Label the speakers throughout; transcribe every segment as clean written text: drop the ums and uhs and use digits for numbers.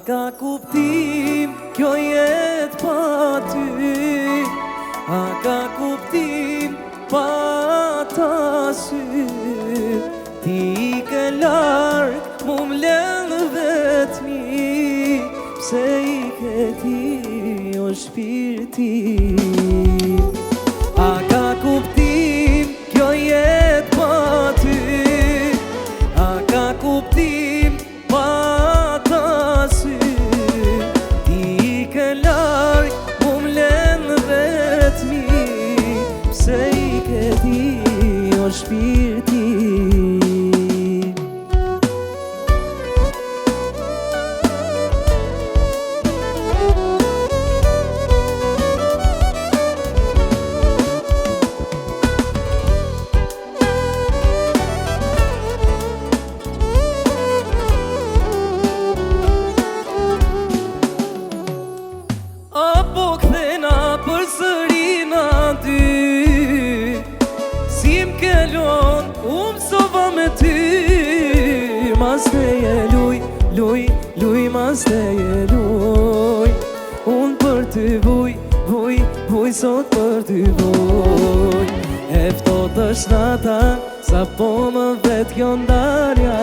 Speaker 1: ka kuptim kjo jetë pa ty? A ka kuptim pa ta sy? Ti I ke larg mu m'lellë vetmi, pse I ke ti o shpirti? A ka kuptim kjo jetë pa ty? A ka kuptim pa ta sy? Ti I ke larg mu m'lellë vetmi, pse I ke ti o shpirti? Apo kthena përsëri na dy, si m'kelon mësova me ty. Mas teje luj, luj, luj, mas teje luj. Unë për ty vuj, vuj, vuj, sot për ty vuj. E ftot është nata, sa po më vet kjo ndarja.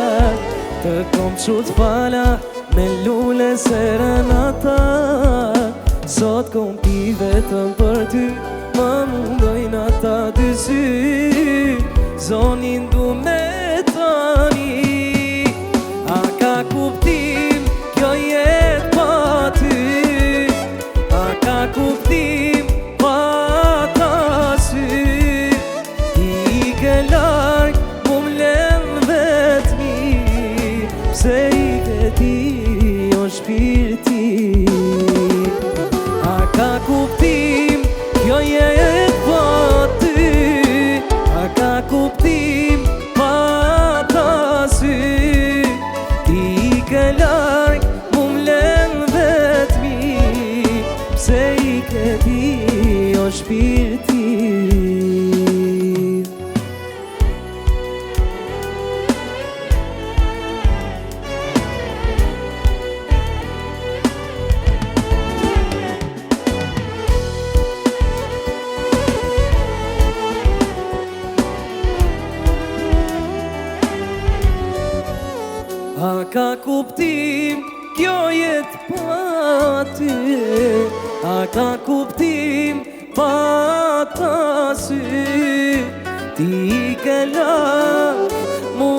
Speaker 1: Të kom qut fala, me lule serenata. Sot kom pi vetëm për ty, më mundojnë ata dy sy. Zonin du me tani, a ka kuptim kjo jetë pa ty? A ka kuptim pa ta sy? Ti I ke larg mu m'lellë vetmi, pse I ke ti o shpirti? Ka kuptim kjo jetë pa ty? A ka kuptim pa ta sy? Ti I ke larg mu m'lellë vetmi, pse I ke ti o shpirti? A ka kuptim kjo jetë pa ty? A ka kuptim pa ta sy? Ti I ke larg mu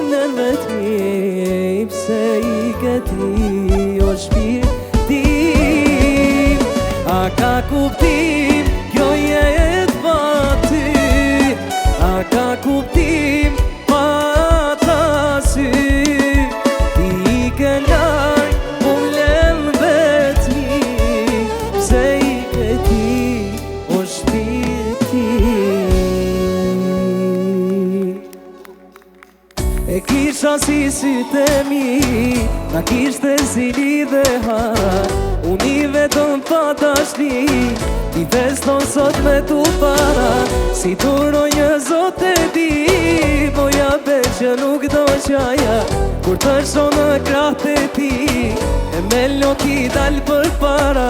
Speaker 1: m'lellë vetmi, pse I ke ti o shpirti? A ka kuptim kjo jetë pa ty? A ka kuptim pa ta sy? E kisha si sytë e mi, na kishte si lidhe ha. Unë I vetëm pa dashni, ti feston sot me tu para. Si turo një zot e di, boja be që nuk do qaja. Kur të shonë në kratë e ti, e me loki dal për para.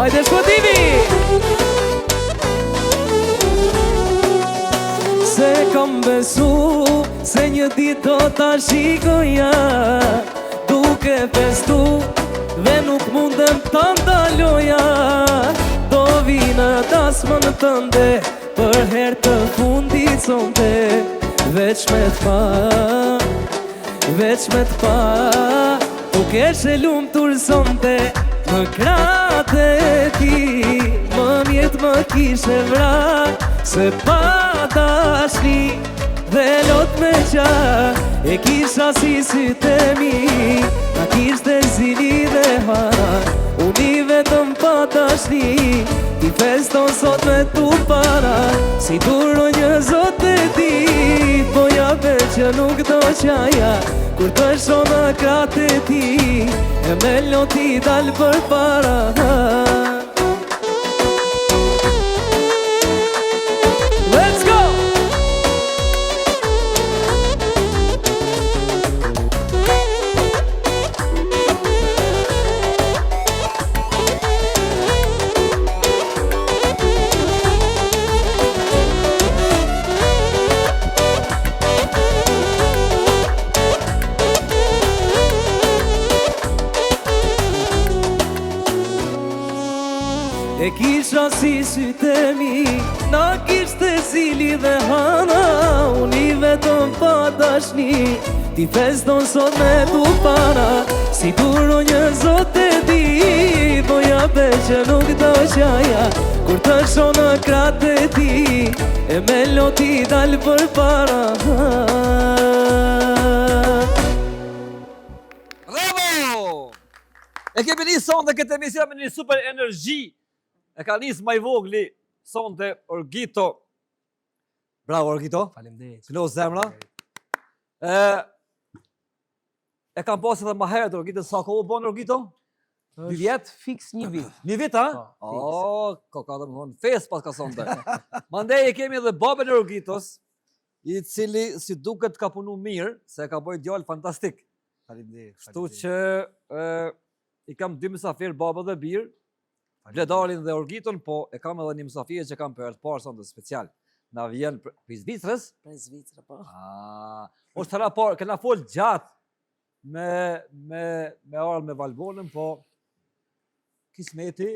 Speaker 1: Hajde shpëtimi! Se kam besu, se një dit do ta shikoja, duke festu, dhe nuk mundem ta ndaloja. Do vina dasmën tënde, për her të fundit sonte. Veç me t'pa, veç me t'pa, tu keshe lumë tur sonte. Më kratë e ti, më mjetë më kishe vra, se pa dashni dhe lot me qa. E kisha si sytë e mi, na kishte zili dhe hara. Unë I vetëm pa dashni, ti feston sot me tu para. Si duro një zot e ti, boja be që nuk do qaja Kur të shonë kratë e ti E melodi dalë për para Let's go! E kisha si sytë mi Na kishte zili dhe hana Unë i vetëm pa dashni Ti feston sot me tu para Si duro një zot e di Boja be që nuk do qaja Kur të shonë kratë e ti E melodi dalë për para
Speaker 2: Bravo! E kemi një son dhe këtë emision me një super energji E ka njës maj vogli sonte Orgito. Bravo Orgito.
Speaker 3: Faleminderit.
Speaker 2: Klo zemra. E kam pasur edhe më herët Orgito, sa kohë bën Orgito? 2 vjet?
Speaker 3: Fiks 1 vit.
Speaker 2: 1 vit, ha?
Speaker 3: Po,
Speaker 2: Ka domethënë fes pas ka sonte. Mandej e kemi edhe babën e Orgitos, i cili si duket ka punu mirë, se ka bëj djalë fantastik.
Speaker 3: Faleminderit.
Speaker 2: Kështu që i kam 2 mysafir, baba dhe birë, Bledarin dhe Orgiton, po e kam edhe një mysafirë që kam për herë të parë sonte special. Na vjen për Zvicrës?
Speaker 4: Për Zvicrë, po.
Speaker 2: Është hera parë, kena fol gjatë me arë me Valbonën, po kismeti,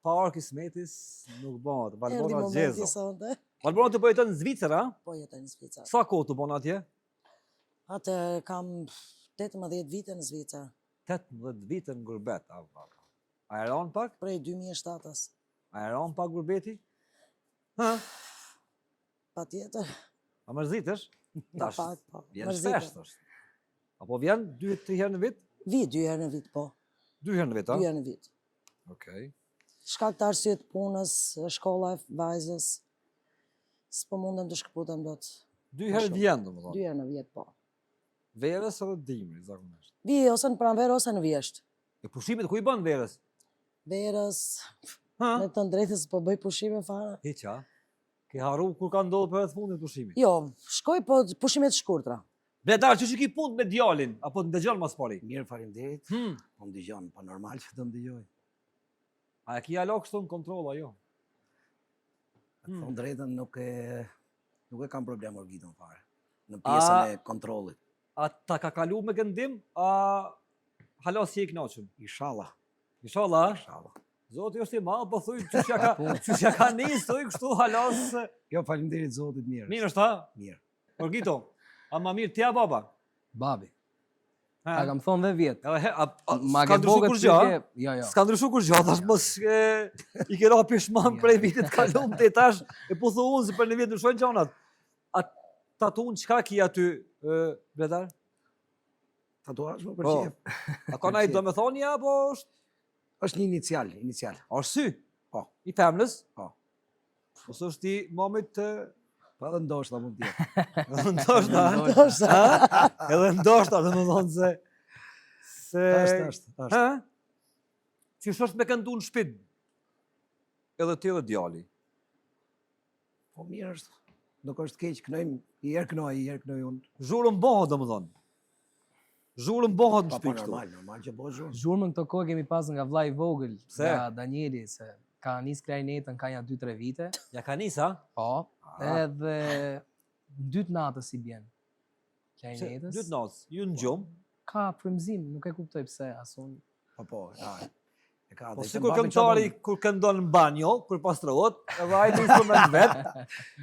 Speaker 2: pa arë kismetis nuk bëhet. Valbona gjezo. Valbona të po jeton në Zvicër, a?
Speaker 4: Po jeton në Zvicër.
Speaker 2: Sa kohë të bon atje?
Speaker 4: Atë kam 18 vite në Zvicër.
Speaker 2: 18 vite në gurbet. A e ranë pak?
Speaker 4: Prej 2007-ës.
Speaker 2: A e ranë pak gurbeti? Ha?
Speaker 4: Pa tjetër.
Speaker 2: A mërzitësh?
Speaker 4: Pak, po.
Speaker 2: Vjen shpesht është. Apo vjen 2-3 herë në vit?
Speaker 4: 2 herë në vit, po.
Speaker 2: 2 herë në vit, a?
Speaker 4: 2 herë në vit.
Speaker 2: Okej.
Speaker 4: Shkak të arsyet punës, shkolla e vajzës, s'po mundem të shkëputem dot.
Speaker 2: 2 herë vjen, domethënë.
Speaker 4: 2 herë në vit, po.
Speaker 2: Verës edhe dimri, zakonisht.
Speaker 4: Vi ose në pranverë ose në vjesht.
Speaker 2: E pushimit ku i bën verës?
Speaker 4: Verës,
Speaker 2: Ha?
Speaker 4: me të drejtës po bëj pushime fare.
Speaker 2: Hiqa. Ke haru kur ka ndodhur për të fundit pushimi.
Speaker 4: Jo, shkoj po pushimet shkurtra.
Speaker 2: Bledar, që ki punë me djalin, apo të ndëgjon mas pari?
Speaker 3: Mirë, faleminderit. Po ndëgjon, po normal që të ndëgjoj.
Speaker 2: A e ki alo kështu në kontroll, ajo?
Speaker 3: Thonë drejtën nuk e kam problem Orgiton fare. Në pjesën e kontrollit.
Speaker 2: A ta ka kalu me gëndim, a hala si e knaqëm?
Speaker 3: Inshallah.
Speaker 2: Inshallah, a?
Speaker 3: Inshallah.
Speaker 2: Zoti është i madh, po thuj çuçja ka nis, thuj kështu halas.
Speaker 3: Jo, faleminderit Zotit mirë.
Speaker 2: Mirë është, ha?
Speaker 3: Mirë.
Speaker 2: Orgito, a ma mirë tja baba?
Speaker 5: Babi.
Speaker 2: Ha?
Speaker 5: A kam thonë dhe vjetë.
Speaker 2: S'ka ndryshu kur gjë, a?
Speaker 5: Jo.
Speaker 2: S'ka ndryshu kur gjë, thash mos i kena pishman prej vitit kalum të tash e po thu unë se për një vit ndryshojnë gjanat. A tatuun çka ki aty, Bledar?
Speaker 3: Tatuazh më
Speaker 2: Po.
Speaker 3: pëlqej.
Speaker 2: A ka ndonjë domethënie apo është?
Speaker 3: Është një inicial.
Speaker 2: Është sy?
Speaker 3: Po.
Speaker 2: I femnës?
Speaker 3: Po.
Speaker 2: Ose është i momit
Speaker 3: Pa dhe ndoshta mund të jetë.
Speaker 2: edhe ndoshta, edhe ndoshta, domethënë se
Speaker 3: Është.
Speaker 2: ha? Që është me këndu në shtëpi. Edhe ti edhe djali.
Speaker 3: Po mirë është. Nuk është keq, kënojmë, i herë kënoj unë.
Speaker 2: Zhurën bëhet domethënë. Zhurën bëhet në
Speaker 3: Pa
Speaker 2: shtëpi kështu.
Speaker 3: normal që bëhet zhurmë.
Speaker 5: Zhurmën këto kohë kemi pas nga vllai i vogël,
Speaker 2: Pse?
Speaker 5: nga Danieli, se ka nis klarinetën ka 2-3 vite.
Speaker 2: Ja ka nisa?
Speaker 5: Po, edhe në dytë natës i bjen. Klarinetës.
Speaker 2: Dytë natës, ju në gjumë.
Speaker 5: Ka frymëzim, nuk e kuptoj pse asun.
Speaker 3: Po, ja. E ka
Speaker 2: Po
Speaker 3: drejtën,
Speaker 2: si kur
Speaker 3: babin
Speaker 2: këngëtari
Speaker 3: çfarë
Speaker 2: kur këndon në banjo, kur pastrohet, edhe ai me instrument vet,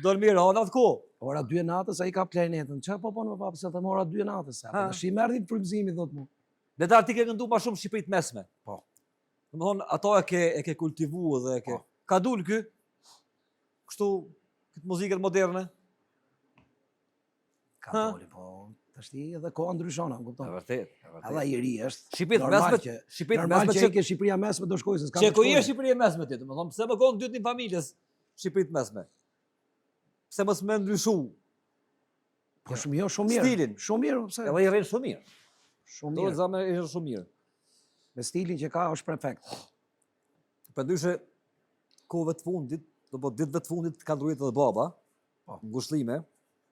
Speaker 2: dormiron atë ku.
Speaker 3: Ora 2 e natës ai ka klarinetën. Çfarë po bën më papë se them ora 2 e natës.
Speaker 2: Ha.
Speaker 3: Tash i merr ditë frymëzimi thot mu.
Speaker 2: Bledar ti ke këndu ma shumë Shqipërit mesme.
Speaker 3: Po.
Speaker 2: Domethënë ato e ke kultivu dhe e ke.
Speaker 3: Po.
Speaker 2: Ka dul ky? Kështu këtë muzikën moderne?
Speaker 3: Ka
Speaker 2: Ha.
Speaker 3: doli, po. Tash ti edhe koha ndryshon, e kupton.
Speaker 2: Vërtet.
Speaker 3: Edhe ai i ri është.
Speaker 2: Shqipërit
Speaker 3: normal
Speaker 2: mesme,
Speaker 3: që
Speaker 2: Shqipërit
Speaker 3: normal
Speaker 2: mesme
Speaker 3: që
Speaker 2: që
Speaker 3: ke Shqipëria mesme do shkojë se s'ka.
Speaker 2: që ku je Shqipëria mesme ti, domethënë pse më kon dytë një familjes Shqipërit mesme. Pse mos më ndryshu?
Speaker 3: Po shumë jo, shumë mirë.
Speaker 2: Stilin.
Speaker 3: Shumë mirë, pse?
Speaker 2: Edhe i rrin shumë mirë.
Speaker 3: Shumë
Speaker 2: Do të
Speaker 3: mirë.
Speaker 2: zamë i rrin shumë mirë.
Speaker 3: Me stilin që ka është perfekt.
Speaker 2: Përndryshe kohëve të fundit, ditëve të fundit ka ndruajtur edhe baba.
Speaker 3: Po.
Speaker 2: Ngushëllime.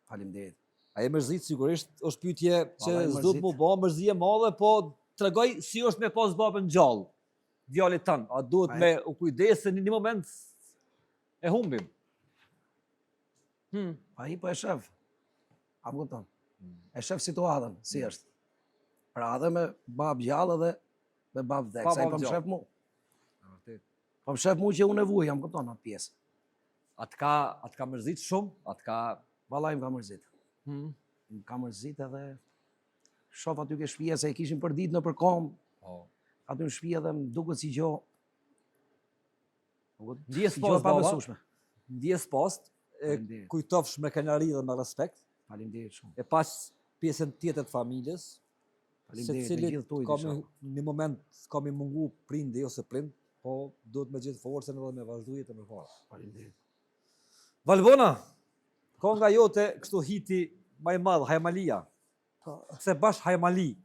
Speaker 3: Faleminderit.
Speaker 2: A e mërzit sigurisht është pyetje që
Speaker 3: Vallai,
Speaker 2: s'do të
Speaker 3: mërzit.
Speaker 2: mu bë mërzi e madhe, po tregoj si është me pas babën gjallë. Djalit tan, a duhet
Speaker 3: Pa e-
Speaker 2: me u kujdes se në një moment e humbim.
Speaker 3: Pa i po e shef. A më kupton? E shef situatën, si është. Pra edhe me babë gjallë dhe me babë vdek.
Speaker 2: Pa
Speaker 3: Sa i
Speaker 2: babë
Speaker 3: po më
Speaker 2: gjallë.
Speaker 3: shef mu. Po më shef mu që unë e vuj, jam kupton atë pjesë.
Speaker 2: Atë ka mërzit shumë, atë ka
Speaker 3: Vallai më ka mërzit. Më ka mërzit edhe shof aty ke shtëpia se e kishin për ditë në përkom.
Speaker 2: po.
Speaker 3: Aty në shtëpi edhe më duket si gjo.
Speaker 2: Ndjes
Speaker 3: Si
Speaker 2: pas
Speaker 3: gjo pa
Speaker 2: baba,
Speaker 3: besueshme.
Speaker 2: ndjes post, e
Speaker 3: Faleminderit.
Speaker 2: kujtofsh me kënaqëri dhe me respekt,
Speaker 3: Faleminderit shumë.
Speaker 2: e pas pjesën tjetër të familjes,
Speaker 3: Faleminderit me
Speaker 2: secilit
Speaker 3: gjithë tuaj.
Speaker 2: ka
Speaker 3: inshallah.
Speaker 2: një moment ka mi mungu prindi ose prind, po duhet me gjithë forcën edhe me vazhdu jetën më parë.
Speaker 3: Faleminderit.
Speaker 2: Valvona, ka nga jote kështu hiti më i madh, Hajmalia.
Speaker 4: Po,
Speaker 2: Pse bash Hajmali?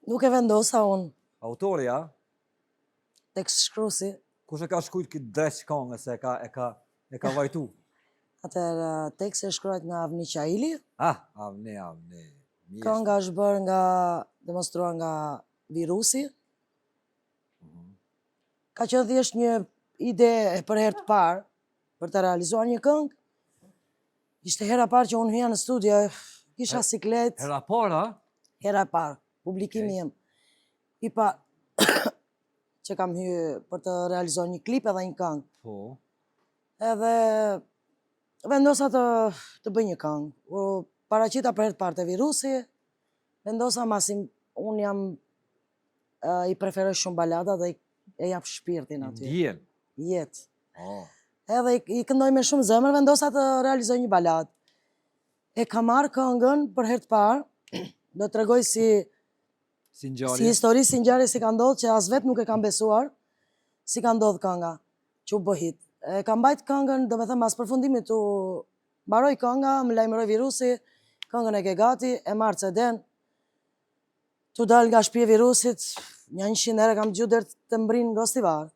Speaker 4: nuk e vendosa unë
Speaker 2: Autori, ja?
Speaker 4: tekst shkruesi,
Speaker 2: Kush e ka shkruajtur këtë dreç këngë se e ka vajtu?
Speaker 4: atëherë teksti është shkruar nga Avni Qaili.
Speaker 2: Avne. Mjesht.
Speaker 4: Kënga është bërë demonstruar nga virusi. Ka qenë thjesht një ide e për herë të parë për të realizuar një këngë. Ishte hera e parë që unë hyja në studio, kisha siklet,
Speaker 2: Hera para,
Speaker 4: hera e parë, publikimi im. I pa që kam hyrë për të realizuar një klip edhe një këngë.
Speaker 2: po,
Speaker 4: Edhe vendosa të bëj një këngë. Paraqita për herë të parë te virusi, vendosa masim unë jam i preferoj shumë balada dhe e jap shpirtin aty.
Speaker 2: ndjen.
Speaker 4: Jetë.
Speaker 2: Oh.
Speaker 4: Edhe i këndoj me shumë zemër, vendosa të realizoj një balad. E ka marrë këngën për herë të parë, do të tregoj si histori, si ngjarje si ka ndodhur, që as vetë nuk e kam besuar, si ka ndodhur kënga, që u bë hit. E kam mbajt këngën, do me thëmë, pas përfundimit u mbaroj kënga, më lajmëroj virusi, këngën e ke gati, e marrë CD-n, tu dal nga shtëpia e virusit, një 100 herë kam dëgjuar deri të mbrin gostivar.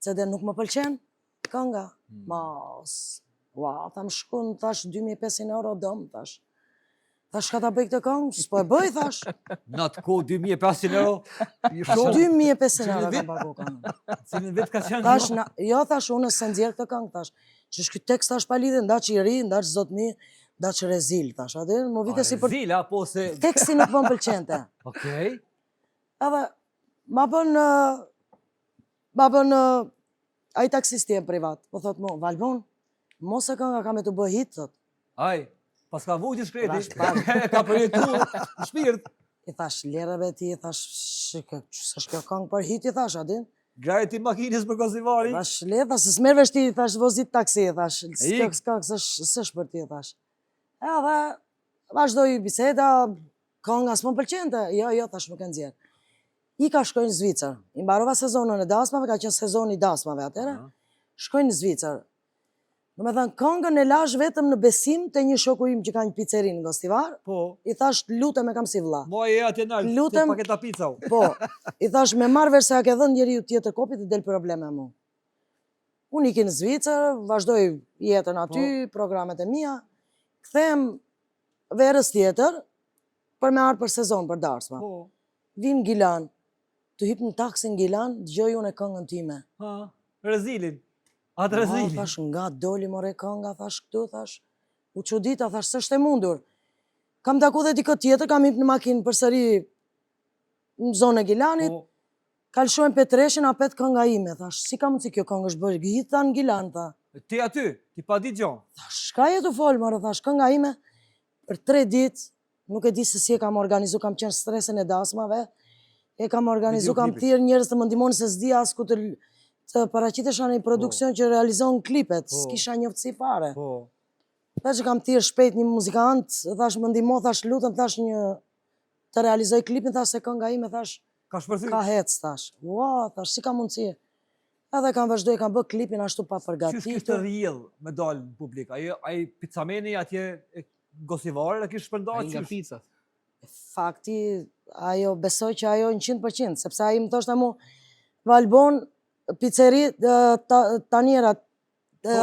Speaker 4: CD-n nuk më pëlqen, kënga, mos. Ua, tham shkun, thash 2500 euro dëm, thash. Thash ka ta bëj këtë këngë, s'po e bëj, thash.
Speaker 2: Në atë kohë 2500 euro,
Speaker 4: 2500 euro kam pagu këngën.
Speaker 2: cilin vit ka qenë
Speaker 4: Thash, jo, thash, unë se nxjerr këtë këngë, thash. Që shky tekst thash pa lidhje, ndaç i ri, ndaç zotni, ndaç rezil, thash. Atë më vite si për
Speaker 2: Zila, po se...
Speaker 4: teksti nuk më pëlqente.
Speaker 2: Okej.
Speaker 4: Edhe ma bën ai taksisti e privat, po thot mu, Valbon, mos e kënga ka me të bë hit, thot.
Speaker 2: Aj, pas ka vujtë shkreti,
Speaker 4: Rash,
Speaker 2: ka përjetu në shpirt.
Speaker 4: I thash, ljereve ti, i thash, s'është kjo këngë për hit, i thash, adin.
Speaker 2: Grajë ti makinës për Kozivari.
Speaker 4: Thash, le, thash, s'merr vesh ti, thash, vozit taksi, thash,
Speaker 2: Ik.
Speaker 4: këngë s'është për ti, thash. Edhe, vazhdoj biseda, kënga s'më pëlqente, jo, thash, nuk e nxjerr. I ka shkojnë në Zvicër, i mbarova sezonën e dasmave, ka qenë sezoni i dasmave atëre, shkojnë në Zvicër. Do me thënë, këngën e lash vetëm në besim të një shoku im që ka një pizzerinë në Gostivar,
Speaker 2: Po,
Speaker 4: i thash, lutem e kam si vlla.
Speaker 2: moja e atë nalë,
Speaker 4: Lutem-
Speaker 2: të paketa pizza.
Speaker 4: Po, i thash, me marrë vesh se a ke dhënë njeriu tjetër kopit të del probleme mu. Unë iki në Zvicër, vazhdoj jetën aty, programet e mia, kthehem verës tjetër, për me ardhur për sezon, për darsma.
Speaker 2: Po,
Speaker 4: Vin Gilan, të hyp në taksin Gilan, dëgjoj unë e këngën time.
Speaker 2: rezilin. Atë
Speaker 4: Ma,
Speaker 2: rezilin.
Speaker 4: thash, nga doli more kënga, thash këtu, thash, u çudita, thash, s'është e mundur. Kam taku dhe dikë tjetër, kam hip në makinë përsëri në zonë e Gilanit,
Speaker 2: Po,
Speaker 4: kalshojmë Petreshin, apet kënga ime, thash, si ka mundsi kjo këngë është bërë hit, tha në Gilan, tha.
Speaker 2: ti aty, ti pa ditë gjon.
Speaker 4: Thash, shka jetu folë, more, thash, kënga ime, për 3 ditë, nuk e di se si e kam organizu, kam qenë stresin e dasmave, e kam organizu, kam
Speaker 2: Videoklipit.
Speaker 4: thirë njerëz të më ndihmonin se s'di as ku të paraqitesha në një produksion që realizon klipet,
Speaker 2: Po.
Speaker 4: s'kisha njoftësi fare.
Speaker 2: Po,
Speaker 4: Thash që kam thirë shpejt një muzikant, thash më ndihmo, thash lutem, thash të realizoj klipin, thash se kënga ime, thash
Speaker 2: ka shpërthy.
Speaker 4: ka hec, thash. Ua, thash si ka mundësi. Edhe kanë vazhdoj, kanë bë klipin ashtu pa
Speaker 2: Qysh kishte
Speaker 4: përgatitur.
Speaker 2: rrjedh me dal në publik? Ai pizzameni atje Gosivare kishte shpërndar
Speaker 5: Ai nga
Speaker 2: qysh?
Speaker 5: picat.
Speaker 4: Fakti, ajo besoj që ajo 100%, sepse ai më thoshte mu, Valbon, pizzeri, tanjerat,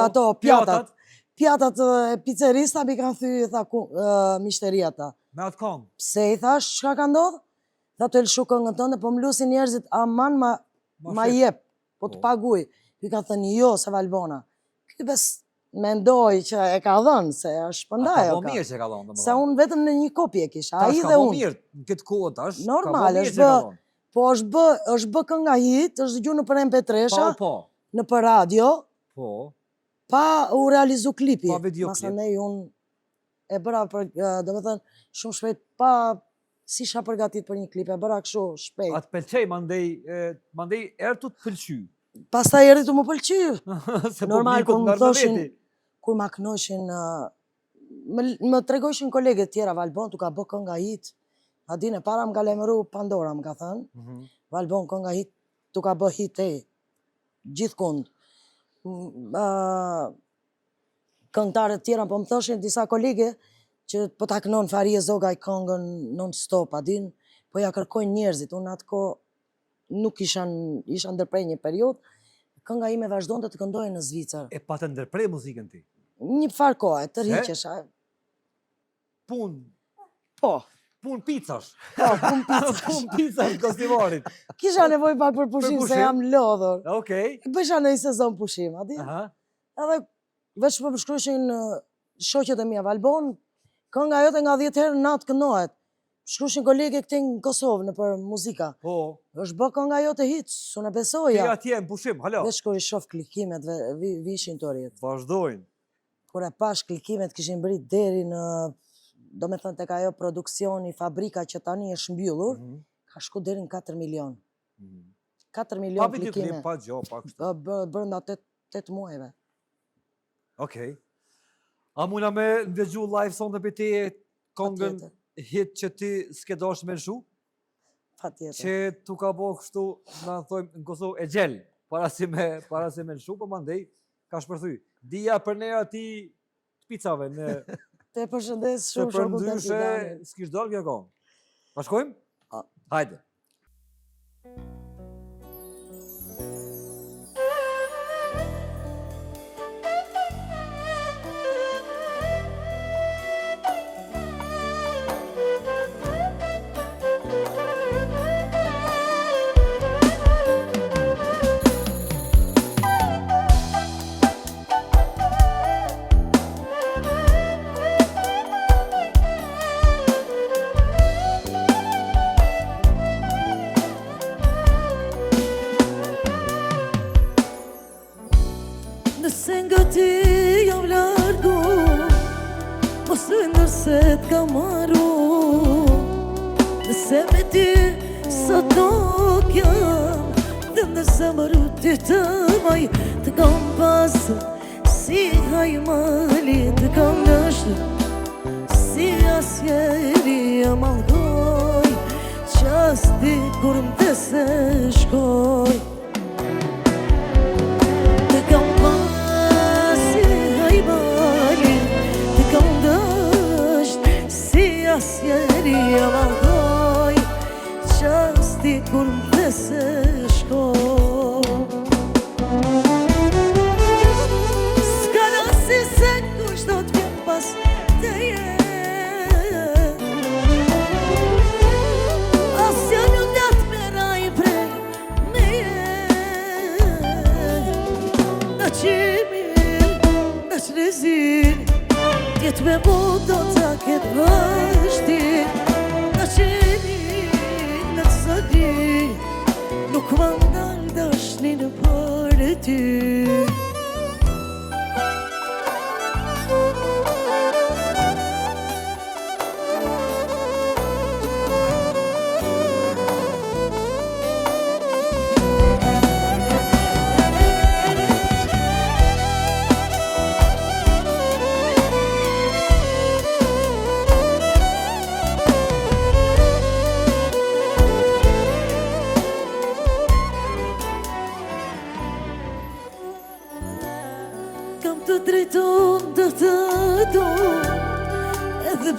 Speaker 4: ato, pjatat. Pjatat e pizzerista mi kanë thy, tha, mishteria ta.
Speaker 2: Me atë këngë.
Speaker 4: Pse i thash, çka ka ndodh? Tha të lëshu këngën tënde, po më lusin njerëzit, aman ma jep, po të paguj. Ky ka thënë jo, se Valbona. Ky mendoj që e ka dhënë, se është shpëndaj
Speaker 2: Ka
Speaker 4: o
Speaker 2: po
Speaker 4: ka.
Speaker 2: mirë që ka dhënë.
Speaker 4: Se unë vetëm në një kopje kisha, ai
Speaker 2: Tash
Speaker 4: dhe
Speaker 2: ka po
Speaker 4: unë.
Speaker 2: mirë, në këtë kohë tash.
Speaker 4: Normal,
Speaker 2: ka po mirë
Speaker 4: është
Speaker 2: që ka
Speaker 4: bë-
Speaker 2: dhënë.
Speaker 4: Po është bë kënga hit, është dëgju në për MP3-sha,
Speaker 2: Po.
Speaker 4: në për radio,
Speaker 2: Po.
Speaker 4: pa u realizu klipi.
Speaker 2: Pa videoklip.
Speaker 4: Masanej unë e bëra për, do me thënë, shumë shpejt, si isha përgatit për një klip, e bëra kështu shpejt.
Speaker 2: Atë pëlqej, mandej erë të të pëlqy.
Speaker 4: Pastaj erdhi të më pëlqy.
Speaker 2: Se
Speaker 4: Normal,
Speaker 2: publiku
Speaker 4: kur
Speaker 2: të
Speaker 4: më
Speaker 2: merr me
Speaker 4: thoshin,
Speaker 2: veti.
Speaker 4: kur ma kënoshin, më tregojshin kolegët tjera, Valbon, tu ka bë kënga hit. Adine, para më ka lemëru Pandora, më ka thënë. Valbon, kënga hit, tu ka bë hit e. Gjithkund. Këngëtarët tjera, po më thoshin disa kolege, që po ta kënon Farie Zoga i këngën non stop, adin, po ja kërkojnë njerëzit. Unë atë ko nuk isha ndërprej një periud, kënga ime vazhdon të këndojnë në Zvicër.
Speaker 2: E pa të ndërprej muzikën ti.
Speaker 4: Një farë kohë, të rriqesha. Po,
Speaker 2: Pun pizzash.
Speaker 4: pun pizza.
Speaker 2: Pun pizzash Gosivarit.
Speaker 4: Kisha nevoj pak për pushim, se
Speaker 2: pushim?
Speaker 4: jam lodhur.
Speaker 2: Okej.
Speaker 4: Bësha në një sezon pushim, adi?
Speaker 2: Aha.
Speaker 4: Edhe veç për shkryshin shoqet e mia Valbon, kënga jote nga 10 herë natë kënohet. Shkryshin kolege këte në Kosovë në për muzika.
Speaker 2: Po.
Speaker 4: është bë kënga jote hit, unë e
Speaker 2: Ti
Speaker 4: besoja.
Speaker 2: atje në pushim, halo.
Speaker 4: Veç kur i shoh klikimet, vishin të rritë.
Speaker 2: Vazhdojnë.
Speaker 4: Kur e pash klikimet kishin brit deri në, do me thënë tek ajo produksioni, fabrika që tani është mbyllur, ka shku deri në 4 milion. 4
Speaker 2: Pa
Speaker 4: milion
Speaker 2: videoklip,
Speaker 4: klikime.
Speaker 2: pa gjo, pa kështu.
Speaker 4: Brënda 8 muajve.
Speaker 2: Okej. A muna me ndëgju live son të pëti kongën
Speaker 4: Patjetër.
Speaker 2: hit që ti s'ke dosh me lëshu?
Speaker 4: Patjetër.
Speaker 2: Që tu ka bo kështu, na thojmë në Kosovë, e gjell, para si me lëshu, po mandej, ka shpërthy. Dija për nera ti picave në...
Speaker 4: Te përshëndes
Speaker 2: Se
Speaker 4: shumë
Speaker 2: për
Speaker 4: shokun të
Speaker 2: ndryshe,
Speaker 4: Tiranit.
Speaker 2: s'kish dalë kjo kohë. Pa shkojmë? Hajde.
Speaker 4: Nëse nga ti jam largu, mos rëndër se t'ka maru. Nëse me ti sa tok jam, dhe nëse më rruti të maj, të kam pasë, si hajmali të kam nëshë, si asjeri e malkoj, qasti kur më të se shkoj. Të kam pasi hajmali, të kam dësht, si asjeri e malkoj, qasti kur më të se shkoj. S'ka rasi se kush do t'vjen pas teje, asja nuk dat me raj prej meje. Në qimin, në qlezin, tjetë me mu do t'a ketë vështin. Në qimin, në t'zëgrin, nuk më ndal dashnin për e ty.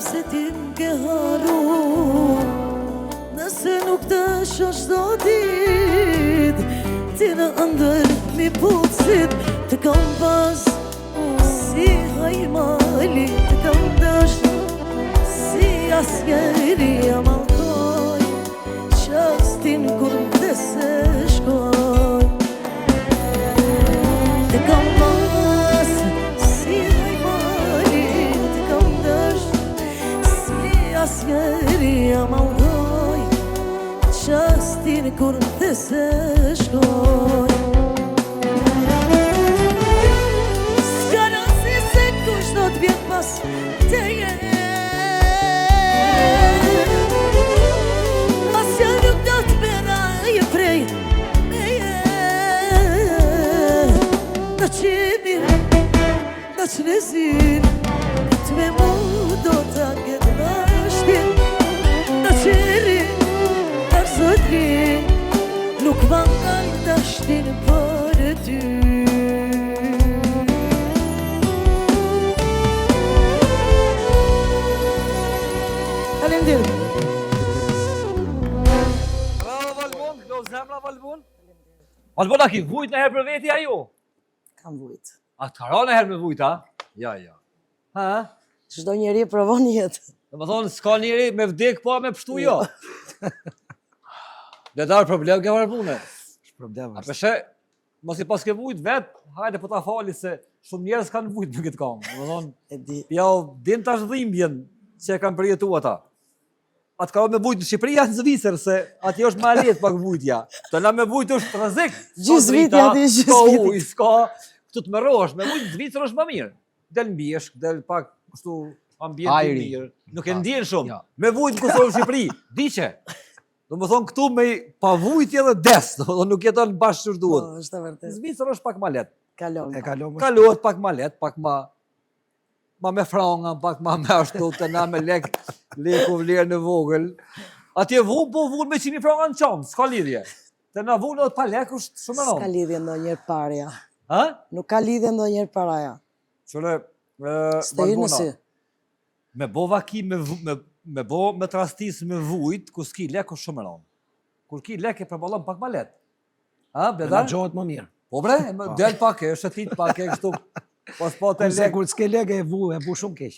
Speaker 4: pse ti m'ke haru, nëse nuk të shosh do dit, ti në ndër mi pucit, të kam pas si hajmali, të kam dësht si asjeri amalkoj, qastin kur më se shkoj. Të kam pas si hajmali, të kam dësht si asjeri amalkoj, qastin kur më se shkoj. Teje asja nuk do të meraj prej meje, në qemin, në qënezin, të me mu do të këtë bashtin, në qerin, në zotrin, nuk vangal të shtin për ty.
Speaker 2: Bravo Valbon, do zemra Valbon. Valbon, a ki vujt në herë për veti a jo?
Speaker 4: Kam vujt.
Speaker 2: A të kara në herë me vujt, a? Ja. Ha?
Speaker 4: Çdo njeri provon jetë.
Speaker 2: Dhe më thonë, s'ka njeri me vdek po me pështu jo. Dhe darë problem ke Valbone.
Speaker 3: Problem
Speaker 2: A
Speaker 3: është.
Speaker 2: peshe, mos i pas ke vujt vet, hajde po ta fali se shumë njerëz kanë vujt në këtë kam. Dhe më thonë,
Speaker 4: E di.
Speaker 2: ja din tash dhimbjen që e kanë përjetu ata. Atë ka me vujt në Shqipëri janë në Zvicër, se ati është ma letë pak vujtja. Të na me vujt është rrezik.
Speaker 4: Gjithë Zvitja ati, gjithë
Speaker 2: S'ka
Speaker 4: Zvitja.
Speaker 2: ujë, s'ka këtu të mërosh. Me vujt në Zvicër është ma mirë. Del mbjeshk, del pak kështu ambient i
Speaker 5: Ajri.
Speaker 2: mirë. Nuk e ndjen shumë.
Speaker 5: Ja.
Speaker 2: Me vujt në Kosovë në Shqipëri, diqe. Do më thonë këtu me pa vujtje dhe des, do më thonë nuk jeton bashkë që duhet.
Speaker 4: Po, është e
Speaker 2: Në
Speaker 4: vërtet.
Speaker 2: Zvicër është pak ma letë.
Speaker 4: Kalon.
Speaker 3: E kalon më
Speaker 2: Kalohet pak ma letë, pak ma me franga, pak ma me ashtu të na me leku vlerë në vogël. Atje vunë, po vunë me 100.000 franga në qamë, s'ka lidhje. Të na vunë edhe pa lekë është shumë e
Speaker 4: S'ka
Speaker 2: rëndë.
Speaker 4: lidhje ndonjëherë parja.
Speaker 2: Ha?
Speaker 4: Nuk ka lidhje ndonjëherë paraja.
Speaker 2: Qële,
Speaker 4: S'të hyrë në sy.
Speaker 2: me bo vaki, me bo me trastis me vujt, ku s'ki lekë është shumë e rëndë. Kur ki lekë e përballon pak ma letë. Ha, bledar?
Speaker 3: menaxhohet më mirë.
Speaker 2: Po bre, del pak e, shëtit pak e, kështu, pas po të
Speaker 3: Kurse
Speaker 2: lekë.
Speaker 3: kur s'ke lekë e bu shumë keq.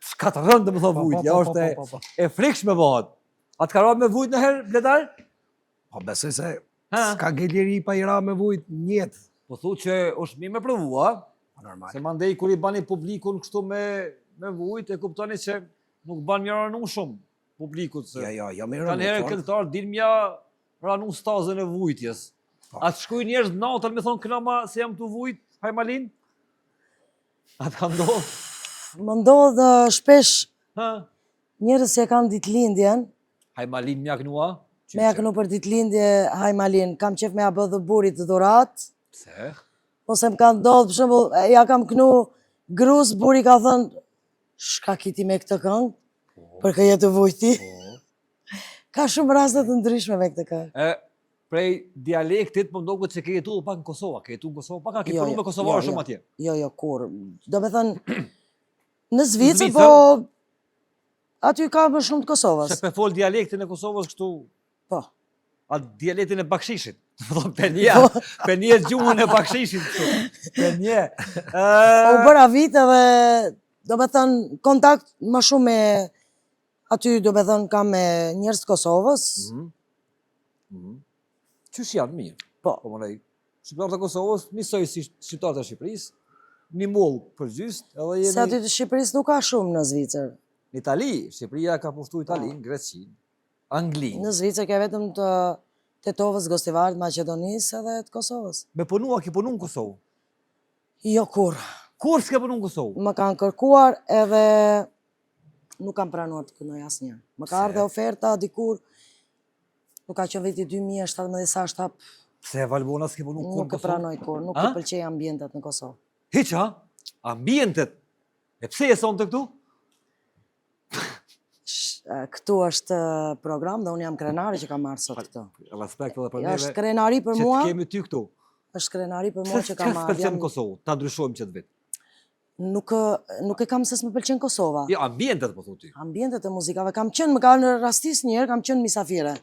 Speaker 2: Shka të rëndë më thë
Speaker 3: Po,
Speaker 2: vujt,
Speaker 3: po,
Speaker 2: ja
Speaker 3: po,
Speaker 2: është
Speaker 3: po, po,
Speaker 2: e frikshme bëhet. A të ka ra me vujt në herë, bledar?
Speaker 3: Po besoj se
Speaker 2: Ha?
Speaker 3: s'ka gjeleri pa i ra me vujt një jetë.
Speaker 2: Po thu që është mirë me provu, a?
Speaker 3: Normal.
Speaker 2: Se mandej kur i bani publikun kështu me vujt, e kuptoni që nuk ban mja ranu shumë publikut. Se
Speaker 3: Jo, mirë.
Speaker 2: kanë herë këllëtar, din mja ranu stazën e vujtjes. A të shkuj njerëz natën me thonë kënama se jam të vujt, hajmalin? A të ka ndohë?
Speaker 4: Më ndodh shpesh
Speaker 2: Ha?
Speaker 4: njerëz që kanë ditëlindjen,
Speaker 2: Hajmalin mja kënua?
Speaker 4: me ja kënu për ditëlindje hajmalin, kam qef me ja bë dhe burit të dhurat,
Speaker 2: Pse?
Speaker 4: ose më kanë ndodh, për shembull, ja kam kënu grus, buri ka thënë, shka kiti me këtë këngë, për këje të vujti. Ka shumë raste të ndryshme me këtë këngë.
Speaker 2: Prej dialektit, më ndohet që ke jetu pak në Kosova. Ke jetu në Kosova, pak a ke punu me Kosovarë shumë atje.
Speaker 4: Jo, kur. Do me thënë, në Zvicër,
Speaker 2: Zvicër?
Speaker 4: po aty ka më shumë të Kosovës.
Speaker 2: Se pe fol dialektin e Kosovës kështu,
Speaker 4: Po.
Speaker 2: a dialektin e bakshishit. Më thonë, penje gjuhën e bakshishit kështu. Penje.
Speaker 4: U bëra vite dhe, do me thënë, kontakt më shumë me, aty do me thënë, kam me njerëz të Kosovës.
Speaker 2: Qysh janë mirë?
Speaker 4: Po.
Speaker 2: Po më nej. Shqiptarët e Kosovës, njësoj si shqiptarët e Shqipërisë, një mollë përgjysht, edhe
Speaker 4: Se aty
Speaker 2: jemi
Speaker 4: të Shqipërisë nuk ka shumë në Zvicër.
Speaker 2: në Itali. Shqipëria ka pushtu Italinë, Greqinë, Anglinë.
Speaker 4: Në Zvicër ka vetëm të Tetovës, Gostivarit, Maqedonisë edhe të Kosovës.
Speaker 2: Me punua, ki punu në Kosovë.
Speaker 4: Jo kur.
Speaker 2: Kur s'ke punu në Kosovë?
Speaker 4: Më kanë kërkuar edhe nuk kam pranuar të kënoj asnjë. Më ka ardhe oferta dikur, nuk ka qenë viti 2017 sa shtap,
Speaker 2: Pse Valbona s'ke punu kur në
Speaker 4: nuk e
Speaker 2: Kosovë?
Speaker 4: pranoj kur, nuk
Speaker 2: A?
Speaker 4: i pëlqej ambientet në Kosovë.
Speaker 2: Hiq, ha? Ambientet. E pse e son të këtu?
Speaker 4: Këtu është program dhe unë jam krenari që kam marrë sot këtu.
Speaker 2: Respekt edhe për
Speaker 4: Ja, është
Speaker 2: neve
Speaker 4: krenari për
Speaker 2: që
Speaker 4: mua,
Speaker 2: të kemi ty këtu.
Speaker 4: është krenari për mua
Speaker 2: Pse
Speaker 4: që kam
Speaker 2: s'ke
Speaker 4: marrë.
Speaker 2: special në Kosovë? Ta ndryshojmë që të vit.
Speaker 4: Nuk e kam se s'më pëlqen Kosova.
Speaker 2: Jo, ambientet po thotë ti.
Speaker 4: Ambientet e muzikave. Më ka në rastis njerë, kam qenë misafire.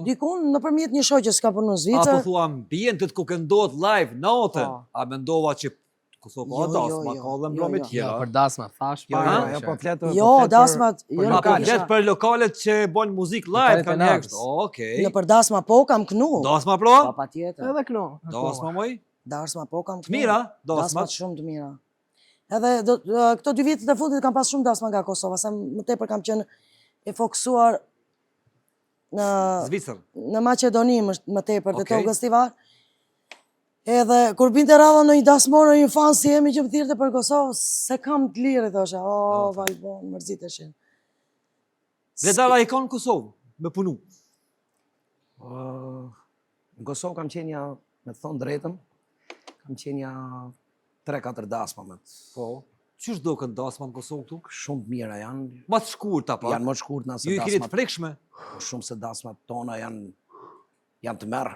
Speaker 4: Dikun nëpërmjet një shoqës ka punu në
Speaker 2: A
Speaker 4: Zvicër.
Speaker 2: po thua ambientet ku këndohet live natën. A mendova që Kosova ka dasma, ka dhe mbrëmje
Speaker 5: Jo,
Speaker 2: tjera.
Speaker 5: për dasma thash.
Speaker 3: Po flet
Speaker 4: Jo, dasmat, jo
Speaker 2: A
Speaker 4: nuk
Speaker 2: po
Speaker 4: e
Speaker 2: flet
Speaker 4: kisha.
Speaker 2: për lokalet që bojnë muzikë live
Speaker 5: Lokalet e
Speaker 2: kanë
Speaker 5: natës.
Speaker 2: jashtë. Okej.
Speaker 4: Në për dasma po kam knu.
Speaker 2: Dasma pro?
Speaker 4: Pa, pa tjetër.
Speaker 5: Edhe këno.
Speaker 2: Dasma moj?
Speaker 4: Dasma po kam knu.
Speaker 2: Mira, dasmat.
Speaker 4: Dasmat shumë të mira. Edhe këto 2 vitet e fundit kam pas shumë dasma nga Kosova, sa më tepër kam qenë e fokusuar
Speaker 2: Zvicër.
Speaker 4: në Maqedoni më tepër të
Speaker 2: Okej.
Speaker 4: tokës tivar. Edhe kur binte radha në një dasmor në një fan si jemi që më thirrte për Kosovë, se kam të lirë, thosha, valbon, mërziteshin.
Speaker 2: Vedara i ka në Kosovë, me punu.
Speaker 3: Në Kosovë kam qenë ja, me të thonë drejtën, kam qenë ja 3-4 dasma me të.
Speaker 2: Po. Qysh do kënë dasma në Kosovë këtu?
Speaker 3: Shumë të mira janë,
Speaker 2: Ma të shkurta pa.
Speaker 3: janë më të shkurtë nga se
Speaker 2: Ju i keni të
Speaker 3: dasmat.
Speaker 2: prekshme.
Speaker 3: Shumë se dasmat tona janë të merë.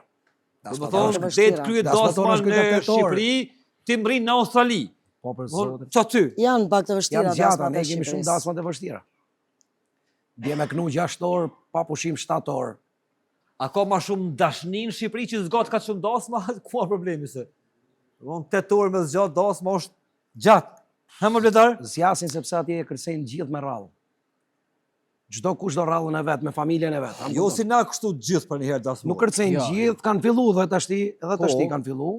Speaker 2: Do të
Speaker 3: Dasmat
Speaker 2: thonë,
Speaker 3: tona-
Speaker 2: det kryet
Speaker 3: Dasma
Speaker 2: dasma
Speaker 3: tona
Speaker 2: në
Speaker 3: shkojnë në 8 orë.
Speaker 2: Shqipëri, ti mrin në Australi.
Speaker 3: Po për
Speaker 2: Po,
Speaker 3: zotin.
Speaker 2: qa ty?
Speaker 4: Janë pak të vështira
Speaker 3: Janë gjata,
Speaker 4: dasmat
Speaker 3: ne
Speaker 4: e
Speaker 3: kemi shumë
Speaker 4: Shqipërisë.
Speaker 3: dasmat e vështira. Dje me knu 6 orë, pa pushim 7 orë.
Speaker 2: A ka ma shumë dashnin në Shqipëri që zgatë ka shumë dasma? Ku a problemi se? Von 8 orë me zgjatë dasma është gjatë. Ha më bletar?
Speaker 3: Zjasin sepse atje e kërcejnë gjithë me rallë. Çdo kush do rallën e vet, me familjen e vet.
Speaker 2: Jo si na kështu gjithë për një herë dasma.
Speaker 3: Nuk kërcejnë
Speaker 5: Jo,
Speaker 3: gjithë, kanë fillu dhe tashti, edhe tashti
Speaker 2: Po.
Speaker 3: kanë fillu,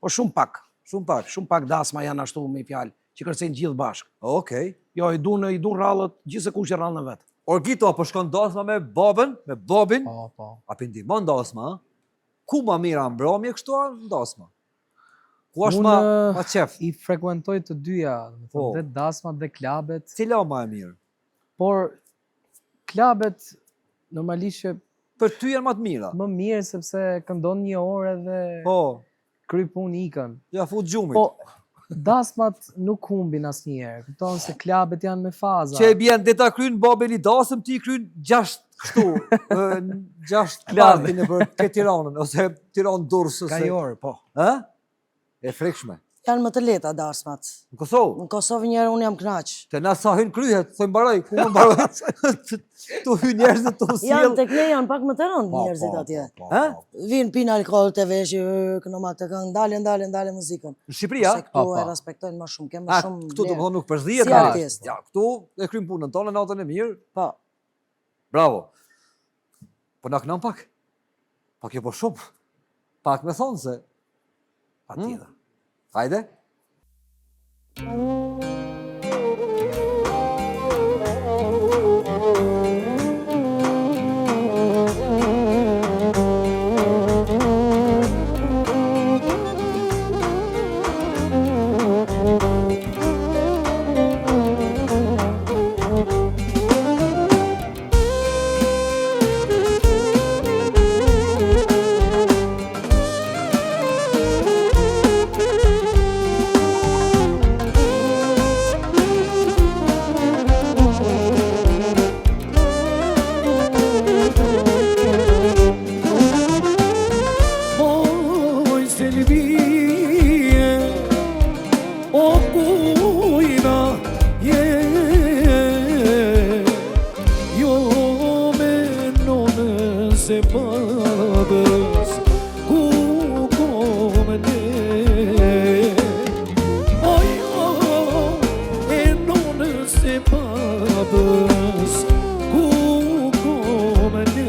Speaker 3: po shumë pak.
Speaker 2: Shumë pak.
Speaker 3: Shumë pak dasma janë ashtu me fjalë, që kërcejnë gjithë bashkë.
Speaker 2: Okej.
Speaker 3: Jo, i dun rallët, gjithë se kush e rallën e vet.
Speaker 2: Orgito, apo shkon dasma me babën, me babin?
Speaker 5: Po, po.
Speaker 2: A ndihmon dasma? Ku ma mira mbrëmje kështu a në dasma? Ku është ma qef?
Speaker 5: I frekuentoj të dyja, do të
Speaker 2: Po.
Speaker 5: thonë, dhe dasmat dhe klabet,
Speaker 2: Cila ma e mirë?
Speaker 5: por klabet normalisht që
Speaker 2: Për ty janë ma të mira.
Speaker 5: më mirë sepse këndon një orë dhe
Speaker 2: Po,
Speaker 5: kry punë ikën.
Speaker 2: ja fut gjumit.
Speaker 5: Po dasmat nuk humbin asnjëherë. Kupton se klabet janë me faza.
Speaker 2: Që e bjen dhe ta kryn babel i dasëm, ti kryn 6 kështu, 6 klabe në për ke Tiranën, ose Tiranë Durrës,
Speaker 3: Ka
Speaker 2: ose...
Speaker 3: i orë, po.
Speaker 2: Ha? E frikshme.
Speaker 4: Janë më të leta dasmat.
Speaker 2: Në Kosovë,
Speaker 4: Në Kosovë njerë unë jam knaq.
Speaker 2: te na sa hyn kryhet, thoj mbaroj, ku më mbaroj? Tu hyn njerëzit tu
Speaker 4: Janë
Speaker 2: sjell.
Speaker 4: tek ne janë pak më të rëndë
Speaker 3: Po,
Speaker 4: njerëzit
Speaker 3: po,
Speaker 4: atje.
Speaker 3: po,
Speaker 2: Ha?
Speaker 3: po.
Speaker 4: Vinë pinë alkohol të veshi, kënoma të këngë, ndale muzikën.
Speaker 2: Në Shqipëri, a?
Speaker 4: Se këtu
Speaker 5: Po,
Speaker 4: e
Speaker 5: po.
Speaker 4: respektojnë më shumë, kemë
Speaker 2: A,
Speaker 4: më shumë
Speaker 2: këtu do të
Speaker 4: vlerë.
Speaker 2: thonë nuk përzihet.
Speaker 4: Si
Speaker 2: njerëz.
Speaker 4: artist.
Speaker 2: Ja, këtu e krym punën tonë natën e mirë.
Speaker 4: Po,
Speaker 2: Bravo. Po na kënon pak. Pak jo po shumë. Pak me thonë se.
Speaker 3: Patjetër.
Speaker 2: Hajde.
Speaker 1: Moj Selvije, o kujna je, jo me nonën se babës, ku komene. O jo e nonën se babës, ku komene.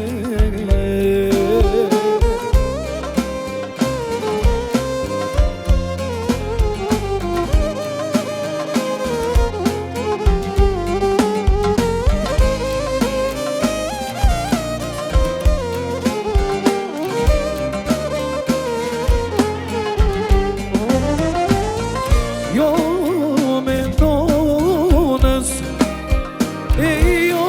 Speaker 1: Jo me nonës, e jo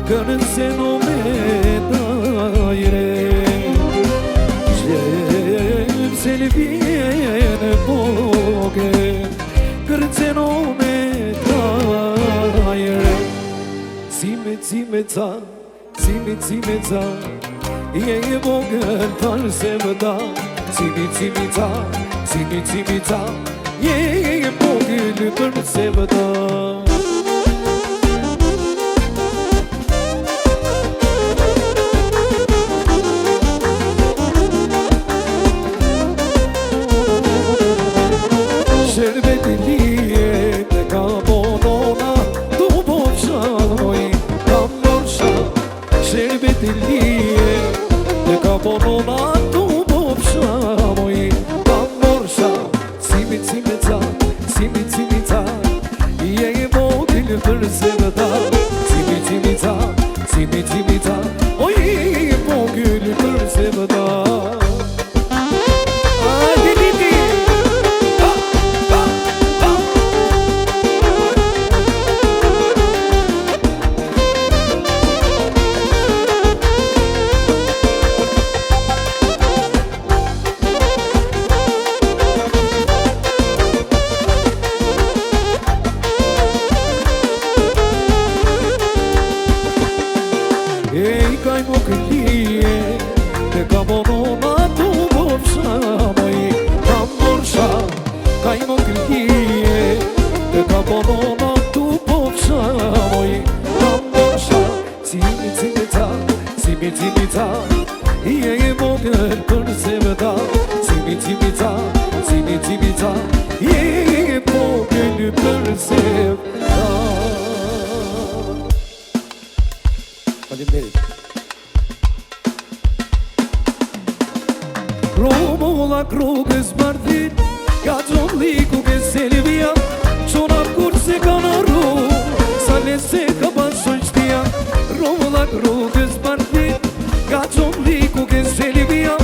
Speaker 1: kërën se no me dajre Gjem se li vjene poke kërën se no me dajre Cime ca Cime ca Je vogël talë se më da Cimi ca Je vogël talë se më da Sherbeti lije te ka bonona Tu po fshanoj kam morsha Sherbeti lije te ka bonona Tu po fshanoj kam morsha Cimi ca Je vogël për se më da Cimi ca Oj je vogël për se më da Kaj mo këllije Te ka bonona tu po fshamoj Kam morsha Kaj mo këllije Te ka bonona tu po fshamoj Kam morsha Cimi ca Je vogël për se më da Cimi ca Je vogël për se më da
Speaker 2: Faleminderit.
Speaker 1: Romola krugës bardhit Ka qonë liku ke selvia Qona kur se ka në ru Sa lese ka bashoj shtia Romola krugës bardhit Ka qonë liku ke selvia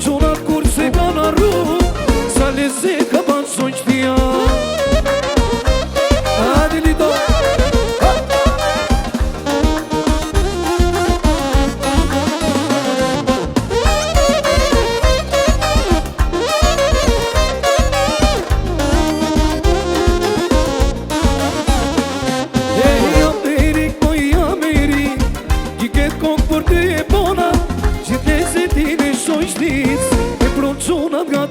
Speaker 1: Qona kur se ka në ru Sa lese ka bashoj shtia Adelito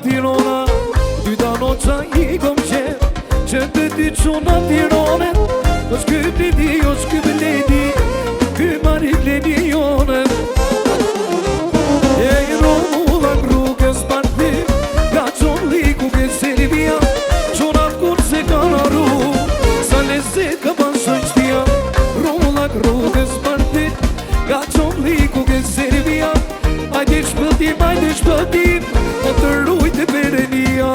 Speaker 1: Tirona Dyta noqa I kom qenë Që të ty qona Tirone O shky bledi, o shky bledi Ky marik bledi jone E i romulla rrugës parti Ka qon liku ke Selvia Qona kur se ka naru Sa lezet ka bashoj shtia Romulla rrugës parti Ka qon liku ke Selvia Ajde shpëtim O të rujt e perenia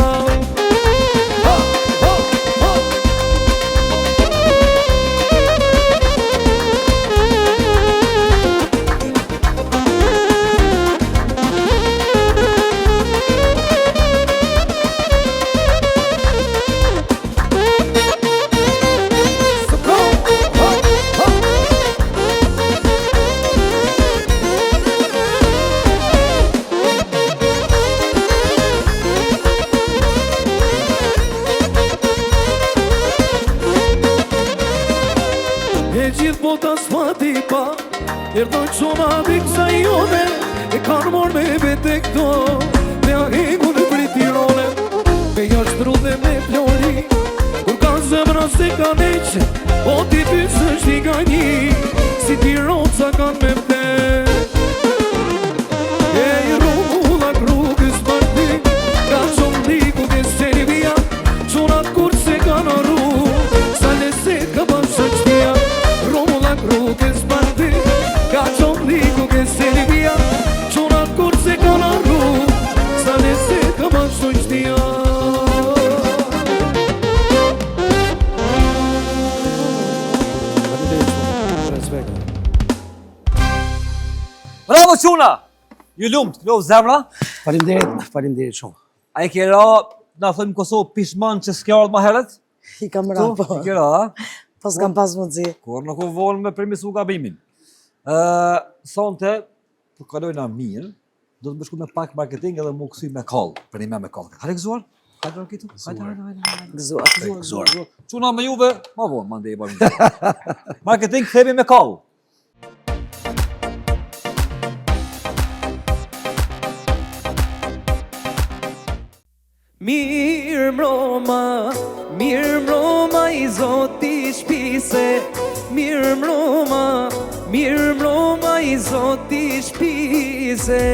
Speaker 1: Gjithë bota s'fati pa Erdoj qona viksa jone E kanë mor me vete këto Me ahengu në Tirone Me jashtru dhe me flori Kur ka zemra se ka neqe O ti pysë është I gani Si Tironca kanë me vte E I romulla rrugës parti Ka qonë liku ke Selvia Qonat kur se ka naru Sa leset ka bashkë qtia Romulla rrugës parti Ka qonë liku ke Selvia Qonat kur se ka naru Sa leset ka bashkë qtia
Speaker 2: Bravo quna! Ju lumt, lov zemra.
Speaker 3: Faleminderit shumë.
Speaker 2: A I kera, na thëmë Kosovë pishman që s'ke ardhë ma heret?
Speaker 4: I kam ra po.
Speaker 2: I kera, ha?
Speaker 4: Po s'kam pas mundësi.
Speaker 2: Kur nuk u volë me permisu gabimin. Sonte, për kalojna mirë, do të më shku me pak marketing edhe më kësuj me kall, për një me kall. Hajde gëzuar? Hajde Rakitu? Gëzuar. Quna me juve, ma vonë, ma ndej e bërë. Marketing këthemi me kall.
Speaker 1: Mirë mbroma i Zoti shpise. Mirë mbroma i Zoti shpise.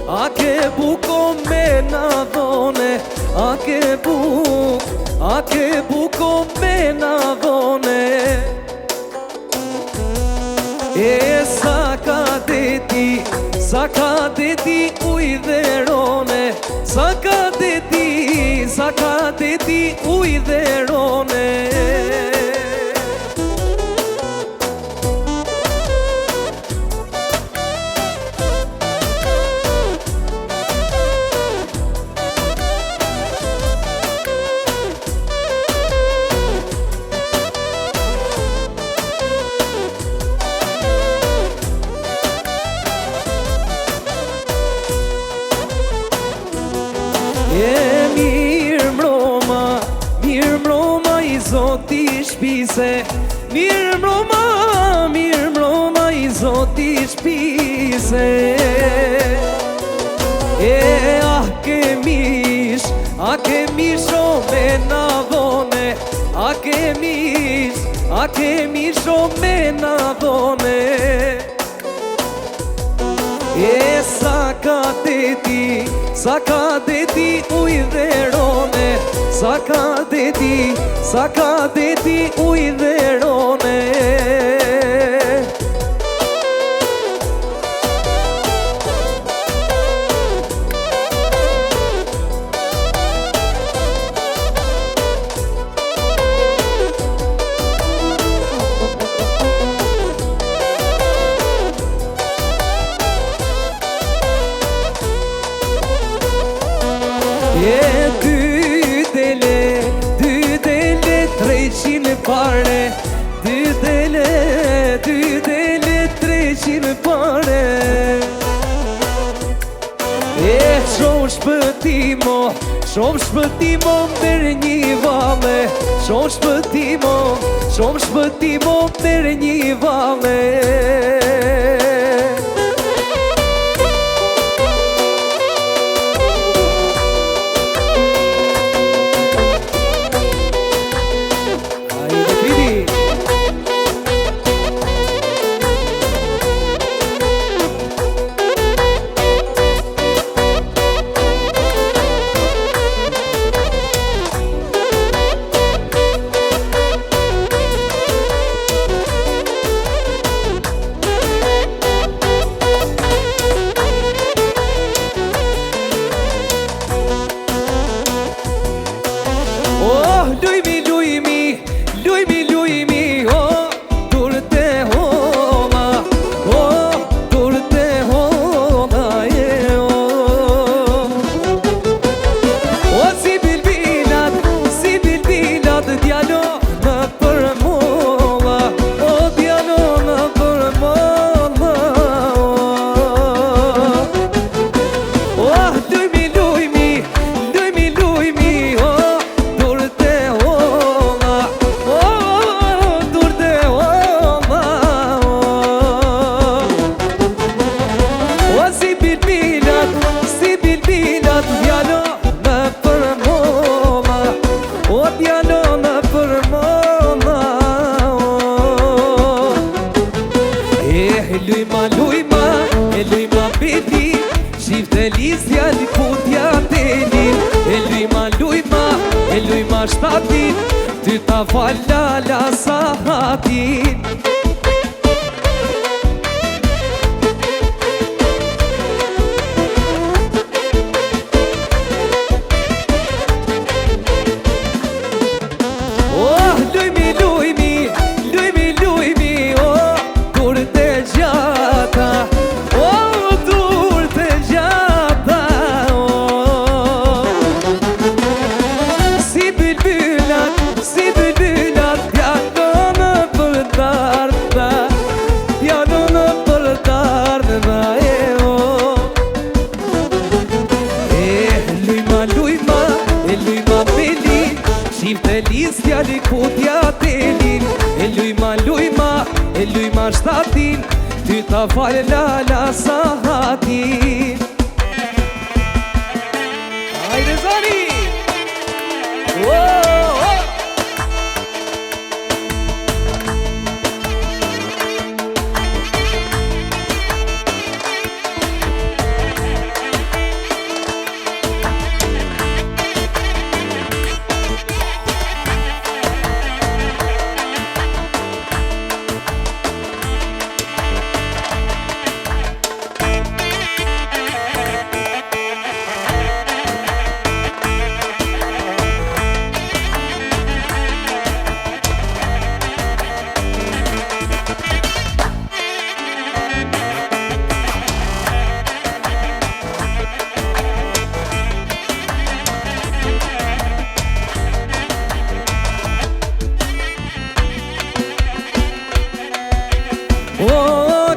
Speaker 1: A ke buko me na dhone. A ke buko me na dhone. Sa ka deti ujderone. Sa ka deti ujderone. Mirë mbroma i Zoti shpise. Mirë mbroma i Zoti shpise. A ke mish o me na dhone. A ke mish o me na dhone. Sa ka deti ujderone. Sa ka deti ujderone. Dy dele 300 pare. Dy dele 300 pare. Shumë shpëtimo për një vale. Shumë shpëtimo për një vale. Lujmi, oh, durte hola. Oh, durte hola, yeah, oh. Oh, si bilbilat, djalo në për molla. Oh, djalo në për molla, oh. Oh, lujmi, oh, durte hola. Oh, durte hola, oh. Oh, si bilbilat, djalo në për molla. Oh, djalo në për molla, oh. Lujma beti, shifte lisja li putja telin. Lujma shtatin, ty ta falla la sahatin. Oh, lujmi, oh, durte gjata. Oh, durte gjata, oh. Si bilbilat, apelin E lujma shtatin Ty ta falë lala sa hatin Hajde zani!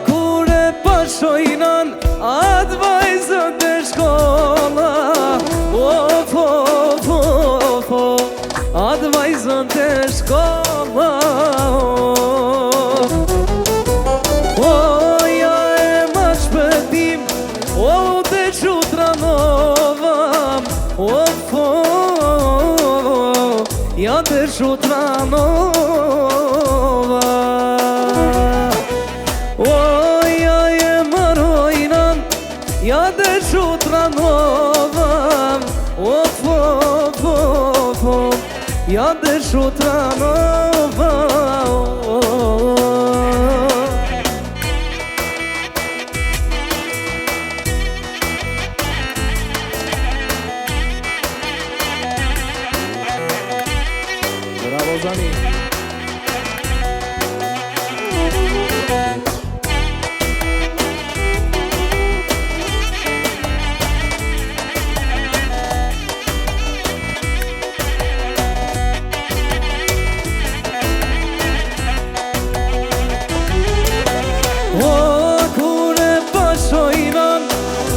Speaker 1: Kure pashojnan atë vajzën të shkolla atë vajzën të shkolla ja e ma shpëtim të shutranova ja të shutranova Ja dhe shutranova Ja dhe shutranova Bravo Zani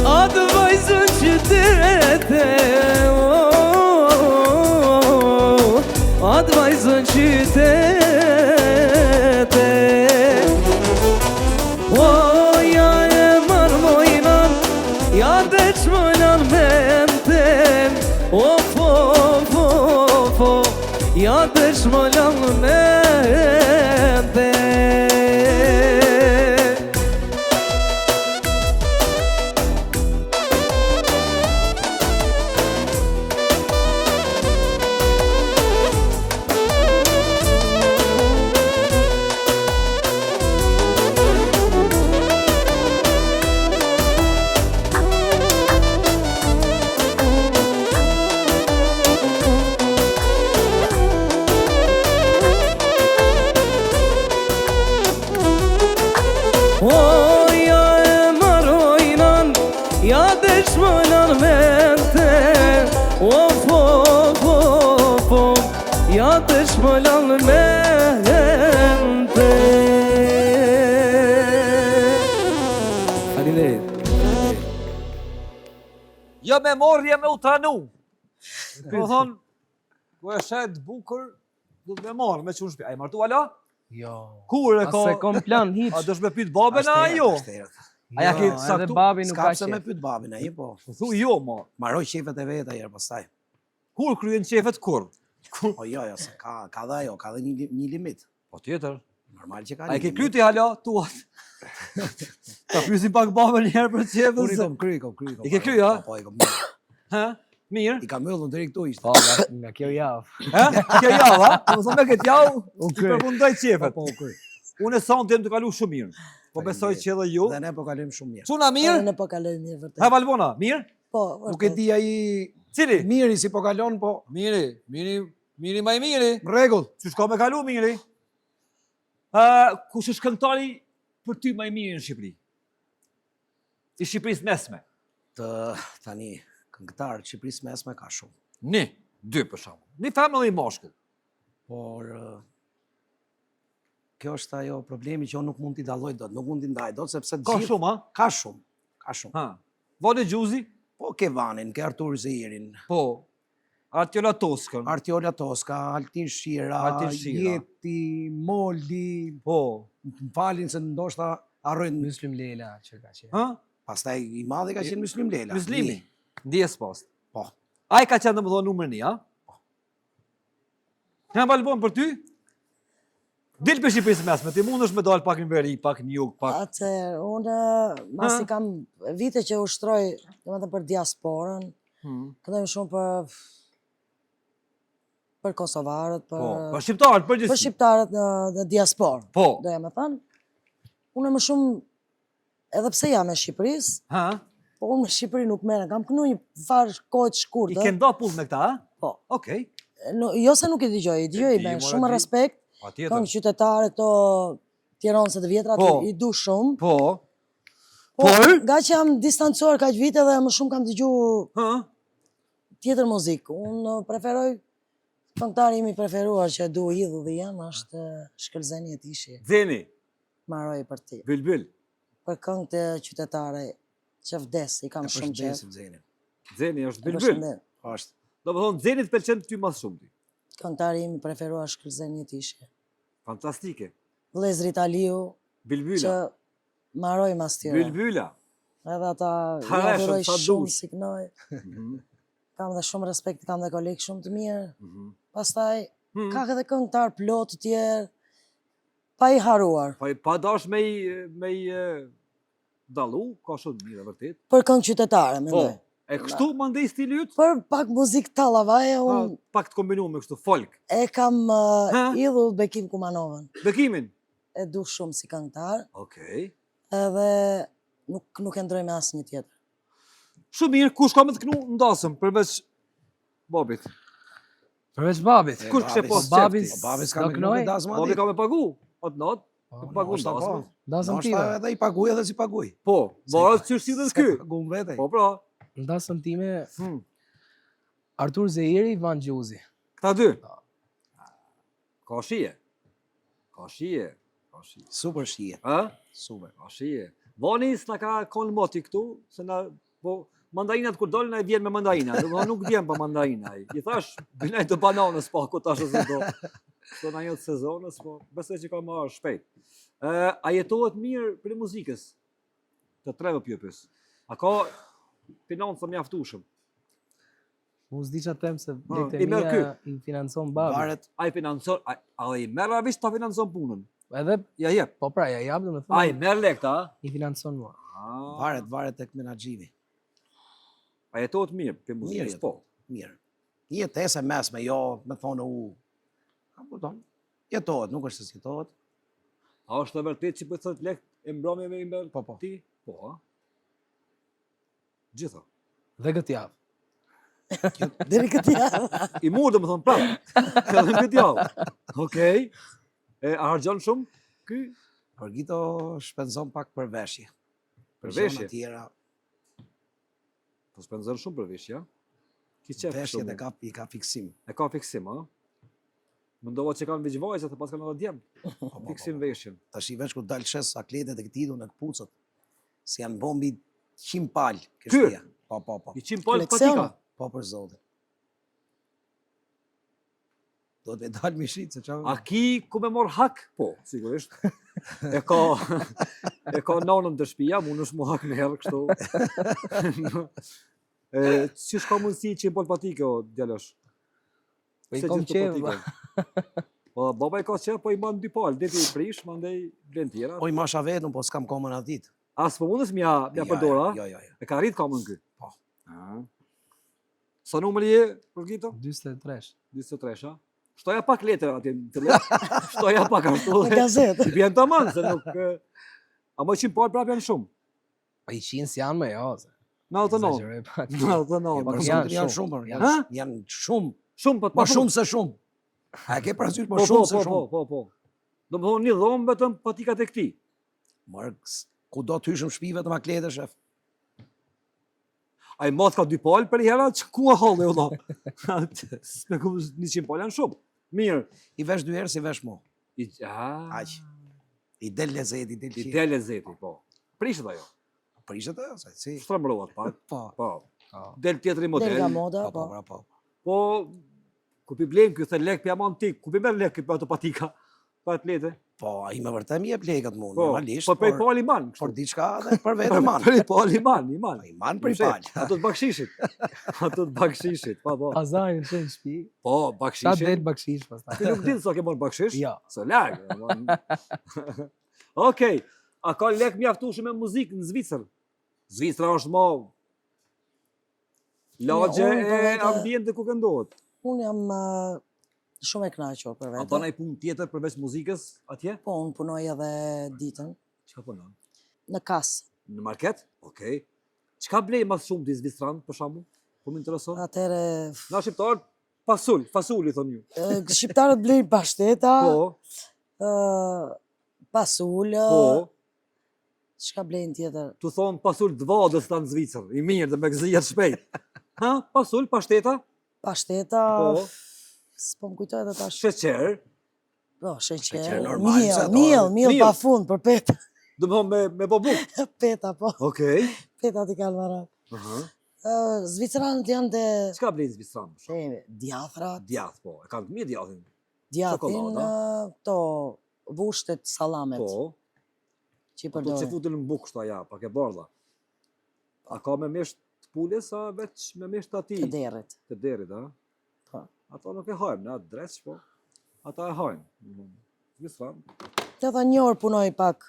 Speaker 1: Atë vajzën qytete Atë vajzën qytete Ja e marmojnan Ja dhe qmëllan menten Ja dhe qmëllan menten Ja e marojnan Ja dhe shmojnan mente Ja dhe shmojnan mente Faleminderit
Speaker 2: Jo me morrje me utranu. Do thonë, ku e shet bukur, du të me marrë, me qunë shpi. A i martu ala?
Speaker 5: Jo.
Speaker 2: Kur e ka...
Speaker 5: Se kom plan hiq.
Speaker 2: A dësh me pyt babën a jo? A ja ki
Speaker 5: Edhe
Speaker 2: saktu?
Speaker 5: babi nuk ka
Speaker 3: S'ka pse me
Speaker 5: qef.
Speaker 3: pyet babin ai, po.
Speaker 2: Thu jo, ma.
Speaker 3: Maroj qefet e veta herë pastaj.
Speaker 2: Kur kryen qefet kur?
Speaker 3: Po jo, se ka dhe ajo, ka dhe një limit.
Speaker 2: Po tjetër.
Speaker 3: Normal që ka
Speaker 2: A i
Speaker 3: një
Speaker 2: ke
Speaker 3: limit.
Speaker 2: kryti hala, tuat. Ta pysim pak babën njerë për qefet.
Speaker 3: Kur i kom kry.
Speaker 2: I ke kry, ha?
Speaker 3: Po, i kom mirë.
Speaker 2: Ha? Mirë?
Speaker 3: I ka mëllë në drejt këtu ishte.
Speaker 5: Po, nga kjo javë.
Speaker 2: Ha? Kjo javë, ha? Më thonë me këtë javë, i
Speaker 3: kry.
Speaker 2: përfundoj qefet.
Speaker 3: Po, kry.
Speaker 2: Unë e sonë të kalu shumë mirë. Po besoj që edhe ju.
Speaker 3: Dhe ne po kalojmë shumë mirë.
Speaker 2: Çuna mirë?
Speaker 4: Ne po kalojmë mirë vërtet.
Speaker 2: Ha Valbona, mirë?
Speaker 4: Po,
Speaker 3: Nuk e di ai
Speaker 2: Cili?
Speaker 3: miri si po kalon, po
Speaker 2: Miri ma i miri.
Speaker 3: rregull.
Speaker 2: Që shka me kalu miri? Kush është këngëtari për ty ma i miri në Shqipëri? I Shqipërisë mesme?
Speaker 3: Tani këngëtar të Shqipërisë mesme ka shumë.
Speaker 2: Një, dy për shkak. Një femër dhe i mashkull.
Speaker 3: Por kjo është ajo problemi që unë nuk mund t'i dalloj dot, nuk mund t'i ndaj dot sepse të
Speaker 2: Ka
Speaker 3: gjithë
Speaker 2: shumë, ha?
Speaker 3: ka shumë. Ka shumë.
Speaker 2: Ha. Vone Gjuzi?
Speaker 3: Po ke Vanin, ke Artur Zirin,
Speaker 2: Po. Artiola Toskën.
Speaker 3: Artiola Toska, Altin Shira,
Speaker 2: Altin Shira.
Speaker 3: Jeti, Moldi,
Speaker 2: Po.
Speaker 3: më falin se ndoshta arrojnë.
Speaker 5: Muslim Lela që ka qenë.
Speaker 2: Ha?
Speaker 3: Pastaj i madhi ka qenë Muslim Lela.
Speaker 2: Muslimi. Ndjes pas.
Speaker 3: Po.
Speaker 2: Ai ka qenë domethënë numër 1, ha? Në Albon për ty? Del për Shqipërisë mesme, ti mundesh me dalë pak në veri, pak në jug, pak.
Speaker 4: Atëherë, unë masi kam vite që ushtroj, domethënë për diasporën, këndojmë shumë për kosovarët,
Speaker 2: Po, për shqiptarët, për
Speaker 4: për
Speaker 2: gjithë.
Speaker 4: shqiptarët në diasporë.
Speaker 2: Po.
Speaker 4: Doja me thënë, unë më shumë, edhe pse jam e Shqipërisë,
Speaker 2: Ha?
Speaker 4: po unë me Shqipëri nuk merrem, kam kënu një farë kohë të
Speaker 2: I
Speaker 4: shkurtër.
Speaker 2: ke nda pull me këta, ha?
Speaker 4: Po.
Speaker 2: Okej.
Speaker 4: Jo se nuk i dëgjoj, i dëgjoj me
Speaker 2: mora,
Speaker 4: shumë
Speaker 2: di.
Speaker 4: respekt,
Speaker 2: Patjetër.
Speaker 4: këngë qytetare këto Tiranëse të vjetra,
Speaker 2: Po.
Speaker 4: i du shumë.
Speaker 2: Po.
Speaker 4: Po,
Speaker 2: Por?
Speaker 4: nga që jam distancuar kaq vite dhe më shumë kam dëgju
Speaker 2: Ha?
Speaker 4: tjetër muzikë. Unë preferoj, këngëtari im i preferuar që du idhu dhe jam, është Shkëlzeni Etishi.
Speaker 2: Zeni,
Speaker 4: Maroj për ti.
Speaker 2: Bylbyl.
Speaker 4: Për këngët e qytetare që vdes, i kam shumë qef.
Speaker 3: Përshëndesim Zenin.
Speaker 2: Zeni është
Speaker 4: E
Speaker 2: Bylbyl.
Speaker 4: përshëndet.
Speaker 3: Është.
Speaker 2: Do më thonë, Zenit pëlqen ty mas shumë ti.
Speaker 4: Këngëtari im i preferuar Shkëlzeni Etishi.
Speaker 2: Fantastike.
Speaker 4: Vlezrit Aliu, që
Speaker 2: Bylbyla.
Speaker 4: maroj mas tyre.
Speaker 2: Bylbyla.
Speaker 4: Edhe ata
Speaker 2: Ta
Speaker 4: i adhuroj
Speaker 2: reshëm, sa
Speaker 4: shumë
Speaker 2: dush.
Speaker 4: si kënoj.
Speaker 2: Mhm,
Speaker 4: Kam dhe shumë respekt, kam dhe kolegë shumë të mirë.
Speaker 2: mhm.
Speaker 4: Pastaj,
Speaker 2: Hmm.
Speaker 4: ka edhe këngëtar plot të tjerë, pa i haruar.
Speaker 2: Pa dash me i dalu, ka shumë mirë, vërtet.
Speaker 4: Për këngë qytetare,
Speaker 2: Po,
Speaker 4: mendoj.
Speaker 2: e kështu më ndej stili yt?
Speaker 4: Për pak muzikë tallavaje, unë
Speaker 2: Pak të kombinuar me kështu, folk.
Speaker 4: e kam
Speaker 2: Ha?
Speaker 4: idhull Bekim Kumanovën.
Speaker 2: Bekimin?
Speaker 4: E du shumë si këngëtar,
Speaker 2: Okej.
Speaker 4: edhe nuk e ndroj me asë një tjetër.
Speaker 2: Shumë mirë, kush ka me të kënu ndasëm, përveç Bobit.
Speaker 5: Përveç babit.
Speaker 2: Kush kështë
Speaker 3: babis.
Speaker 2: pas
Speaker 5: Babis.
Speaker 2: qefti?
Speaker 3: Babis ka
Speaker 5: Do
Speaker 3: me
Speaker 5: kënoj?
Speaker 3: kënoj dasma
Speaker 2: Bobi
Speaker 3: aty.
Speaker 2: ka me pagu, atë natë,
Speaker 5: Po,
Speaker 2: pagu
Speaker 3: Ndoshta
Speaker 2: ndasëm.
Speaker 3: po.
Speaker 5: Ndasëm
Speaker 3: Ndoshta
Speaker 5: time.
Speaker 3: edhe i paguaj edhe si paguaj.
Speaker 2: Po, varet që si dhe
Speaker 3: S'ka
Speaker 2: ky.
Speaker 3: pagu në vete.
Speaker 2: Po pra.
Speaker 5: Ndasëm time
Speaker 2: Hmm.
Speaker 5: Artur Zeiri, Van Gjuzi.
Speaker 2: Këta dy. Ka shije. Ka shije. Ka shije.
Speaker 3: Super shije.
Speaker 2: Ha?
Speaker 3: Super.
Speaker 2: Ka shije. Vani s'na ka konë moti këtu, se na, po, mandarinat kur dolin, ai vjen me mandarina. Nuk vjen pa mandarina. I thash, bënaj të bananës, po, ku tash se do. Këto na jetë sezonës, po, besoj që ka marrë shpejt. A jetohet mirë për muzikës? Të treve pjepës. A ka financë mjaftueshëm?
Speaker 5: Unë s'di që tem se
Speaker 2: i
Speaker 5: lekët e
Speaker 2: merr
Speaker 5: mia i financon babi.
Speaker 3: Varet
Speaker 2: Ai financon, ai merr avisht ta financon punën.
Speaker 5: Edhe,
Speaker 2: Ja jep.
Speaker 5: po pra, ja jap dhe me
Speaker 2: Ai
Speaker 5: thëmë,
Speaker 2: merr lekë, a?
Speaker 5: i financon mua.
Speaker 3: varet tek menaxhimi.
Speaker 2: A jetohet mirë për
Speaker 3: Mirë
Speaker 2: muzikës,
Speaker 3: jetë.
Speaker 2: po.
Speaker 3: Mirë. Një jetesë mesme, jo me thonë u. A kupton? Jetohet, nuk është se jetohet.
Speaker 2: A është e vërtet që për thot lekë e mbrëmje me i merr
Speaker 3: Po, po.
Speaker 2: ti? Po, a? Gjitha.
Speaker 5: Dhe këtë javë.
Speaker 4: Deri këtë javë.
Speaker 2: I murë dhe më thonë prapë. Edhe në këtë javë. Okej. A hargjon shumë? Ky?
Speaker 3: Orgito shpenzon pak për veshje.
Speaker 2: Për
Speaker 3: Zona
Speaker 2: veshje?
Speaker 3: tjera,
Speaker 2: Po spenzon shumë për veshje, ja? Ki qef
Speaker 3: veshjet
Speaker 2: shumë.
Speaker 3: i ka fiksim.
Speaker 2: E ka fiksim, a? Mendova që kanë veç vajzat, e pas kanë edhe djem. Fiksim veshjen.
Speaker 3: Tash i veç kur dal shes atletet e këtidu në këpucët, si janë bombi 100 palë.
Speaker 2: Ky?
Speaker 3: kështia. Po, po, po.
Speaker 2: I qim palë
Speaker 4: Koleksion.
Speaker 2: patika.
Speaker 3: Po për zotin. Do të me dalë mishit, se
Speaker 2: A
Speaker 3: qa...
Speaker 2: ki ku me mor hak? Po, sigurisht. E ka nanën të shtëpia, mund është mu hak në herë kështu. Që shka mundësi që i bol patike, o djalosh?
Speaker 5: Po i
Speaker 2: Se
Speaker 5: kom
Speaker 2: gjithë të
Speaker 5: qevë,
Speaker 2: patike. Po, baba i ka qef, po i man dy palë, deti i prish, mandej blen tjera.
Speaker 3: Oj, masha vetën, po s'kam komën atë ditë.
Speaker 2: As po mundës mja përdora?
Speaker 3: Jo, jo, jo.
Speaker 2: E ka rrit kamën ky?
Speaker 3: Po.
Speaker 2: Ah. Sa numëri je, Përgito?
Speaker 5: 23.
Speaker 2: 23, a? Shtoja pak letër atje në të letë. Shtoja pak ashtu.
Speaker 4: Në gazetë.
Speaker 2: I bjen të manë, se nuk... A më 100 palë prapë janë shumë.
Speaker 5: Po i qinë si janë me jo, se.
Speaker 2: 99.
Speaker 5: Exageroj pak.
Speaker 2: 99.
Speaker 3: Jo, për
Speaker 5: janë
Speaker 3: zotin janë
Speaker 5: shumë.
Speaker 3: shumë, por
Speaker 2: Ha?
Speaker 3: janë shumë,
Speaker 2: Shumë, po
Speaker 3: më shumë se shumë. A e ke parasysh më shumë se shumë?
Speaker 2: Po. Do më thonë një dhomë vetëm patikat e këti.
Speaker 3: Marë, ku do të hyshëm shpi vetëm aklete, shef?
Speaker 2: A i math ka 2 palë për i hera, që ku a halë e ola? Me ku 100 palë janë shumë. Mirë.
Speaker 3: I vesh 2 herë si vesh mo.
Speaker 2: Aq.
Speaker 3: I del lezet, i del
Speaker 2: I
Speaker 3: qi.
Speaker 2: del e zeti, po. Prishet ajo.
Speaker 3: Prishet e, ose si?
Speaker 2: Shtrembrohet pak.
Speaker 3: Po,
Speaker 2: Po.
Speaker 5: Po.
Speaker 2: Del tjetëri
Speaker 4: Del nga
Speaker 2: model.
Speaker 4: moda,
Speaker 3: po,
Speaker 4: po.
Speaker 3: po.
Speaker 2: Po, ku pi blejmë kjo, the lek për jam antik, ku pi merë lek për autopatika, për atlete?
Speaker 3: Po, ai me vërtet mi jep lekët mu,
Speaker 2: Po,
Speaker 3: normalisht.
Speaker 2: po prej pali man.
Speaker 3: Por diçka edhe për vetë man.
Speaker 2: Prej pali man, i man.
Speaker 3: I man për i pal.
Speaker 2: Ato të bakshishit. Ato të bakshishit, po.
Speaker 5: Pazarin që në shtëpi.
Speaker 2: Po,
Speaker 5: Sa
Speaker 2: bakshishit.
Speaker 5: del bakshish pastaj.
Speaker 2: Ti nuk din sa ke marrë bakshish?
Speaker 5: Ja.
Speaker 2: Së largë. Okej, a ka lek mjaftueshëm me muzikë në Zvicër? Zvicra është më lagje
Speaker 4: unë për
Speaker 2: e
Speaker 4: vete-
Speaker 2: ambiente ku këndohet.
Speaker 4: Unë jam shumë e kënaqur për
Speaker 2: A
Speaker 4: vete.
Speaker 2: bën ai punë tjetër përveç muzikës atje?
Speaker 4: Po, unë punoj edhe ditën
Speaker 2: Çka punon?
Speaker 4: në kasë.
Speaker 2: Në market? Okej. Çka blej më shumë ti Zvicran për shembull? Po më intereson.
Speaker 4: Atëre,
Speaker 2: Na shqiptar fasuli thonë ju.
Speaker 4: shqiptarët blejnë pashteta,
Speaker 2: Po,
Speaker 4: pasulë,
Speaker 2: po.
Speaker 4: çka blejnë tjetër?
Speaker 2: Tu thon pasul dvadës ta në Zvicër. I mirë dhe me gëzijet shpejt. Ha? Pasul, pashteta?
Speaker 4: Pashteta,
Speaker 2: Po.
Speaker 4: s'po më kujtoj edhe tash.
Speaker 2: Sheqer.
Speaker 4: Po, sheqer,
Speaker 3: Sheqer normal, se ato-
Speaker 4: miell
Speaker 2: miell.
Speaker 4: pa fund për peta,
Speaker 2: Do më thonë me bobuk.
Speaker 4: peta po,
Speaker 2: Okej.
Speaker 4: peta t'i kalmarat.
Speaker 2: Aha.
Speaker 4: Zvicranët janë të
Speaker 2: Çka blej Zvicran?
Speaker 4: djathrat,
Speaker 2: Djath, po. E kanë të mirë djathin.
Speaker 4: djathin,
Speaker 2: Çokolada.
Speaker 4: to vushtet sallamet
Speaker 2: Po.
Speaker 4: që i
Speaker 2: Ato që
Speaker 4: përdorin.
Speaker 2: futën në bukë shto ja, pak e bardha. A ka me mesht të pules, a veç me mesht të ati?
Speaker 4: Të derrit.
Speaker 2: Të derit, a?
Speaker 4: Po.
Speaker 2: Ato nuk e hajmë, na dreç, po. Ata e hajmë. Zvicran.
Speaker 4: Edhe një orë punoj pak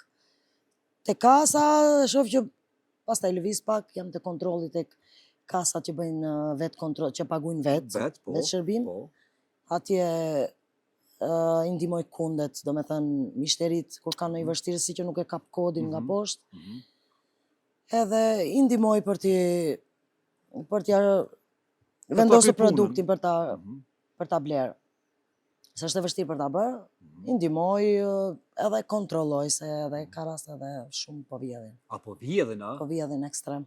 Speaker 4: te kasa, shoh që pastaj lëviz pak, jam te kontrolli tek kasat që bëjnë vetë kontroll, që paguajnë vetë,
Speaker 2: Bet, po.
Speaker 4: vetë shërbim.
Speaker 2: Po.
Speaker 4: Atje i ndihmoj kundet, do me thënë mishterit kur kanë ndonjë vështirësi që nuk e kap kodin nga poshtë,
Speaker 2: Mhm.
Speaker 4: edhe i ndihmoj për t'ja vendosur
Speaker 2: kry punën.
Speaker 4: produktin
Speaker 2: Mhm.
Speaker 4: për ta blerë. Se është e vështirë për ta bërë, i ndihmoj edhe kontrolloj se edhe ka raste edhe shumë po vjedhin.
Speaker 2: Apo vjedhin, a?
Speaker 4: Po vjedhin ekstrem,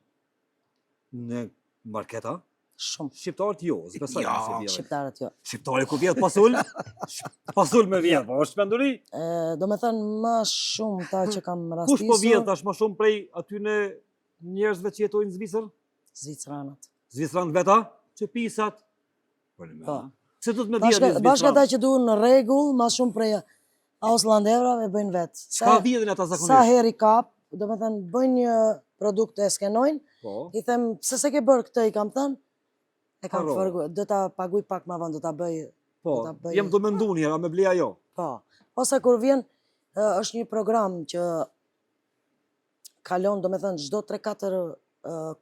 Speaker 2: Në marketa?
Speaker 4: shumë.
Speaker 2: Shqiptarët jo, s'besoj
Speaker 3: Ja,
Speaker 2: se vjedhin.
Speaker 4: Shqiptarët jo.
Speaker 2: Shqiptari ku vjedh pasul? Pasul me vjedh, po është menduri?
Speaker 4: Do me thënë më shumë ta që kam
Speaker 2: Kush po vjedh
Speaker 4: rastisur,
Speaker 2: tash më shumë prej atyne njerëzve që jetojnë në Zvicër?
Speaker 4: Zvicranët.
Speaker 2: Zvicran veta? Që pisat? Po në
Speaker 4: Po.
Speaker 2: Se du të me vjedhin
Speaker 4: Bashkë ata
Speaker 2: Zvicran?
Speaker 4: që duhen në rregull, më shumë prej Auslandevrave bëjnë vetë.
Speaker 2: Çka vjedhin ata
Speaker 4: Sa
Speaker 2: zakonisht?
Speaker 4: herë i kap, do me thënë bëjnë një produkt e skenojnë,
Speaker 2: Po.
Speaker 4: i them, pse se ke bërë këtë, i kam thënë, e kam
Speaker 2: Harro.
Speaker 4: fërgu, do ta paguaj pak më vonë, do ta bëj,
Speaker 2: Po,
Speaker 4: do ta bëj-
Speaker 2: jem do me ndu njëra, me bleja jo.
Speaker 4: po. Ose kur vjen, është një program që kalon, do me thënë, çdo 3-4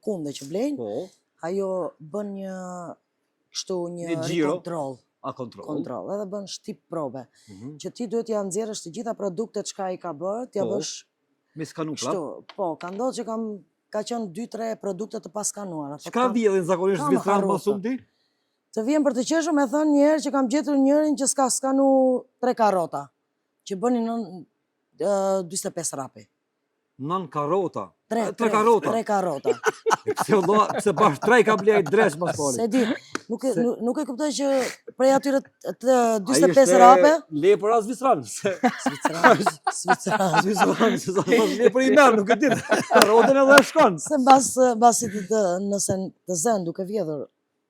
Speaker 4: kunde që blejnë,
Speaker 2: Po,
Speaker 4: ajo bën një, kështu një
Speaker 2: Një xhiro.
Speaker 4: kontroll,
Speaker 2: a kontrol.
Speaker 4: kontroll, edhe bën shtip probe,
Speaker 2: Mhm.
Speaker 4: që ti duhet ja nxjerrësh të gjitha produktet çka i ka bërë, t'ja
Speaker 2: Po.
Speaker 4: bësh
Speaker 2: Me skanu prap.
Speaker 4: kështu. Po, ka ndodhur që ka qenë 2-3 produkte të paskanuara.
Speaker 2: Çka vjedhin zakonisht
Speaker 4: Kam
Speaker 2: Zvicran më
Speaker 4: harruar.
Speaker 2: shumë ti?
Speaker 4: Të vjen për të qeshur me thënë një herë që kam gjetur njërin që s'ka skanu 3 karrota, që bënin në 45 rapi.
Speaker 2: Nën karota.
Speaker 4: 3
Speaker 2: karota.
Speaker 4: 3 karrota.
Speaker 2: Pse valla, pse bash 3 ka blej dresh më
Speaker 4: Se
Speaker 2: pari.
Speaker 4: di, nuk e kuptoj që prej atyre të
Speaker 2: Ai
Speaker 4: 45 rape,
Speaker 2: Le për as Zvicran. Se
Speaker 4: Zvicran,
Speaker 2: Zvicran, se sa le për i merr, nuk e di. Karotën edhe e shkon.
Speaker 4: se mbasi nëse të zën duke vjedhur,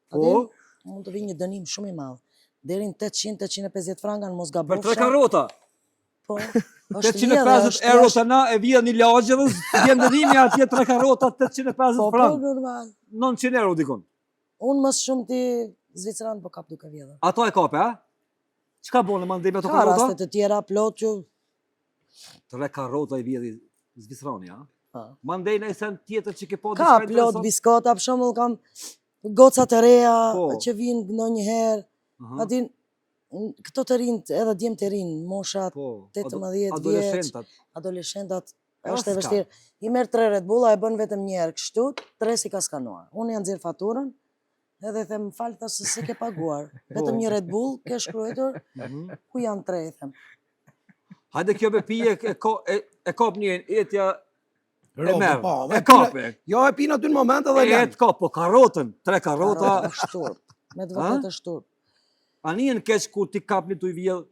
Speaker 2: Po,
Speaker 4: mund të vijë një dënim shumë i madh. Deri në 800-850 franka në mos
Speaker 2: për 3
Speaker 4: gabofsha.
Speaker 2: karota.
Speaker 4: Po, është
Speaker 2: 850 euro të na e vjen një lagje dhe vjen dënimi atje 3 karota 850
Speaker 4: Po,
Speaker 2: frank.
Speaker 4: normal.
Speaker 2: 900 euro dikon.
Speaker 4: Unë më shumë ti Zvicran po kap duke vjedhur.
Speaker 2: Ato e kape, a? Çka bën mandej me ato
Speaker 4: Ka raste
Speaker 2: karota?
Speaker 4: të tjera plot që
Speaker 2: 3 karota i vjedhi Zvicrani, a?
Speaker 4: po.
Speaker 2: Mandej në sen tjetër që ke po
Speaker 4: Ka
Speaker 2: diçka
Speaker 4: plot
Speaker 2: interesant?
Speaker 4: biskota, për shembull kam goca të reja
Speaker 2: Po.
Speaker 4: që vinë ndonjëherë.
Speaker 2: Aha,
Speaker 4: Aty këto të rinjt, edhe djemë të rinë, moshat,
Speaker 2: Po,
Speaker 4: 18 vjeç,
Speaker 2: adoleshentat.
Speaker 4: adoleshentat,
Speaker 2: Ja,
Speaker 4: është e
Speaker 2: s'ka.
Speaker 4: vështirë. I merr 3 Red Bulla, e bën vetëm një herë kështu, 3 si ka skanuar. Unë janë nxjerr faturën, edhe them fal tash se s'e ke paguar. Vetëm një Red Bull ke shkruar,
Speaker 2: Mhm.
Speaker 4: ku janë 3, i them.
Speaker 2: Hajde kjo me pije e kap një etja e
Speaker 3: Robi,
Speaker 2: merr.
Speaker 3: po,
Speaker 2: E kape.
Speaker 3: Jo, e pinë aty në moment edhe
Speaker 2: E
Speaker 3: lën.
Speaker 2: të kap, po karotën, 3
Speaker 4: Karota
Speaker 2: karota.
Speaker 4: është shturp. Me të vërtetë është shturp.
Speaker 2: Ani në keq kur ti kapni tu i vjedh.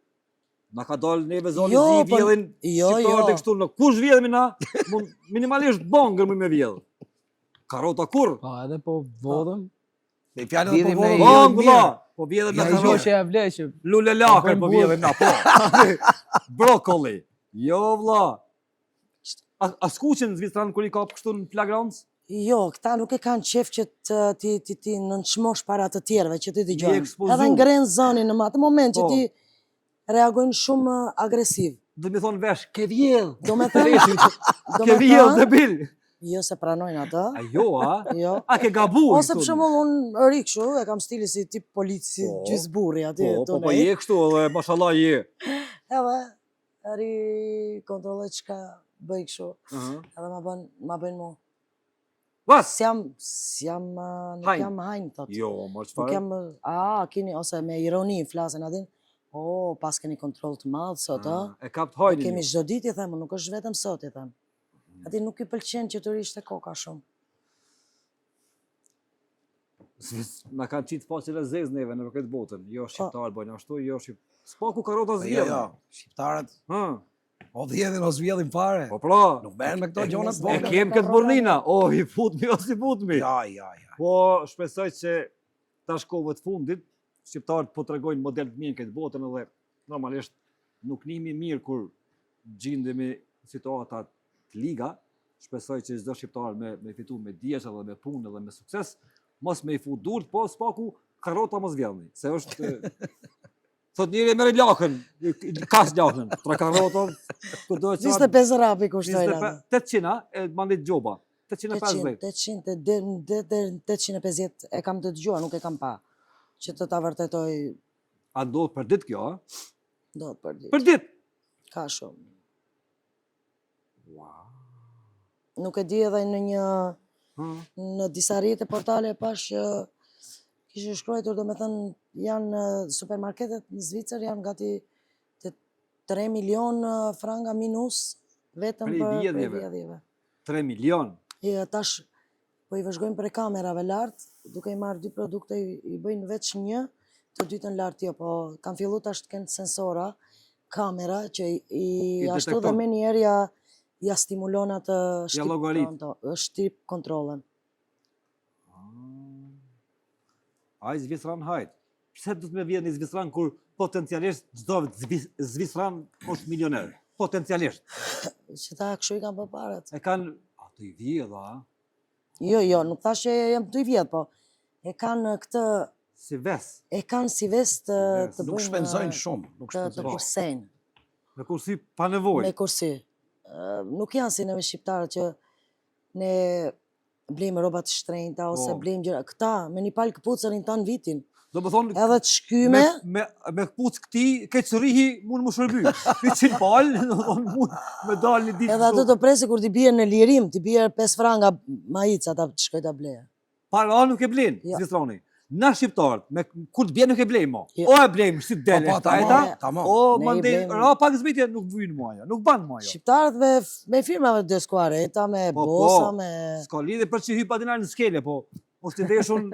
Speaker 2: Na ka dalë neve zoni
Speaker 4: Jo,
Speaker 2: zi
Speaker 4: po,
Speaker 2: vjedhin.
Speaker 4: jo,
Speaker 2: shqiptarët e
Speaker 4: jo.
Speaker 2: kështu në kush vjedhemi na? Minimalisht bongër më me vjedh. Karota kur?
Speaker 5: Po, edhe po vodhëm.
Speaker 3: Se i fjalën
Speaker 5: Lidhi
Speaker 3: po
Speaker 5: me
Speaker 3: vogël.
Speaker 5: jo,
Speaker 2: ngulla, po vjedhën
Speaker 5: Ja
Speaker 2: me
Speaker 5: i
Speaker 2: karrotë.
Speaker 5: shoqe ja vle që
Speaker 2: Lule lakër
Speaker 5: Po
Speaker 2: po
Speaker 5: bëjnë
Speaker 2: vjedhën na po. Brokoli. Jo vlla. A skuqen në Zvicran kur i ka kështu në flagrant?
Speaker 4: Jo, këta nuk e kanë qef që ti nënçmosh para të tjerëve që ti
Speaker 2: Je
Speaker 4: dëgjojnë.
Speaker 2: ekspozu.
Speaker 4: Edhe ngren zonin në atë moment që
Speaker 2: Po.
Speaker 4: ti reagojnë shumë agresiv.
Speaker 2: Do më thon vesh, ke vjedh.
Speaker 4: Do me thënë, do
Speaker 2: Ke
Speaker 4: me
Speaker 2: vjedh
Speaker 4: thënë,
Speaker 2: debil.
Speaker 4: jo se pranojnë atë,
Speaker 2: A jo, a?
Speaker 4: jo.
Speaker 2: A ke gabu?
Speaker 4: Ose për shembull unë ri kështu, e kam stili si tip polici
Speaker 2: Po.
Speaker 4: gjysburri aty
Speaker 2: Po
Speaker 4: tonë.
Speaker 2: je kështu edhe mashallah je.
Speaker 4: Edhe ri kontrolloj çka bëj kështu.
Speaker 2: Ëh.
Speaker 4: Edhe ma bëjnë mu.
Speaker 2: Vas.
Speaker 4: Nuk
Speaker 2: Hajn.
Speaker 4: jam hajn thot.
Speaker 2: Jo, më
Speaker 4: Nuk
Speaker 2: çfarë?
Speaker 4: jam, keni, ose me ironi flasin atin, pas keni kontroll të madh sot,
Speaker 2: E kap të
Speaker 4: E
Speaker 2: hajnin.
Speaker 4: kemi çdo ditë i them, nuk është vetëm sot i them. Ati nuk i pëlqen që të rishte koka shumë.
Speaker 2: Na kanë qitë faqe dhe zez neve në këtë botën. Jo
Speaker 4: Po.
Speaker 2: shqiptar bojnë ashtu, jo shqip. Spaku karota
Speaker 3: Jo,
Speaker 2: zgjedh.
Speaker 3: jo. Shqiptarët
Speaker 2: Ha.
Speaker 3: o vjedhin o zgjedhin fare.
Speaker 2: Po pra.
Speaker 3: Nuk merren me këto
Speaker 2: E-
Speaker 3: gjona të
Speaker 2: E
Speaker 3: vogla.
Speaker 2: kem këtë burnina. Oh, i futmi ose i futmi.
Speaker 3: Ja, ja, ja.
Speaker 2: Po shpresoj që tash kohëve të fundit shqiptarët po tregojnë model të mirë në këtë botën edhe normalisht nuk nimi mirë kur gjindemi situata të liga. Shpresoj që çdo shqiptar me fitu me diesh edhe me punë edhe me sukses, mos me i fut durt, po s'paku karrota mos vjellni. Se është thot njëri merr lakën, kas lakën, tra karrota, kudo që
Speaker 4: 25 rapi kushtojnë atë.
Speaker 2: 800 e mandit gjoba. 850.
Speaker 4: 850 e kam të dëgjuar, nuk e kam pa. Që të ta vërtetoj
Speaker 2: A ndodh për ditë kjo, a?
Speaker 4: do të për ditë.
Speaker 2: Për ditë.
Speaker 4: Ka shumë.
Speaker 2: Wow.
Speaker 4: Nuk e di edhe në disa rrjete portale e pash që kishte shkruar, do me thënë, janë supermarketet në Zvicër janë gati të 3 milion franga minus vetëm
Speaker 2: Prej
Speaker 4: për
Speaker 2: vjedhjeve.
Speaker 4: vjedhjeve.
Speaker 2: 3 milion.
Speaker 4: Tash po i vëzhgojnë për kamerave lart, duke i marrë 2 produkte, i bëjnë veç një, të dytën lart jo, po kanë filluar tash të kenë sensora, kamera që i ashtu dhe
Speaker 2: detekton.
Speaker 4: me njerë ja stimulon atë
Speaker 2: logarit.
Speaker 4: shtip kontrolën.
Speaker 2: Ai Zvicran hajt. Pse do të më vjen në Zvicran kur potencialisht çdo Zvicran është milioner? Potencialisht.
Speaker 4: Që ta kështu i kanë bërë parat.
Speaker 2: E kanë ato i vjedh, a?
Speaker 4: Jo, nuk thash që jam të i vjetë, po e kanë këtë,
Speaker 2: Si ves.
Speaker 4: e kanë si vest të bëjnë...
Speaker 3: Nuk shpenzojnë shumë, nuk
Speaker 4: të
Speaker 3: shpenzojnë.
Speaker 4: kursejnë.
Speaker 2: Me kursi pa nevojë.
Speaker 4: Me kursi. Nuk janë si neve shqiptarët që ne blejmë robat shtrenjta ose
Speaker 2: Po.
Speaker 4: blejmë gjëra. Këta me një palë këpucë rintan vitin.
Speaker 2: Do të thonë
Speaker 4: Edhe të shkyme,
Speaker 2: me këpucë këti, ke çrrihi mund më shërby. 100 palë, do të thonë mund me dalë një ditë.
Speaker 4: edhe atë të presi kur t'i bie në lirim, t'i bie 5 franga majica ta të shkoj ta bleje.
Speaker 2: Para nuk e blen
Speaker 4: Jo.
Speaker 2: Zvicrani. Na shqiptarët, kur të bjen nuk e blejmë mo.
Speaker 4: Jo.
Speaker 2: O e blejmë si dele.
Speaker 3: Po,
Speaker 2: tajta,
Speaker 3: tamam, tamam.
Speaker 2: O
Speaker 4: Ne i
Speaker 2: mande,
Speaker 4: blejmë.
Speaker 2: ra pak zbitje nuk vijnë mua, nuk ban mua jo.
Speaker 4: Shqiptarët me firmave të skuareta, me
Speaker 2: Po,
Speaker 4: bosa,
Speaker 2: po.
Speaker 4: me...
Speaker 2: Ska lidhe për që hypa dinar në skele, po mos t'i deshun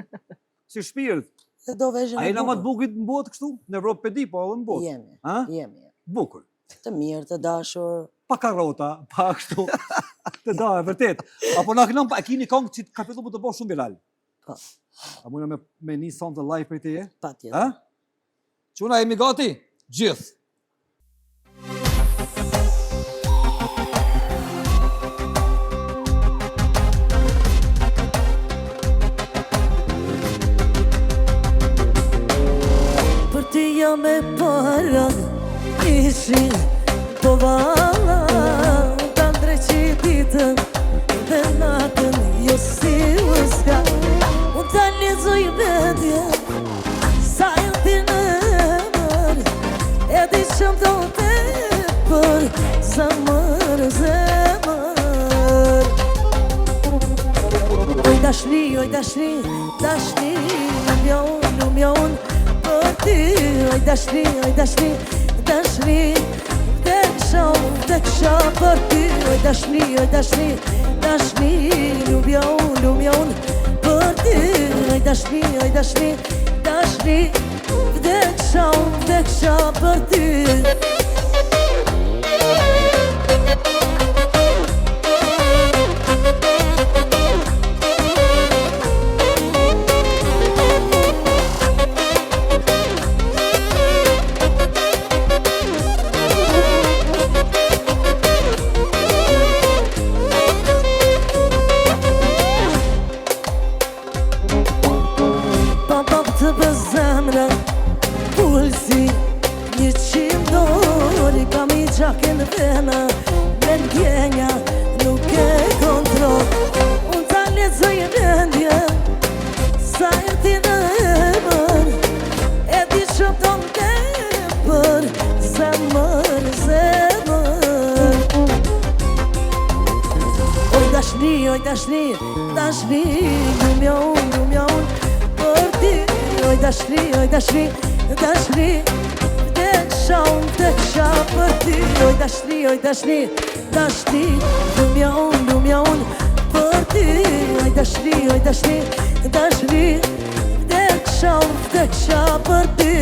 Speaker 2: si shpirt.
Speaker 4: E do veshin
Speaker 2: A
Speaker 4: e
Speaker 2: jena më të
Speaker 4: bukur.
Speaker 2: bukit në botë kështu? Në Evropë pedi, po edhe në botë.
Speaker 4: Jemi,
Speaker 2: Ha?
Speaker 4: jemi.
Speaker 2: Bukur.
Speaker 4: Të mirë, të dashur.
Speaker 2: Pa karrota, pa kështu. Të da, e vërtet. Apo na kënon pa e kini këngë që ka fillu më të bësh shumë viral.
Speaker 4: Po.
Speaker 2: A muna me një son të live për teje?
Speaker 4: Patjetër.
Speaker 2: Ha? Quna jemi gati? Gjithë.
Speaker 1: Për ti jam e para ishin po vala ta ndreqi ditën dhe natën jo si uska unë ta lezoj bedje sa e ti në emër e di qëm të te për zemër zemër oj dashni, dashni në mjon për ty oj dashni, dashni dhe kësha për ty oj dashni, dashni lumjon për ty oj dashni dhe kësha për ty
Speaker 4: gjake në vena, me ndjenja nuk e kontrol. Unë ta lexoj mendje, sa e ti në emër, e di që ton tepër, zemër, zemër. Oj dashni, dashni, lumja unë, për ti. Oj dashni, dashni, vdeksha për ti. Oj dashni, lumja unë, për ti. Oj dashni, vdeksha për ti.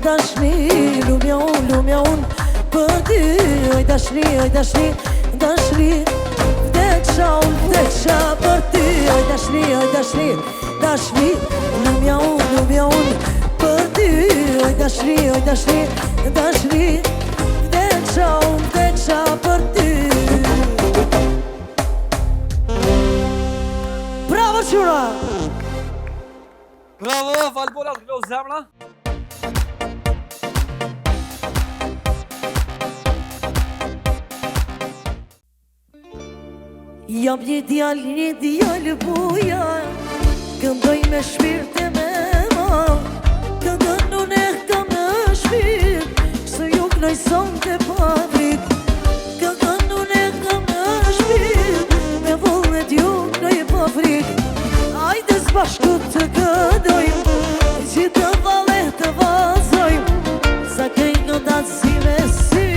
Speaker 4: Dashni, lumja unë, për ty. Oj dashni, vdeksha për ty. Oj dashni, lumja unë, për ty. Oj dashni, vdeksha për ty. Bravo qura!
Speaker 2: Bravo, Valbora, të këlloh zemra.
Speaker 4: Jam një djallë buja, këndoj me shpirt e me ma, këndën unë e kam në shpirt, se ju knoj son të pavrit. Këndën unë e kam në shpirt, me vullnet ju knoj pavrit. Ajde s'bashku të këdojmë, që të vale të vazojmë, sa këj këndat si me sy,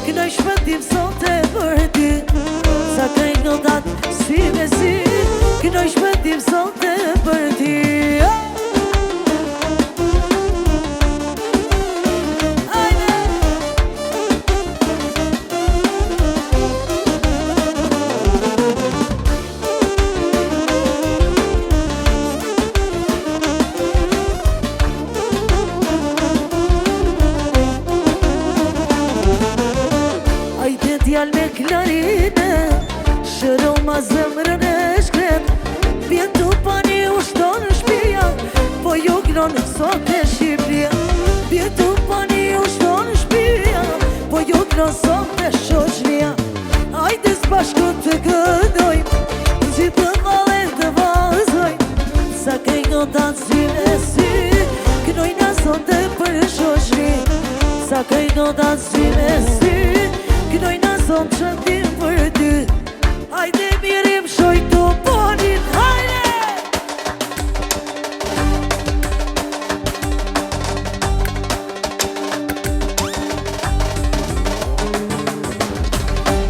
Speaker 4: knoj shpëtim son të përdi. Sa këj këndat si me sy, kënoj shpëtim son të përdi. Ajde djall me klarine, shëro ma zemrën e shkret, vjen tu pani ushto në shpia, po ju gnonë sot e Shqipria. Vjen tu pani ushto në shpia, po ju gnonë sot e shoqnia. Ajde s'bashku të këdojmë, që të vale të vazojmë, sa këj këndat si me sy, kënojna sot e për shoqni. Sa këj këndat si me sy, kënojna sot qëndim për ty. Hajde mirim shoj të ponin, hajde!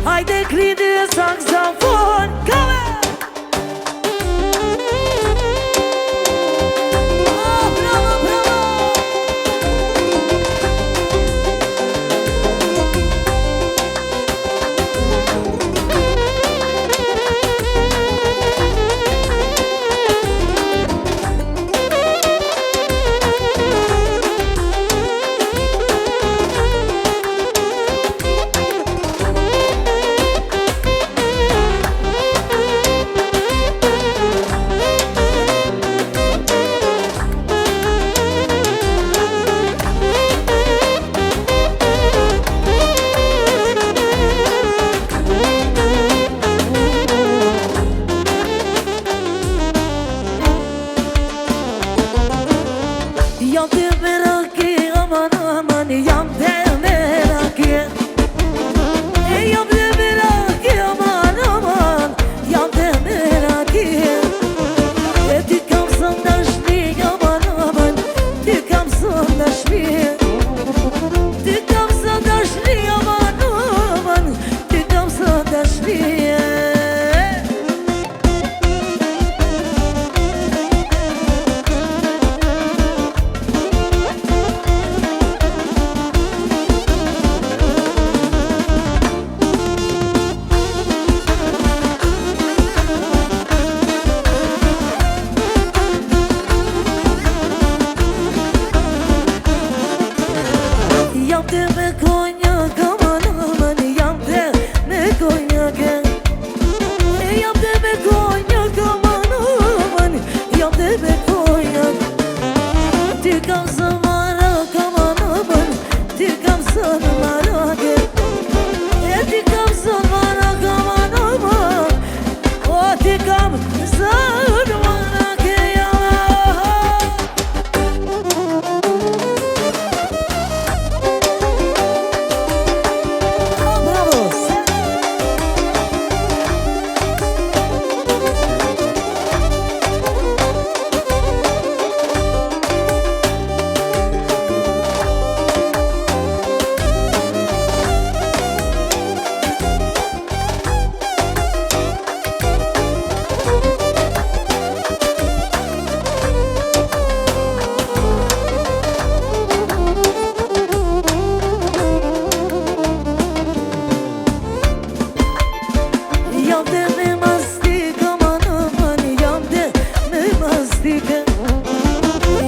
Speaker 4: Hajde klidi e saksofon, kame! Bravo, bravo! kam së marë, kam anëmën, ti kam së në marake. E ti kam së marë, kam anëmën, o ti kam së në marake. Bravo! Jam dhe me mastika, manëmën, jam dhe me mastika.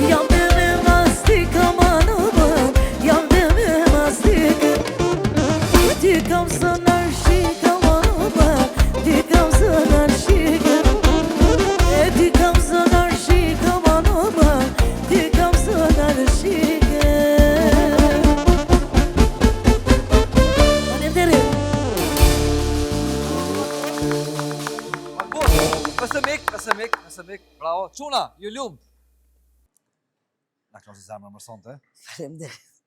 Speaker 4: Jam dhe me mastika, manëmën, jam dhe me mastika. Ti kam së nërshika, manëmën, ti kam së nërshika. E ti kam së nërshika, manëmën, ti kam së nërshika. Faleminderit.
Speaker 2: Nëse mik, bravo. Quna, ju lumt. Na ka zemra më sonte.
Speaker 4: Faleminderit.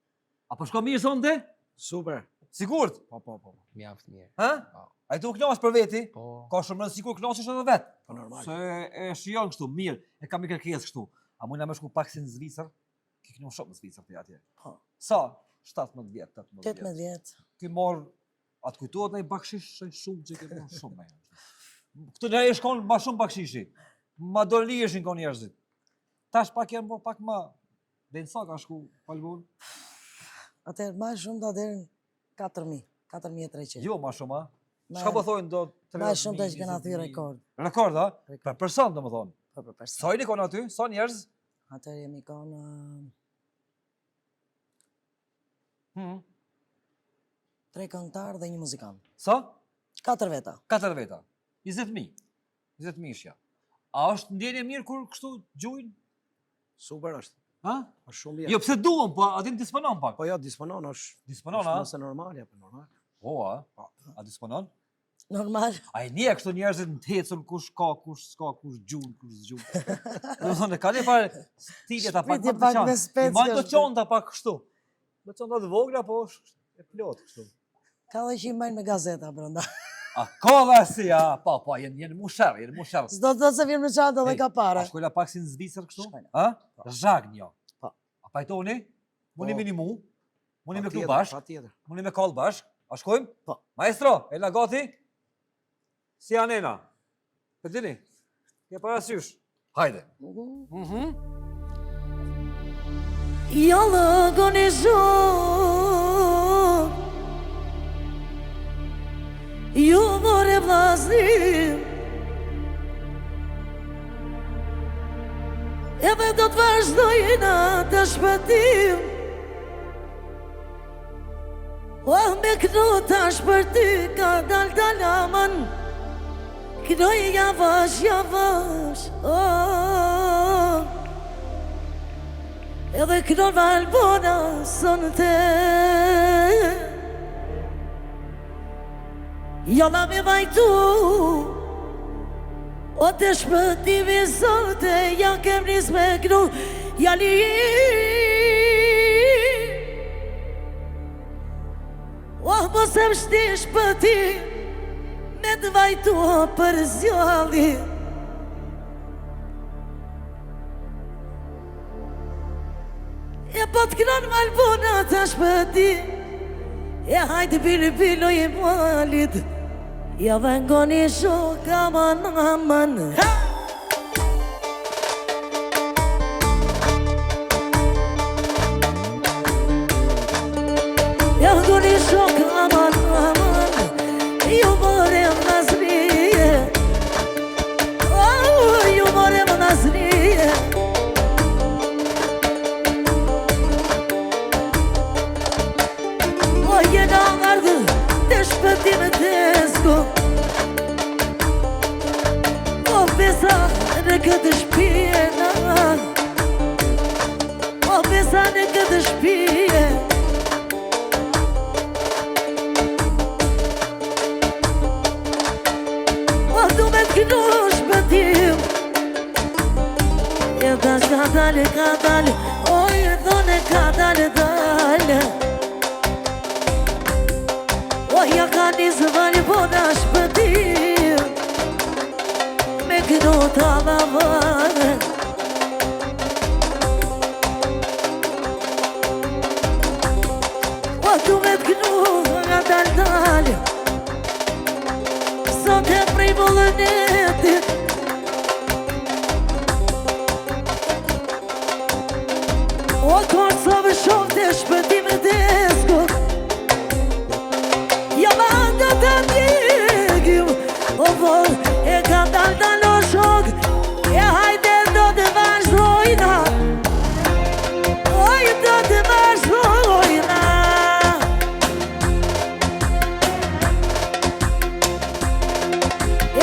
Speaker 2: Apo shko mirë sonte?
Speaker 3: Super.
Speaker 2: Sigurt?
Speaker 3: Po.
Speaker 5: Mjaft mirë.
Speaker 2: Ha? A i tu knas për veti?
Speaker 5: Po.
Speaker 2: Ka shumë rëndësi kur knasësh edhe vet.
Speaker 3: Po normal.
Speaker 2: Se e shijon kështu, mirë, e kam i kërkesë kështu. A mujna me shku pak si në Zvicër? Ki knu shumë në Zvicër të atje.
Speaker 4: Po.
Speaker 2: Sa? 17 vjetë, 18 vjetë.
Speaker 4: 18 vjetë.
Speaker 2: Ki marë, atë kujtohet në i bakshish shumë që ke marë shumë me. Këtë në e shkon ma shumë bakshishi. Ma dolli eshin ka njerëzit. Tash pak janë pak ma... Dhe në sa ka shku Palbun?
Speaker 4: Atëherë ma shumë da derin 4.000, 4.300.
Speaker 2: Jo, ma shumë, a?
Speaker 4: Ma-
Speaker 2: Shka po thojnë do...
Speaker 4: Ma shumë të që këna thy rekord.
Speaker 2: Rekord, a?
Speaker 4: Rekord.
Speaker 2: Per person, do më thonë.
Speaker 4: Po për person.
Speaker 2: Sa i një konë aty? Sa njerëz?
Speaker 4: Atëherë jemi konë 3 këngëtar dhe 1 muzikant.
Speaker 2: Sa?
Speaker 4: 4 veta.
Speaker 2: 4 veta. 20.000. 20.000 ishja. A është ndjenje mirë kur kështu gjujnë?
Speaker 3: Super është.
Speaker 2: Ha?
Speaker 3: Është shumë mirë.
Speaker 2: Jo, pse duon, po atin disponon pak.
Speaker 3: Po jo, disponon është.
Speaker 2: Disponon,
Speaker 3: është
Speaker 2: a?
Speaker 3: Nëse normal, ja, po normal.
Speaker 2: O, a? A disponon?
Speaker 4: Normal.
Speaker 2: A i nje kështu njerëzit në të hecën kush ka, kush s'ka, kush gjun, kush s'gjun. Do thonë, ka një farë stiljet a pak
Speaker 4: Shpritje
Speaker 2: më
Speaker 4: pak
Speaker 2: të
Speaker 4: me
Speaker 2: qanë.
Speaker 4: specie
Speaker 2: I majtë të
Speaker 4: është.
Speaker 2: qonda pak kështu. Do qonda të vogla, po është e plot kështu.
Speaker 4: Ka dhe që i majnë me gazeta brenda.
Speaker 2: A ka dhe si, a? Pa, jenë musherë, jenë musherë.
Speaker 4: S'do të se vjen me qanta dhe ka pare.
Speaker 2: A shkojla pak si në Zvicër kështu?
Speaker 4: Shkojla.
Speaker 2: A? Zhag një.
Speaker 4: Po.
Speaker 2: A pajtoni? Muni me një mu? Muni me këtu
Speaker 3: Patjetër,
Speaker 2: bashk?
Speaker 3: patjetër.
Speaker 2: Muni me kallë bashk? A shkojmë?
Speaker 4: Po.
Speaker 2: Maestro, e la gati? Si anena? Për dini? Ke parasysh? Hajde.
Speaker 4: Jallë goni shumë, ju more vllaznim, edhe do të vazhdojna të shpëtim. O me kënu tash për ty ka dal amën, kënoj javash, edhe kënon Valbona sonë te. Jalla me vajtu, o të shpëtimi sonë te, ja kem nis me kënu, jali. Oh, mos e mshti shpëti, me të vajtu për zjalli. E po të kënon Valbona të shpëti, e hajtë piloj i malit, ja vengoni shoka aman. Ja vengoni shoka aman, ju more vllaznie, ju more vllaznie. Jena ardhë të shpëtim të sko, o besa në këtë shpjena, o
Speaker 6: dale, oj, dhone ka dale Oj, ja ka një zëvalë, po da shpëtim Me këno të lavare O, tu me të kënu nga dale Sot e prej volënetit O, Kosovë shumë të shpëtim e desko Ja ma nga të ndjegjim O, vol, e ka dal o shok E hajde do të vazhdojna Oj, do të vazhdojna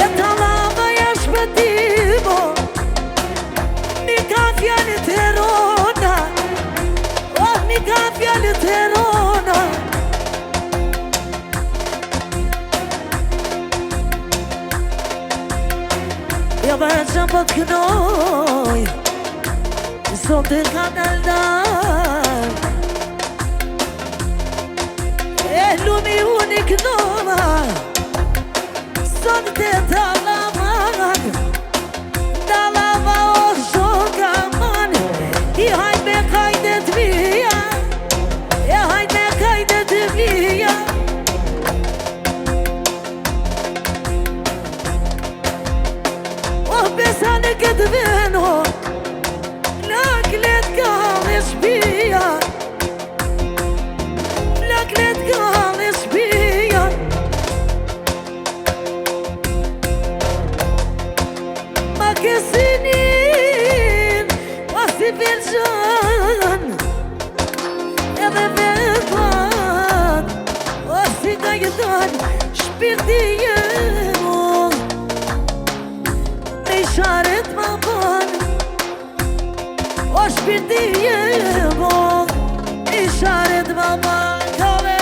Speaker 6: E ta lava ja shpëtimo Mi ka fjallit e rona Mi ka fjallit e rona Ja vërë po të kënoj Sot e ka dal E lumi unë i kënova Sot të talavan Talava o shoka man I hajt me kajdet vija E hajt me kajdet vija O besa në këtë veno Plaklet ka me shpia Plaklet ka me shpia Ma kesinin Ma si pilqan Edhe vetat O si ka jetan Shpirti jemo Me sharet ma ban O shpirti jemo Me sharet ma ban Kave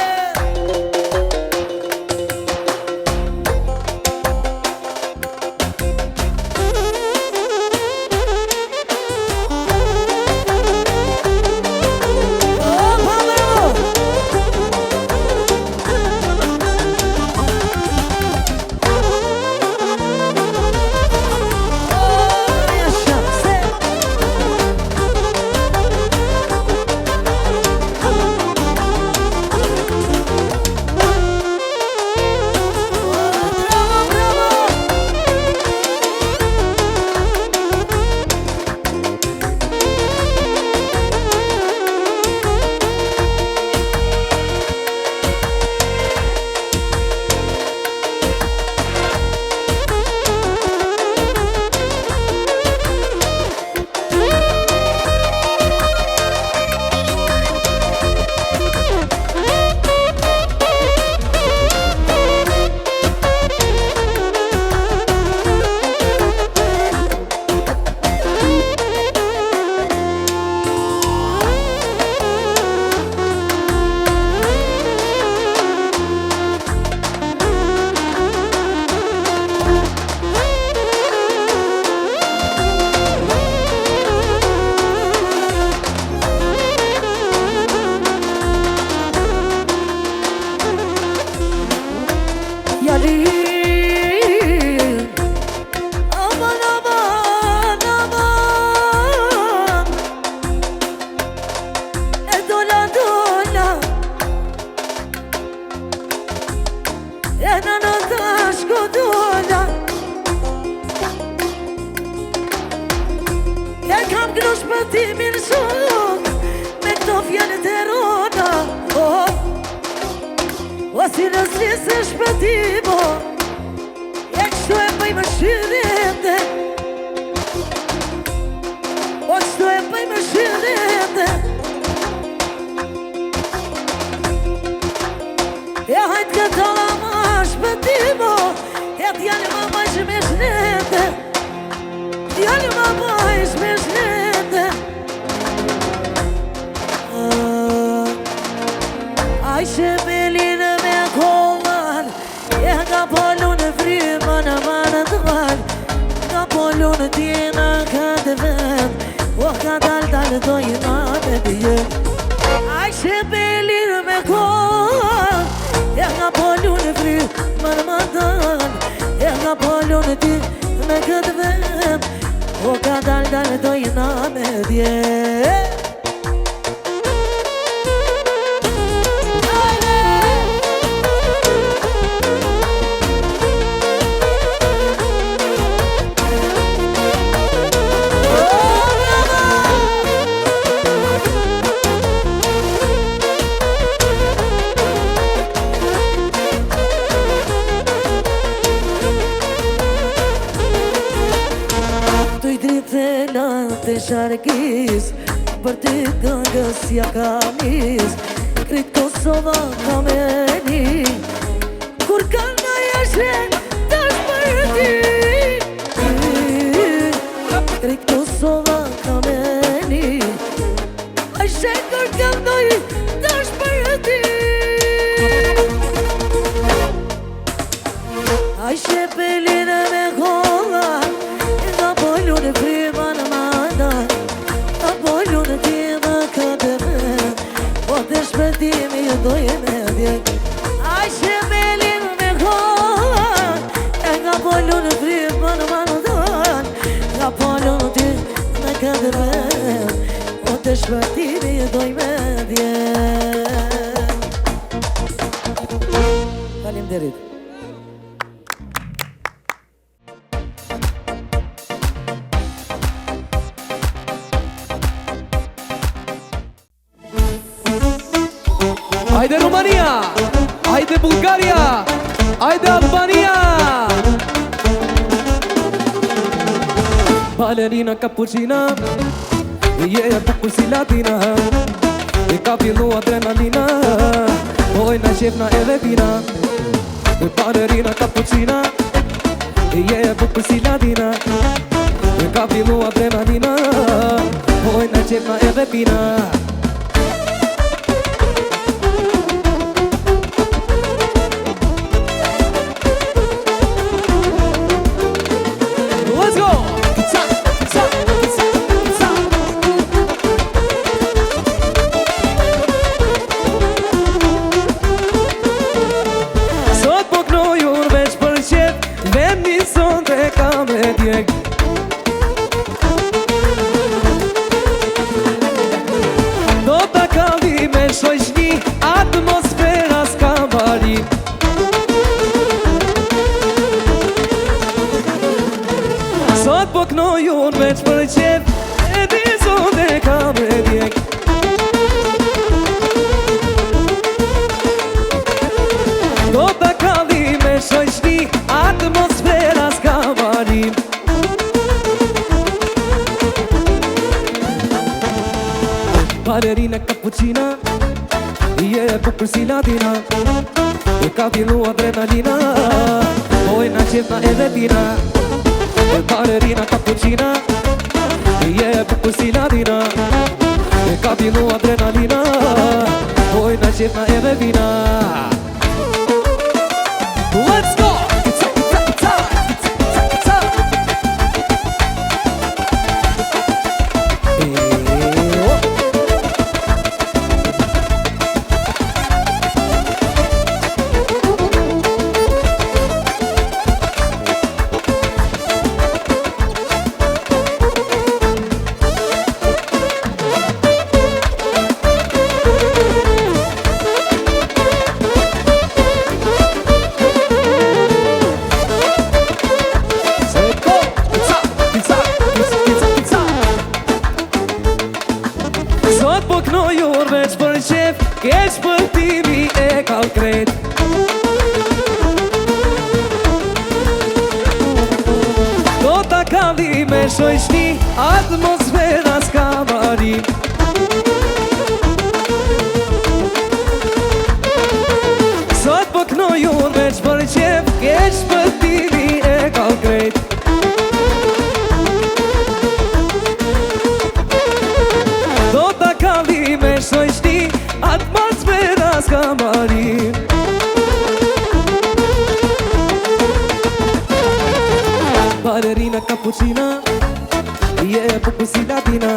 Speaker 6: Shpëtimin shumë Me këto fjallet e rona O si në slisë shpëtimo E kështu e bëj më shirete O kështu e bëj më shirete E hajtë këto lama shpëtimo E t'jallë më bëjsh me shnete T'jallë më bëjsh me shnete Aj shepelin me kollan E ka polu në frimë në manë të val Ka polu në tjena ka të vend O ka dal dojna me dje Aj që belir me kohë E nga polu në fri më në mandan E nga polu në ti me këtë vend O ka dal dojna me dje Të sharkis Për të këngës ja kamis Krit Kosova ka me një Kur kanë në jashen Tash për ti Krit Kosova ka me një Ashe kur kanë në Tash për ti Ashe pelin me kolla Nga polu në prima në mandan Nga polu në tima këtë vend Po të shpëtimi ju dojë me djek Aj që belin me kolla Nga polu në prima në mandan Nga polu në tima këtë vend Po të shpëtimi ju dojë me djek Faleminderit
Speaker 1: Hajde Romania, hajde Bulgaria, hajde Albania Balerina cappuccina E bukur si latina E ka fillu adrenalina Oj na qefna edhe vina Balerina cappuccina E bukur si latina E ka fillu adrenalina Oj na qefna edhe vina Do ta kalli me shoqni atmosfera s'ka bari Sot po knoj unë veç për qep E di sonde ka me djek Do ta kalli me shoqni atmosfera s'ka bari Balerina cappuccina E bukur si latina E ka fillu adrenalina Oj na qefna edhe vina Balerina cappuccina E bukur si latina E ka fillu adrenalina Oj na qefna edhe vina Let's go! Keq përtimi e kall krejt Do ta kalli me shoqni atmosfera s'ka bari Sot po knoj unë veç për qef Keq përtimi e kall krejt Do ta kalli me shoqni atmosfera s'ka bari Balerina cappuccina Je bukur si latina,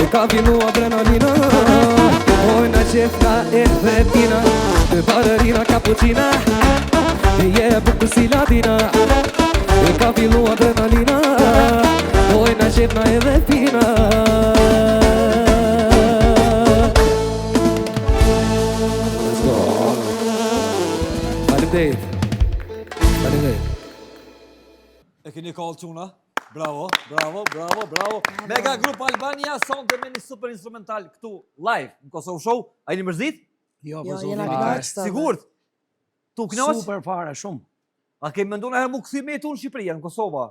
Speaker 1: e ka fillu adrenalina. Oj na qefka e dhe pina, e ballerina cappuccina. Je bukur si latina, e ka fillu adrenalina. Oj na qefka e dhe pina. Let's go. Faleminderit. Faleminderit.
Speaker 2: E keni kallë quna? Bravo, bravo, bravo, bravo. Mega Grup Albania sonte me një super instrumental këtu live në Kosovë Show. A jeni mërzit?
Speaker 3: Jo,
Speaker 4: Jo,
Speaker 3: po
Speaker 4: jena
Speaker 3: zotin.
Speaker 4: knaqë.
Speaker 2: Sigurt? Tu knoq?
Speaker 3: Super fare, shumë.
Speaker 2: A kemi menduar herë mu kthy me tu në Shqipëri, në Kosova?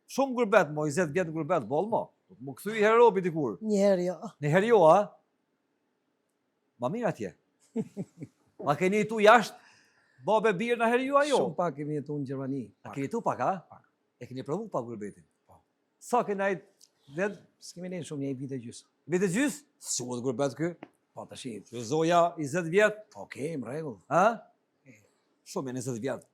Speaker 2: Shumë gurbet, mo, 20 vjet gurbet, boll mo. Mu kthy herë robi dikur.
Speaker 4: Një herë jo.
Speaker 2: Në herë jo, a? Ma mirë atje. Ma keni tu jashtë? Babe birë në herë ju ajo?
Speaker 3: Shumë pak kemi jetu në Gjermani.
Speaker 2: A keni tu pak, a? E keni provu pak gurbetin? Sa kena i dhe
Speaker 3: S'kemi nejtë shumë, një vite gjysë.
Speaker 2: vite gjys? Së quhet gurbet kë?
Speaker 3: Po të shi.
Speaker 2: Që zoja 20 vjet,
Speaker 3: Okej, më rregull.
Speaker 2: a? Shumë e 20 vjet.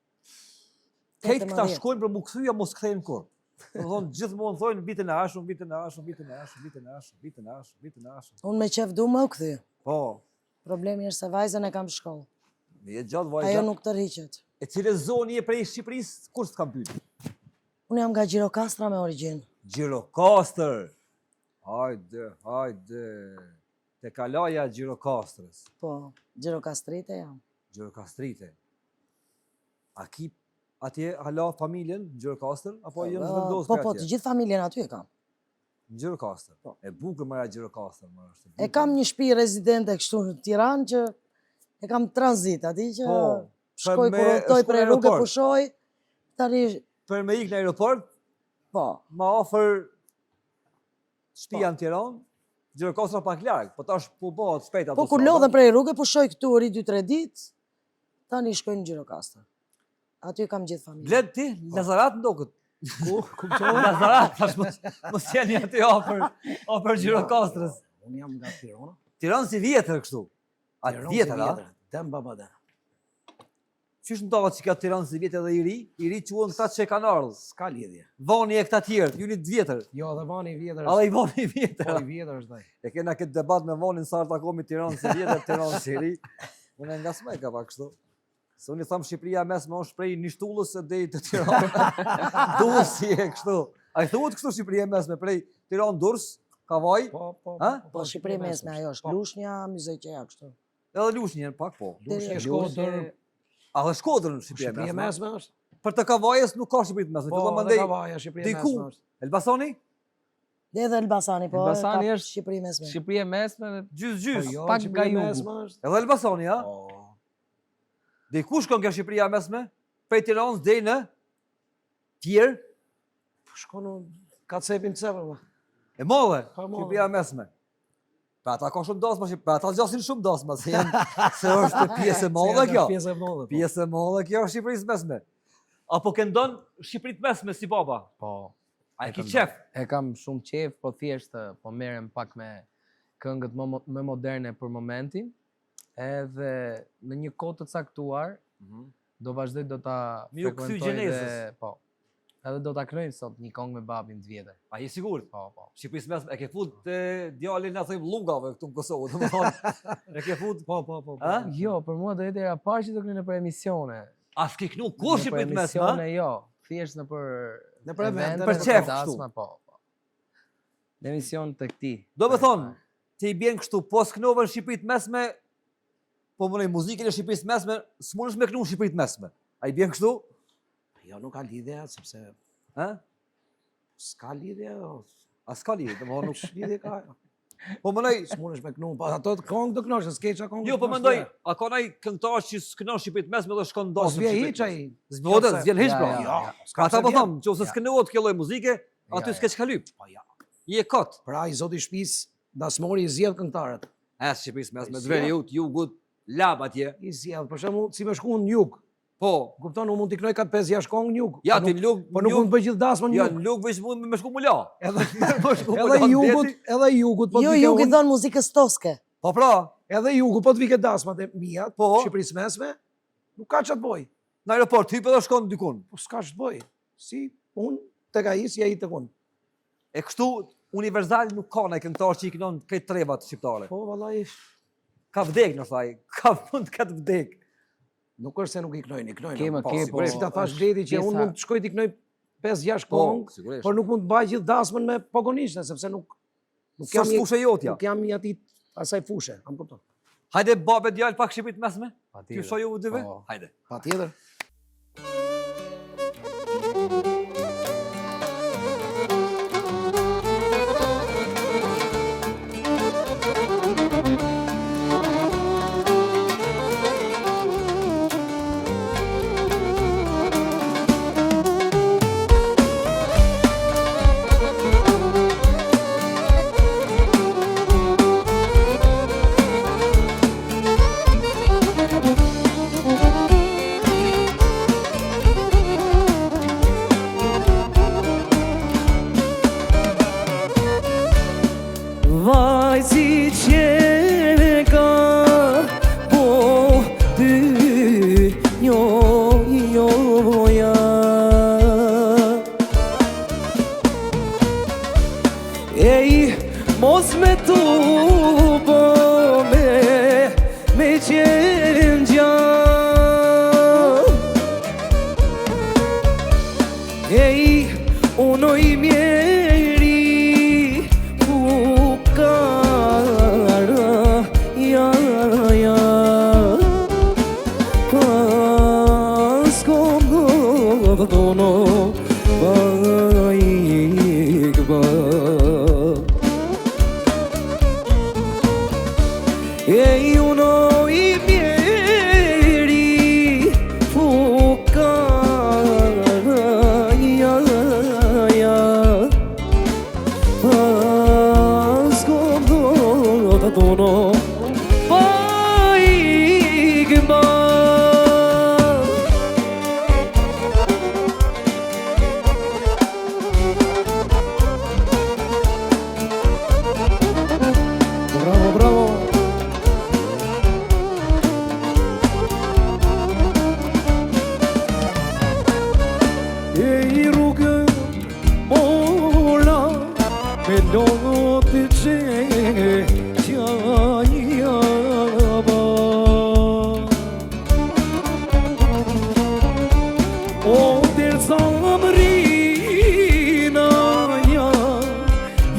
Speaker 2: Kejtë këta
Speaker 4: 18.
Speaker 2: shkojnë për mu kthyja mos kthejnë kur. Do thonë gjithmonë thonë vitën e ashun, vitën e ashun, vitën e ashun, vitën e ashun, vitën e ashun, vitën e ashun.
Speaker 4: Unë me qef du më u kthy.
Speaker 2: Po,
Speaker 4: Problemi është se vajzën e kam shkollë.
Speaker 2: je gjatë
Speaker 4: Ajo
Speaker 2: vajza.
Speaker 4: nuk tërhiqet.
Speaker 2: E cilë zonë je prej Shqipërisë, kur s'kam pyet?
Speaker 4: Unë jam nga Gjirokastra me origjinë.
Speaker 2: Gjirokastër. Hajde, hajde. Te kalaja Gjirokastrës.
Speaker 4: Po, Gjirokastrite jam.
Speaker 2: Gjirokastrite. A ki atje hala familjen në Gjirokastër apo jemi vendosur
Speaker 4: Po, po, të gjithë familjen aty e kam.
Speaker 2: Në Gjirokastër. E bukur mëra Gjirokastër, më është.
Speaker 4: E kam një shtëpi rezidente kështu në Tiranë që e kam tranzit, aty që
Speaker 2: Po,
Speaker 4: shkoj
Speaker 2: me-
Speaker 4: kur udhtoj
Speaker 2: shkoj
Speaker 4: për
Speaker 2: në
Speaker 4: rrugë
Speaker 2: aeroport.
Speaker 4: pushoj. Tani
Speaker 2: Për me ikë në aeroport,
Speaker 4: po,
Speaker 2: ma ofër shtëpia në Tiranë, Gjirokastra pak larg, po tash po bëhet shpejt ato.
Speaker 4: po kur lodhem prej rrugë pushoj këtu ri 2-3 ditë. Tani shkoj në Gjirokastër. Aty kam gjithë familjen.
Speaker 2: Bled ti, Lazarat ndokët.
Speaker 3: Ku qove?
Speaker 2: Lazarat, tash mos jeni aty afër Gjirokastrës.
Speaker 3: Unë jam nga Tirana.
Speaker 2: Tiranë si vjetër kështu. A
Speaker 3: Tiranë
Speaker 2: vjetër,
Speaker 3: si
Speaker 2: a?
Speaker 3: vjetër. Dem baba dem.
Speaker 2: Qysh ndavat që ka Tiranë si vjetër dhe i ri quhen këta që kanë ardhur.
Speaker 3: S'ka lidhje.
Speaker 2: Vani e këta tjerë, ju një të vjetër.
Speaker 3: Jo, dhe vani i vjetër
Speaker 2: Alla i vani i
Speaker 3: Po
Speaker 2: vjetër.
Speaker 3: i vjetër është dhe.
Speaker 2: E kena këtë debat me vanin sa takomi Tiranë si vjetër, Tiranë si ri. Unë nga s'me ka pak kështu. Se unë i thamë Shqipëria mesme është prej Nishtullës e deri të Tiranë. Duhet si e kështu. A i thuhet kështu Shqipëria mesme prej Tiranë Durrës, Kavaj,
Speaker 3: Po,
Speaker 2: Ha?
Speaker 4: Po Shqipëri mesme ajo është Lushnja, Myzeqeja kështu.
Speaker 2: edhe Lushnjë pak po.
Speaker 3: Lushnjë,
Speaker 4: Deri-
Speaker 3: Shkodër.
Speaker 2: A dhe Shkodrën Shqipëria
Speaker 3: Shqipëria
Speaker 2: mesme.
Speaker 3: mesme është.
Speaker 2: Për të Kavajës nuk ka Shqipëri të mesme.
Speaker 3: Po,
Speaker 2: Fillon
Speaker 3: dhe
Speaker 2: mandej
Speaker 3: Kavaja, Shqipëria
Speaker 2: diku.
Speaker 3: mesme është.
Speaker 2: Elbasani?
Speaker 4: Dhe edhe Elbasani, po,
Speaker 5: Elbasani
Speaker 4: ka
Speaker 5: është
Speaker 4: Shqipëri mesme.
Speaker 5: Shqipëri e mesme dhe
Speaker 2: Gjys.
Speaker 3: Po jo,
Speaker 5: pak
Speaker 3: Shqipëria
Speaker 5: nga jugu.
Speaker 3: mesme është.
Speaker 2: Edhe Elbasani, ha?
Speaker 3: Po.
Speaker 2: Dhe ku shkon nga Shqipëria mesme? Prej Tiranës deri në tjerë
Speaker 3: Shkonu ka cepin cepër, ma.
Speaker 2: e madhe,
Speaker 3: Pa madhe.
Speaker 2: Shqipëria mesme. Pa ata ka shumë dasma, pa ata gjasin shumë dasma, se janë se është pjesë e madhe kjo.
Speaker 3: Pjesë e madhe. po.
Speaker 2: Pjesë e madhe kjo është Shqipërisë mesme. Apo këndon Shqipëritë mesme si baba?
Speaker 5: po.
Speaker 2: A
Speaker 5: E
Speaker 2: ki
Speaker 5: këndon.
Speaker 2: qef?
Speaker 5: E kam shumë qef, po thjesht po merrem pak me këngët më moderne për momentin. Edhe në një kohë të caktuar do vazhdoj do ta
Speaker 2: Mi u kthy
Speaker 5: frekuentoj
Speaker 2: gjenezës.
Speaker 5: po. Edhe do ta kryej sot një këngë me babin të vjetër.
Speaker 2: A je sigurt?
Speaker 5: Po, po.
Speaker 2: Shqipërisë mesme e ke fut djalin na thojmë llungave këtu në Kosovë, domethënë. E ke fut,
Speaker 3: Po.
Speaker 2: ha?
Speaker 5: Jo, për mua do jetë era parë që do kryej në për emisione.
Speaker 2: A s'ke knu kur
Speaker 5: Në për
Speaker 2: Shqipëritë mesme? ha?
Speaker 5: emisione, jo. Thjesht në për
Speaker 3: Në për evente,
Speaker 5: evente,
Speaker 2: për
Speaker 5: në
Speaker 2: qef,
Speaker 5: dasma, po. Në emision të këtij.
Speaker 2: Do me thonë, ti i bjen kështu, po s'knove në Shqipëritë mesme, po mënej muzikën e Shqipërisë mesme, s'munësh me knu në Shqipëritë mesme. A i bjen kështu?
Speaker 3: Jo, nuk ka lidhje, sepse
Speaker 2: Ha?
Speaker 3: s'ka lidhje, o,
Speaker 2: A s'ka lidhje, do më thonë nuk.
Speaker 3: lidhje ka.
Speaker 2: Po mënej,
Speaker 3: S'munësh me knu, po ato të këngë do kënosh, s'keqa këngë.
Speaker 2: jo, po mëndoj, a ka naj këngëtar që s'kënon Shqipëritë mesme dhe shkon
Speaker 3: Po
Speaker 2: dasëm
Speaker 3: s'vje
Speaker 2: Shqipëritë
Speaker 3: hiç
Speaker 2: mesme?
Speaker 3: ai.
Speaker 2: Zbodët, s'vjen hiç
Speaker 5: Ja,
Speaker 2: pra.
Speaker 5: ja,
Speaker 3: Jo,
Speaker 2: Ka ata po
Speaker 3: vjen.
Speaker 2: thonë, që ose s'kënohet kjo lloj muzike, aty
Speaker 5: Ja,
Speaker 2: s'ke çka lyp.
Speaker 3: Po ja.
Speaker 2: Je kot.
Speaker 3: Pra i zoti shtëpisë dasmori i zgjedh këngëtarët.
Speaker 2: E Shqipërisë mesme,
Speaker 3: Si
Speaker 2: dveri
Speaker 3: ja?
Speaker 2: jugut, lab atje.
Speaker 3: I zgjedh, për shembull, si më shku në jug.
Speaker 2: Po,
Speaker 3: Kupton, unë mund t'i knoj 5-6 këngë në jug.
Speaker 2: ja
Speaker 3: po
Speaker 2: ti
Speaker 3: nuk-
Speaker 2: lug,
Speaker 3: Po nuk mund të bëj gjithë dasmën në
Speaker 2: Ja,
Speaker 3: jug.
Speaker 2: në lug veç mund me shku mula.
Speaker 3: Edhe
Speaker 2: Me shku
Speaker 3: edhe
Speaker 2: mula
Speaker 3: i
Speaker 2: në
Speaker 3: jugut,
Speaker 2: deti.
Speaker 3: edhe i jugut, po
Speaker 4: Jo,
Speaker 3: të vike
Speaker 4: ju i
Speaker 3: unë.
Speaker 4: dhon muzikës toske.
Speaker 2: Po pra,
Speaker 3: Edhe i jugut, po të vike dasmat e mia,
Speaker 2: Po.
Speaker 3: Shqipërisë mesme, nuk ka ç'a të bëj.
Speaker 2: në aeroport hyp edhe shkon dikun.
Speaker 3: Po s'ka ç'të bëj. Si unë tek ai, si ai tek unë.
Speaker 2: E kështu universal nuk ka në këngëtar që i kënon këtë trevat shqiptare.
Speaker 3: Po, vallai,
Speaker 2: Ka vdek në thaj, ka mund të këtë vdek.
Speaker 3: nuk është se nuk i knojnë, i knojnë.
Speaker 5: Kema,
Speaker 3: Po,
Speaker 5: ke,
Speaker 3: sigurisht,
Speaker 5: po,
Speaker 3: ta thash
Speaker 5: është
Speaker 3: Gledi që unë
Speaker 5: pjesa-
Speaker 3: mund të shkoj t'i knoj 5-6
Speaker 2: Po,
Speaker 3: kongë,
Speaker 2: sigurisht.
Speaker 3: por nuk mund të baj gjithë dasmën me pogonishtë, sepse nuk jam
Speaker 2: Së fushë jotja.
Speaker 3: nuk jam i atij asaj fushë, am kupton.
Speaker 2: Hajde babe djalë pak shqipit mesme? Ty
Speaker 5: Patjetër.
Speaker 2: shoju u dyve?
Speaker 5: Po.
Speaker 2: Hajde.
Speaker 3: Patjetër.
Speaker 1: Vaj si qene ka po dy njoja Ej, mos me tu po me qenë gjanë Ej, uno i mjeri fukara ja Pas dono baikba Ej, uno i mjeri fukara ja Pas dono baikba
Speaker 3: Bravo, bravo.
Speaker 1: E i rrugën mola me lotë që jaba O dersa më rina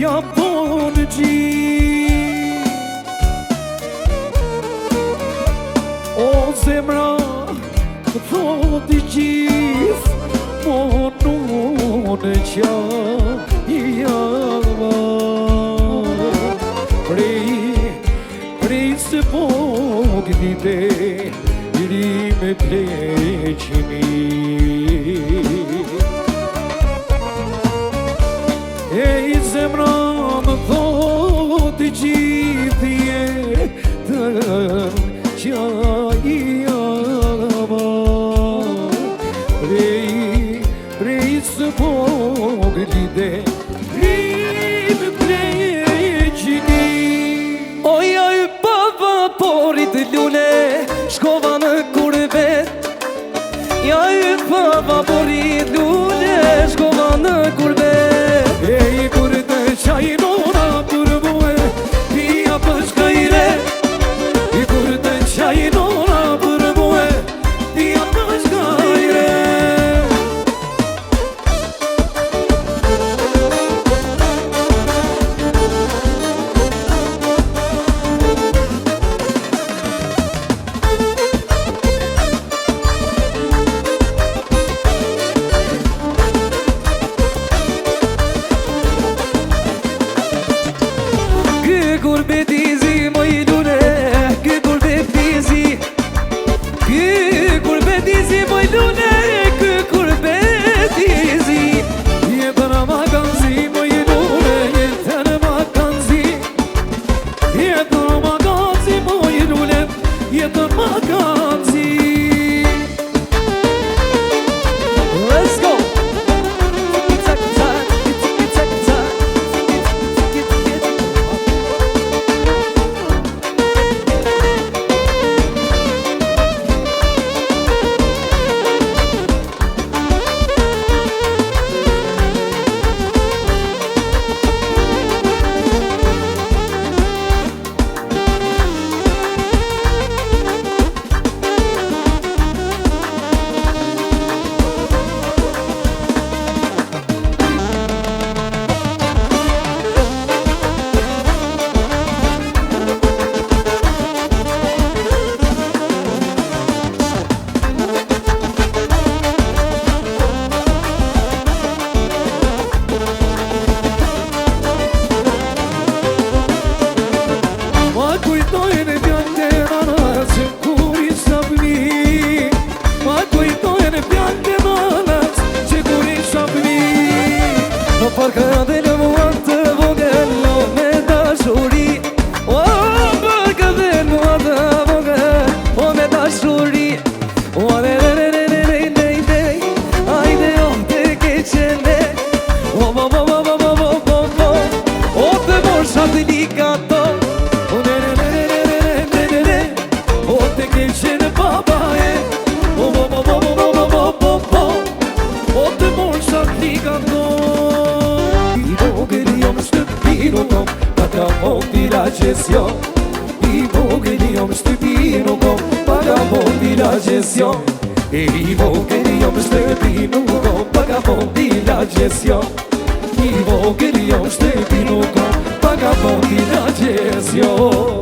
Speaker 1: ja po në gjithë O zemra të thot i gjithë Po në qa i java Prej se pogni dhe ri me pleqimi E i zemra më thot i gjithë jetën qa i java Prej së pogli dhe rime pleqini Oja i baba porit lune shkova në kurbet Ja i baba porit lune shkova në kurbet E i kur të qajnona për muhe pia për shkajre I kur të qajnona për muhe pia për shkajre Kë gurbet izi më i lune Kë gurbet izi Kë gurbet izi më i lune Kë gurbet izi Jetën ma kanzi më i lune Jetën ma kanzi Jetën ma kanzi më i lune Jetën ma kanzi Let's go! kujtojnë fjallë të nana që kur isha fëmi. Ma kujtojnë fjallë të nana që kur isha fëmi. Në parka dhe në muan të vogël me dashuri. O parka dhe në muan të vogël me dashuri. O ajde o të keqene. O të morsha të likato. O të keqene babae. O të morsha të likato. I vogël jom shtëpinu kom, paga mondi la gjestion. I vogël jom shtëpinu kom, paga mondi la gjestion. E I vogël jom shtëpinu kom, paga mondi la gjestion. I vogël jom shtëpinu kom, paga mondi la gjestion.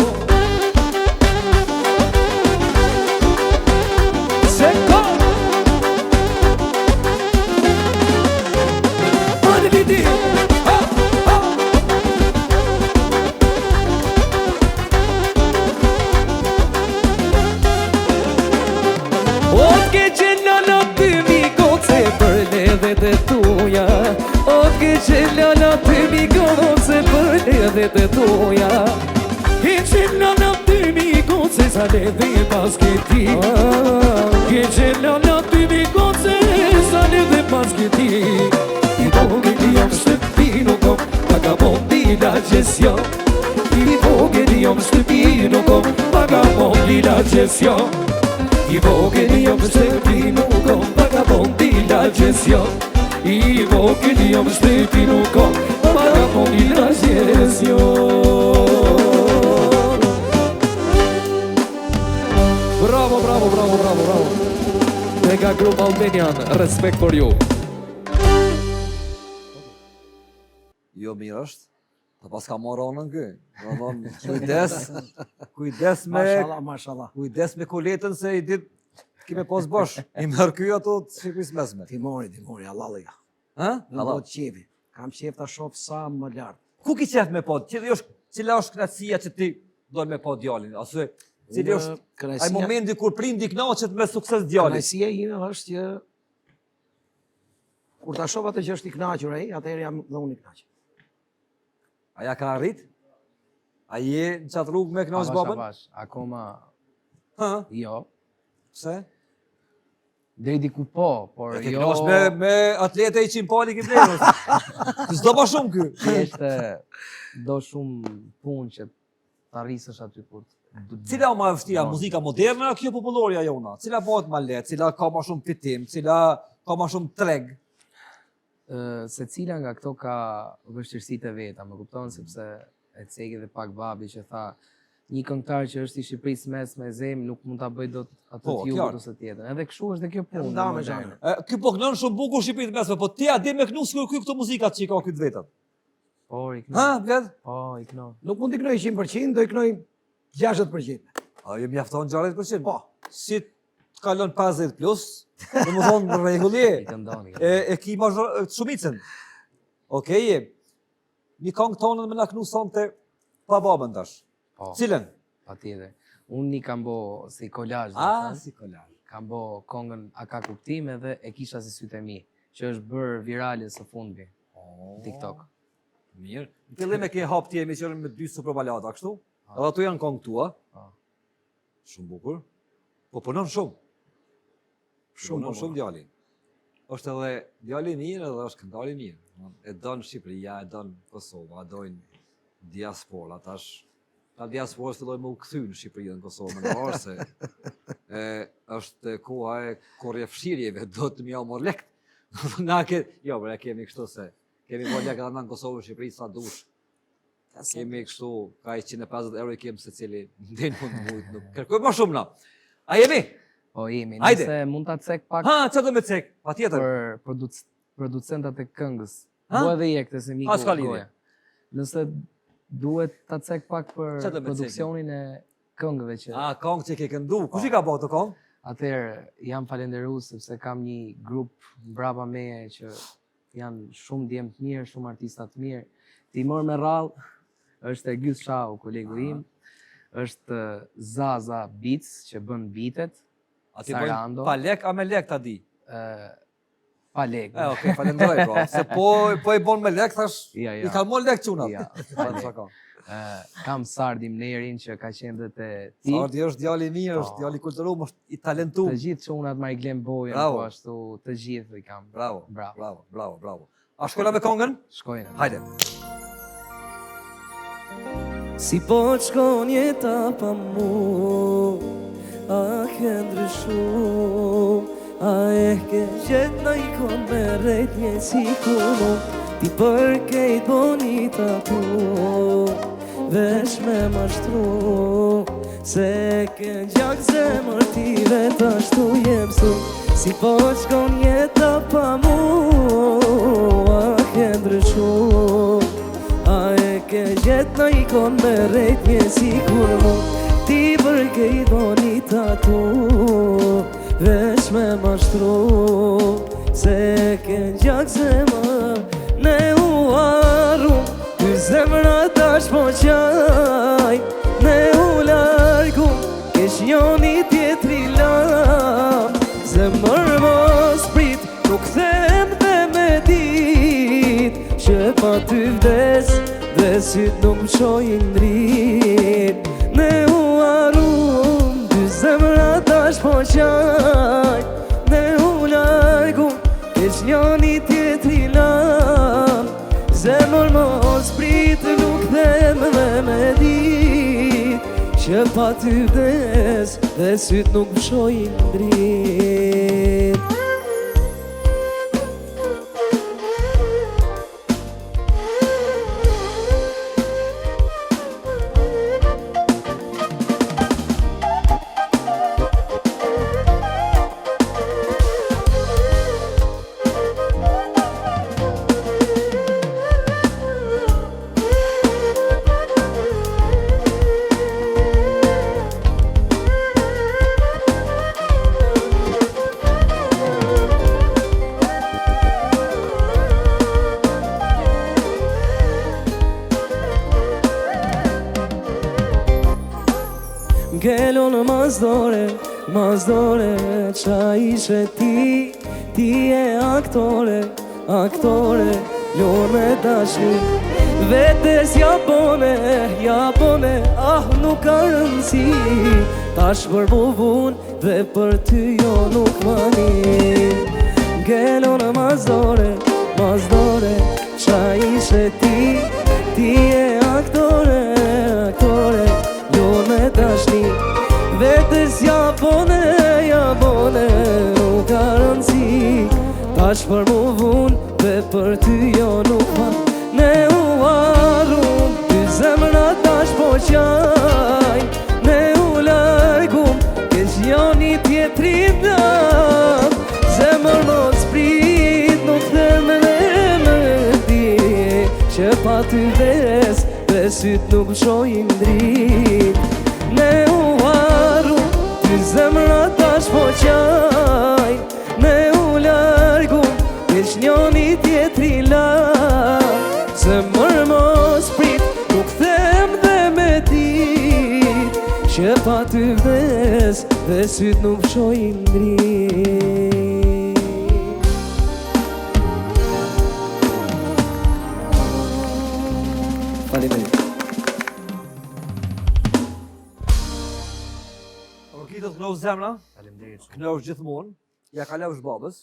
Speaker 1: Të tuja Ke qëllana të mi goce sa ledhe pas këti Ke qëllana të mi goce sa ledhe pas këti I vogël jom shtëpinu kom, paga mondi la gjestion. I vogël jom shtëpinu kom, paga mondi la gjestion. I vogël jom shtëpinu kom, paga mondi la gjestion. I vogël jom shtëpinu kom, paga mondi la gjestion. Bravo, bravo, bravo, bravo, bravo. Mega Group Albanian, respect for you.
Speaker 2: Jo mirë është, të pas ka moronën kë. Kujdes me...
Speaker 3: Mashallah.
Speaker 2: Kujdes me koletën se I dit kime pos bosh. I mërë kjo ato të Shqipërisë mesme.
Speaker 3: Timori, Allalia.
Speaker 2: Ha?
Speaker 3: Në do të qefi. Kam qef të shof sa më lartë.
Speaker 2: Ku ki qef me pod? Cila është knatësia që ti do me pod djalin? Ose cili është ai momenti kur prindi knaqet me sukses djalin?
Speaker 3: Kënaqësia ime është që kur ta shoh atë që është I kënaqur ai, atëherë jam dhe unë I kënaqur.
Speaker 2: Aja ka arrit? A je në qatë rrugë me knaqë babën?
Speaker 5: Avash, akoma
Speaker 2: Ha?
Speaker 5: jo.
Speaker 2: Pse?
Speaker 5: Deri diku po, por
Speaker 2: E ke
Speaker 5: jo.
Speaker 2: knaqë me atlete I qimpali ki blerës. Të s'do pa shumë ky.
Speaker 5: Thjesht do shumë punë që të arrisësh aty kur.
Speaker 2: Cila o ma vështia, muzika moderne a kjo popullorja jona? Cila bëhet ma lehtë, cila ka ma shumë fitim, cila ka ma shumë treg?
Speaker 5: Se cila nga këto ka vështirësitë e veta, më kupton, sepse e ceki dhe pak babi që tha një këngëtar që është I Shqipërisë mesme e zemë nuk mund ta bëj dot atë
Speaker 2: Po,
Speaker 5: të
Speaker 2: qartë.
Speaker 5: jugut ose tjetër. Edhe kështu është dhe kjo punë.
Speaker 3: Nda me
Speaker 5: moderne.
Speaker 3: zhanër.
Speaker 2: Ky po kënon shumë bukur Shqipëritë mesme, po ti a di me kënu s'kur ky këto muzikat që I ka këtë vetat?
Speaker 5: Po, I
Speaker 2: Ha,
Speaker 5: këno.
Speaker 2: vlet?
Speaker 5: Po, I këno.
Speaker 3: Nuk mund t'i knoj 100%, do I knoj 60%.
Speaker 2: A je mjafton 60%?
Speaker 3: Po.
Speaker 2: Si të kalon 50 plus, dhe më thonë rregulli
Speaker 5: I këndoni.
Speaker 2: e ki ma shumicën. Okej, një këngë tonën me na knu sonte pa babën tash.
Speaker 5: Po,
Speaker 2: Cilën?
Speaker 5: patjetër. Unë I kam bo si kolazh,
Speaker 2: Si kolaj.
Speaker 5: kam bo kongën A ka kuptim edhe E kisha si sytë e mi, që është bërë virale së fundmi në TikTok.
Speaker 2: Mirë. Në fillim e ke hap ti emisionin me 2 super balada, kështu? Edhe ato janë këngë tua.
Speaker 5: Po.
Speaker 2: Shumë bukur. Po punon shumë.
Speaker 3: Shumë
Speaker 2: Punon shumë djali. Është edhe djali I mirë edhe është këngëtar I mirë. E don Shqipëria, e don Kosova, e dojnë diaspora. Tash ta diasporës filloj me u kthy në Shqipëri dhe në Kosovë, më në se është koha e korrefshirjeve, do të mja mor lekt. Na jo, bre, kemi kështu se kemi mor lekt edhe në Kosovë, në Shqipëri sa dush. Kemi kështu, ka 150 euro I kemi se cili ndin mund nuk kërkoj më shumë na. A jemi?
Speaker 5: Po jemi,
Speaker 2: Hajde.
Speaker 5: nëse mund ta cek pak
Speaker 2: Ha, çfarë do me cek? Patjetër.
Speaker 5: për producentat e këngës.
Speaker 2: Ha?
Speaker 5: Bua edhe jekte se miku
Speaker 2: s'ka lidhje.
Speaker 5: goja. Nëse duhet ta cek pak për
Speaker 2: Çfarë do me cek?
Speaker 5: produksionin e këngëve që
Speaker 2: A, këngë që ke këndu. Kush I ka bërë të këngë?
Speaker 5: atëherë jam falenderues sepse kam një grup mbrapa meje që janë shumë djemë të mirë, shumë artista të mirë. Timor me rrallë, është Ergjys Shau, kolegu im. është Zaza Beats që bën bitet,
Speaker 2: Ati
Speaker 5: Sarando.
Speaker 2: pa lek, a me lek ta di?
Speaker 5: Pa lek.
Speaker 2: Okej, falenderoj, po. Se po i bon me lek, thash,
Speaker 5: Ja.
Speaker 2: i ka mon lek qunat.
Speaker 5: Ja,
Speaker 2: Pa,
Speaker 5: kam Sardi Mnerin që ka qenë dhe te ti.
Speaker 2: Sardi është djali i mirë, është djali kulturum, është i talentuar.
Speaker 5: Të gjithë çunat Mariglen Bojën,
Speaker 2: Bravo.
Speaker 5: po ashtu të gjithë i kam.
Speaker 2: Bravo,
Speaker 5: Bravo.
Speaker 2: bravo, bravo, bravo. A shkolla me kongën?
Speaker 5: Shkojnë.
Speaker 2: Hajde.
Speaker 1: Si po shkon jeta pa mu, a ke ndryshu, a e ke gjetë në ikon me rejt një si kumo, ti për kejt bonita tu, vesh me mashtru, se ke gjak zemër ti vet ashtu jem su. Si po shkon jeta pa mu, a ke ndryshu, a e ke gjetë në ikon me rejt një si kur mu, ti përke i bonita tu, vesh me mashtru, se ke gjak zemër ne u arrum, ty zemra tash po qaj, ne u largum, kesh njoni tjetri lam, zemër mos prit, nuk them dhe me dit, që pa ty vdes, dhe syt nuk më shojnë drit, ne u arrum, ty zemra tash po qaj, ne u largum, kesh njoni tjetri lam, zemër mos prit, nuk them dhe me dit, që pa ty vdes, dhe syt nuk më shojnë drit. Ngelo në mazdore, qa ishe ti, ti e aktore, lor me dashni, vetes ja bone, ah nuk ka rëndësi, tash për buvun dhe për ty jo nuk mani. Ngelo në mazdore, qa ishe ti, ti e aktore, lor me dashni, vetes ja bone, nuk ka rëndësi, tash për mu vun dhe për ty jo nuk ma. Ne u arrum, ty zemra tash po qaj, ne u largum, kesh njoni tjetri dam, zemër mos prit, nuk them dhe me di, që pa ty vdes, dhe syt nuk më shojnë drit. Ne u arrum, ty zemra tash po qaj, ne u largum, kesh njoni tjetri la, zemër mos prit, nuk them dhe me dit, që pa ty vdes, dhe syt nuk shojnë drit. Faleminderit.
Speaker 2: Kitët kënosh zemra,
Speaker 5: Faleminderit.
Speaker 2: kënosh gjithmonë, ja kalofsh babës,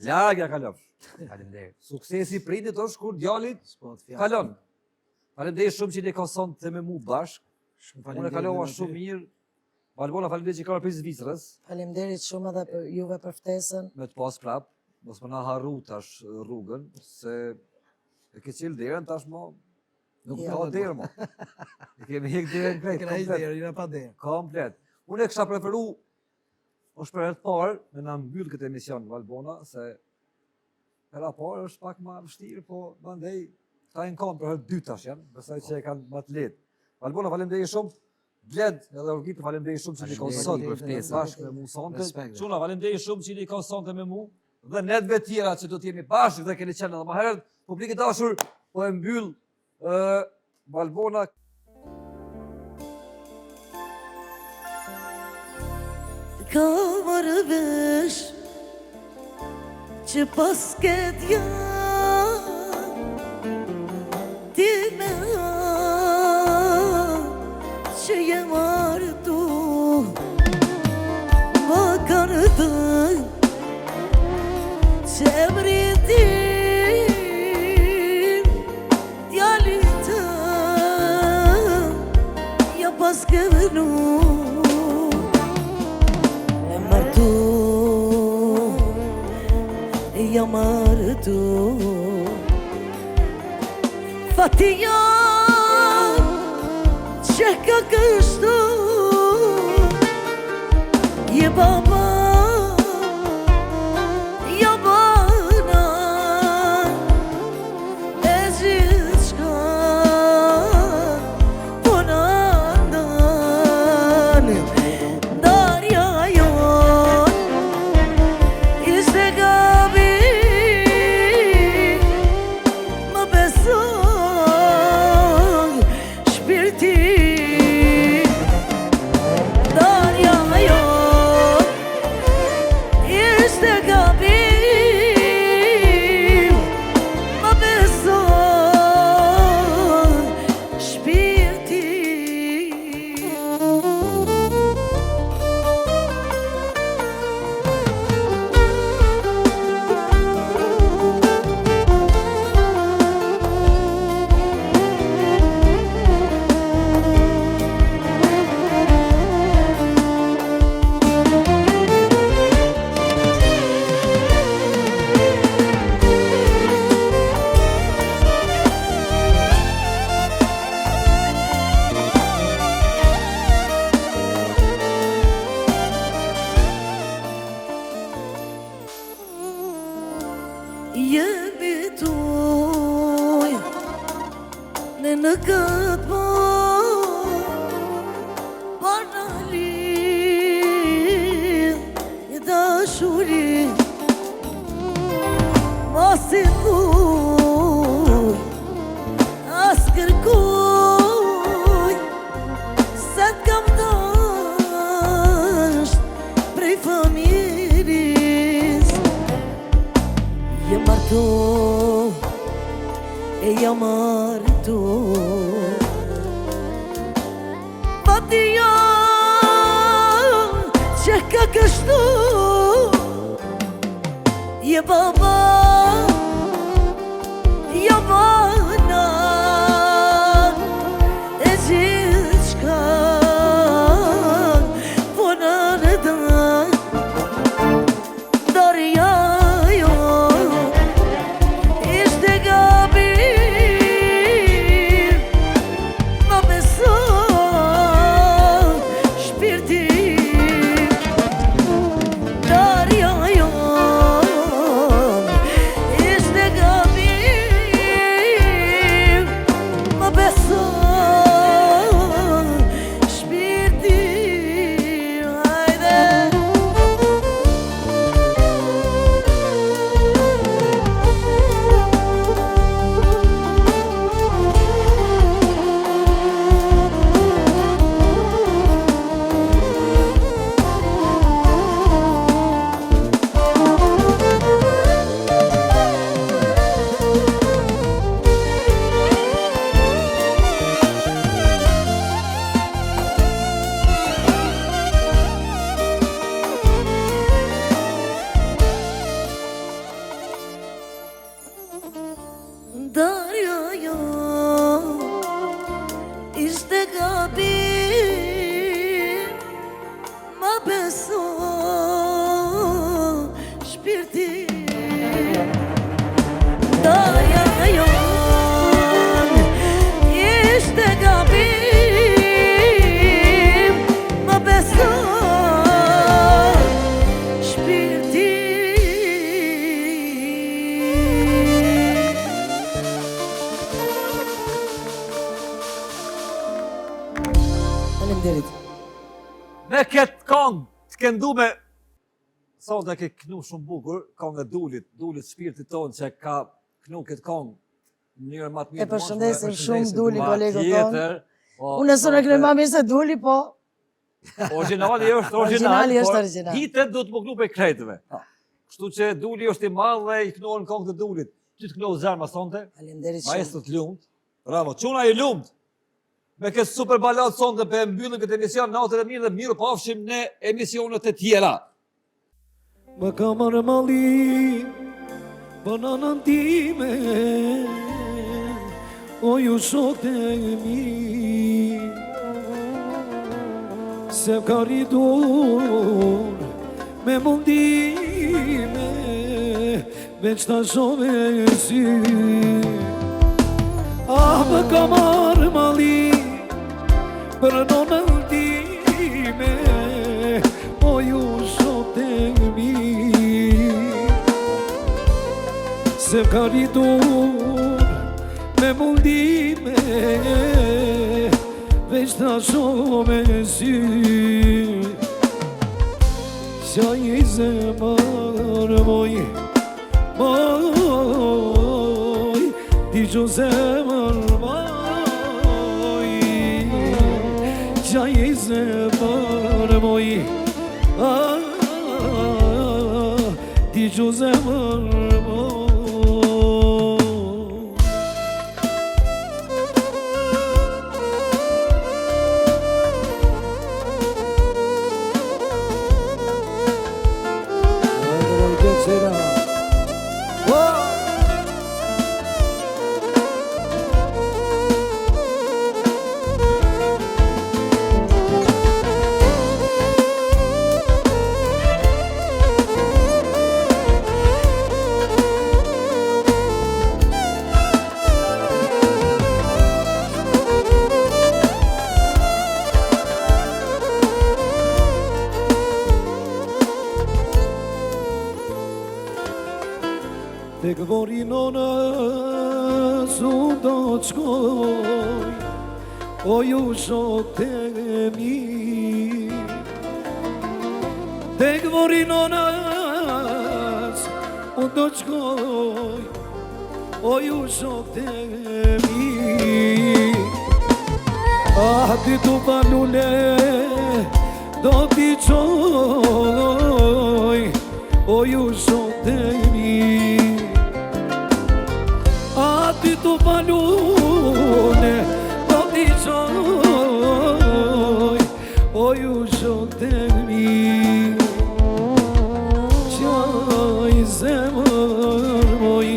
Speaker 2: larg ja kalofsh.
Speaker 5: Faleminderit.
Speaker 2: Suksesi prindit është kur djalit
Speaker 3: S'po të fjalë.
Speaker 2: kalon. Faleminderit shumë që ne ka sonë të me mu bashk,
Speaker 3: Shumë
Speaker 2: unë e
Speaker 3: faleminderit
Speaker 2: kalova
Speaker 3: edhe
Speaker 2: shumë
Speaker 3: ty.
Speaker 2: mirë, Valbona faleminderit që ka për Zvicrës,
Speaker 4: Faleminderit shumë edhe për juve për ftesën.
Speaker 2: me të pas prap, mos më na harru tash rrugën, se e ke qilë derën tash mo, nuk
Speaker 4: Ja.
Speaker 2: ka derë mo. E kemi hek derën krejt,
Speaker 3: Kena i
Speaker 2: komplet.
Speaker 3: deri, na pa derë.
Speaker 2: Komplet. Unë e kisha preferu, është për herë të parë, me na mbyll këtë emision Valbona, se hera parë është pak ma vështirë, po mandej ta e në kam për herë të dytë tash janë, besoj që e kanë më të lehtë. Valbona faleminderit shumë, Bled edhe Orgit faleminderit shumë që një ka sot
Speaker 5: për ftesën.
Speaker 2: bashkë me mu sonte.
Speaker 3: Respekt.
Speaker 2: Çuna faleminderit shumë që një ka sonte me mu dhe netve tjera që do të jemi bashkë dhe keni qenë edhe më herët. Publikë dashur, po e mbyll Valbona
Speaker 6: ka marrë vesh që pas ket ti me që je martu ma kanë dhënë që mritin djallit ja pas ke vënu e martu ja martu fatia që ka kështu je baba ja bana e gjithë shka po në ndan darja jon ishte gabi më beson shpirti darja jon ishte gabi më beson shpirti jemi tuj në këtë banali një dashuri mos i thuj as kërkuj se t'kam dasht prej familjes je martu e ja martu fatia që ka kështu je baba ja bana e gjithë shka po në ndan darja jon ishte gabi më beson shpirti darja jon ishte gabi më beson shpirti hajde darja jon ishte gabi më beson shpirti darja jon ishte gabi më beson shpirti
Speaker 4: Faleminderit.
Speaker 2: Me këtë këngë të këndu me sot e ke kënu shumë bukur, këngë e Dulit shpirtit tonë që ka kënu këtë këngë në mënyrë më të mirë.
Speaker 4: E përshëndesim shumë Duli,
Speaker 2: Ma
Speaker 4: kolegën
Speaker 2: tjetër,
Speaker 4: tonë.
Speaker 2: po,
Speaker 4: Unë e së në kënë ma mirë se Duli, po
Speaker 2: Originali është
Speaker 4: Originali është
Speaker 2: por
Speaker 4: original.
Speaker 2: hitet do të më knu për krejtëve. Kështu që Duli është i madh dhe i knohen këngët e Dulit. Ty të knohu zarma sonte.
Speaker 4: Faleminderit shumë.
Speaker 2: Maestro të lumt. Bravo. Çuna i lumt. Me këtë super balad sonte për mbyllën këtë emision natën e mirë dhe mirë pafshim në emisionet e tjera.
Speaker 1: Më ka marrë malli bananën time, o ju shokët e mi, se ka rritur me mundime, veç ta shove si. Ah, më ka marrë malli bananën time, o ju shokët e mi, se ka rritur me mundime, veç ta shove si. Qa i zemër moj, ti që zemër moj, qa i zemër moj, ti që zemër moj. Tek vorinonës unë do të shkoj, o ju shokët e mi. Tek vorinonës unë do të shkoj, o ju shokët e mi. Ah, ti tu palule do t'i qoj, o ju shokët e mi. Ti tu palune do t'i qoj, o ju shokët e mi. Qaj zemër moj,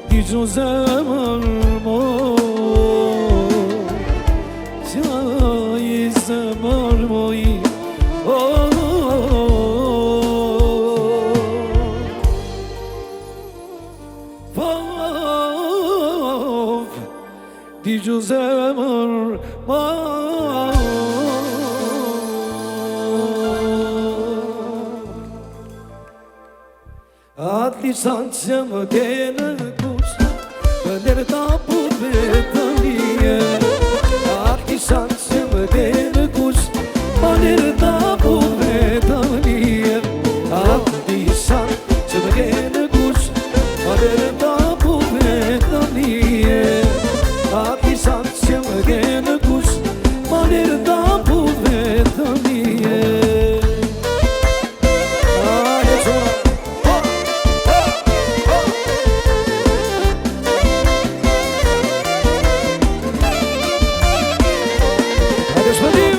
Speaker 1: ti që zemër moj, qaj zemër moj, ti që zemër moj. Atli sanë që më kene kusht, kënder ta puve të mije. Atli sanë që më kene kusht, kënder ta puve të mije. Atli sanë që më kene kusht, kënder ta puve të mije. Ati sanë që më gjenë kush, ma nërë da pu vetë mije. Aje qona, aje shpëtim.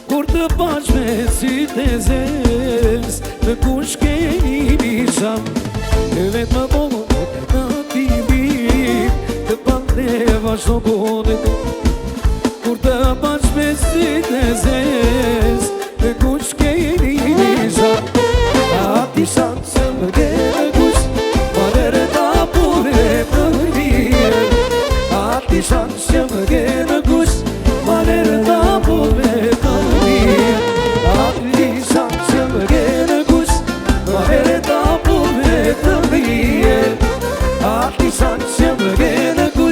Speaker 1: Kur të pash me sytë e zez, në kush keni bisham, e vetë më bonë në t'imim, të pande vazhdo kone. Kur të pash me sytë e zez, në kush keni bisham, ati shanë që më kene kush, parere ta pure të mije. Ati shanë që më kene kush, parere ta pure të mije. Ati shanë që më kene kush, parere ta pure të mije. Ati shanë që më kene kush,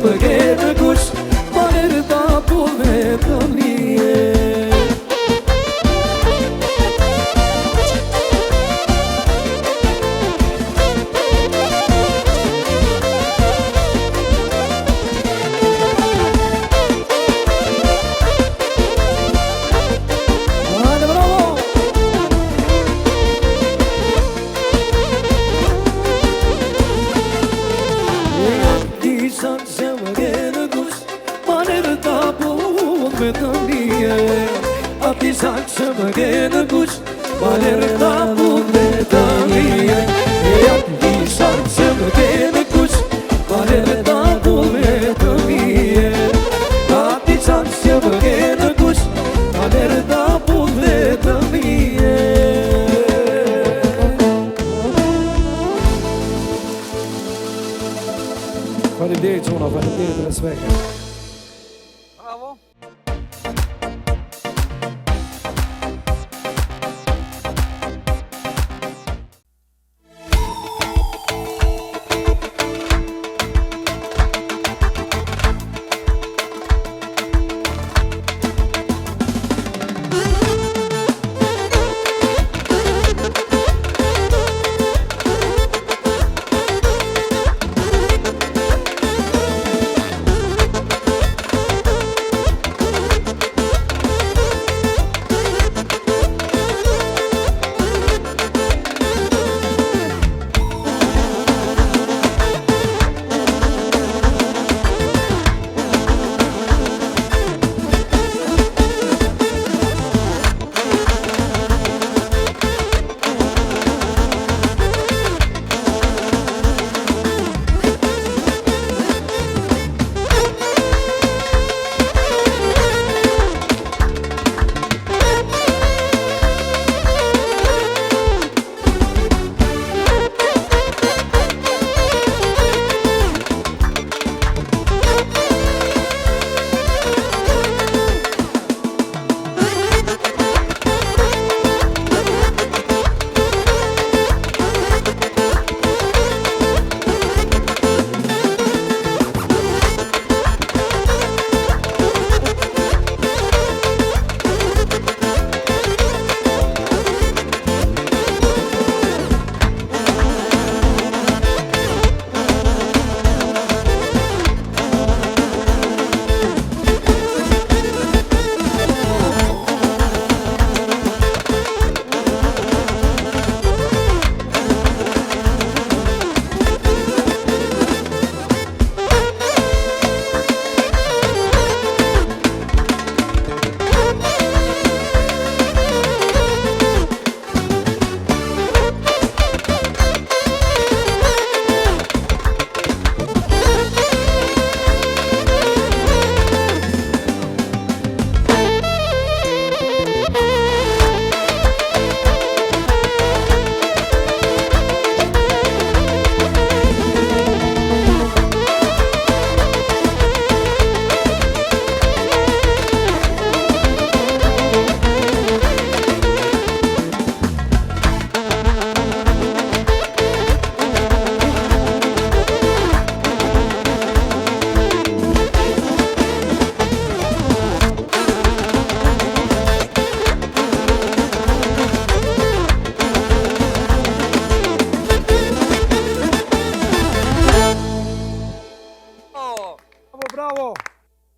Speaker 1: më gjenë kush Ma nërë ta po vetëm nije Ati sakë që më gjenë kush Ma nërë ta pu vetëm nije Ati sakë që më gjenë kush Ma nërë ta pu vetëm nije Ati sakë që më gjenë kush Ma nërë ta pu vetëm nije Faleminderit çuna, faleminderit respekt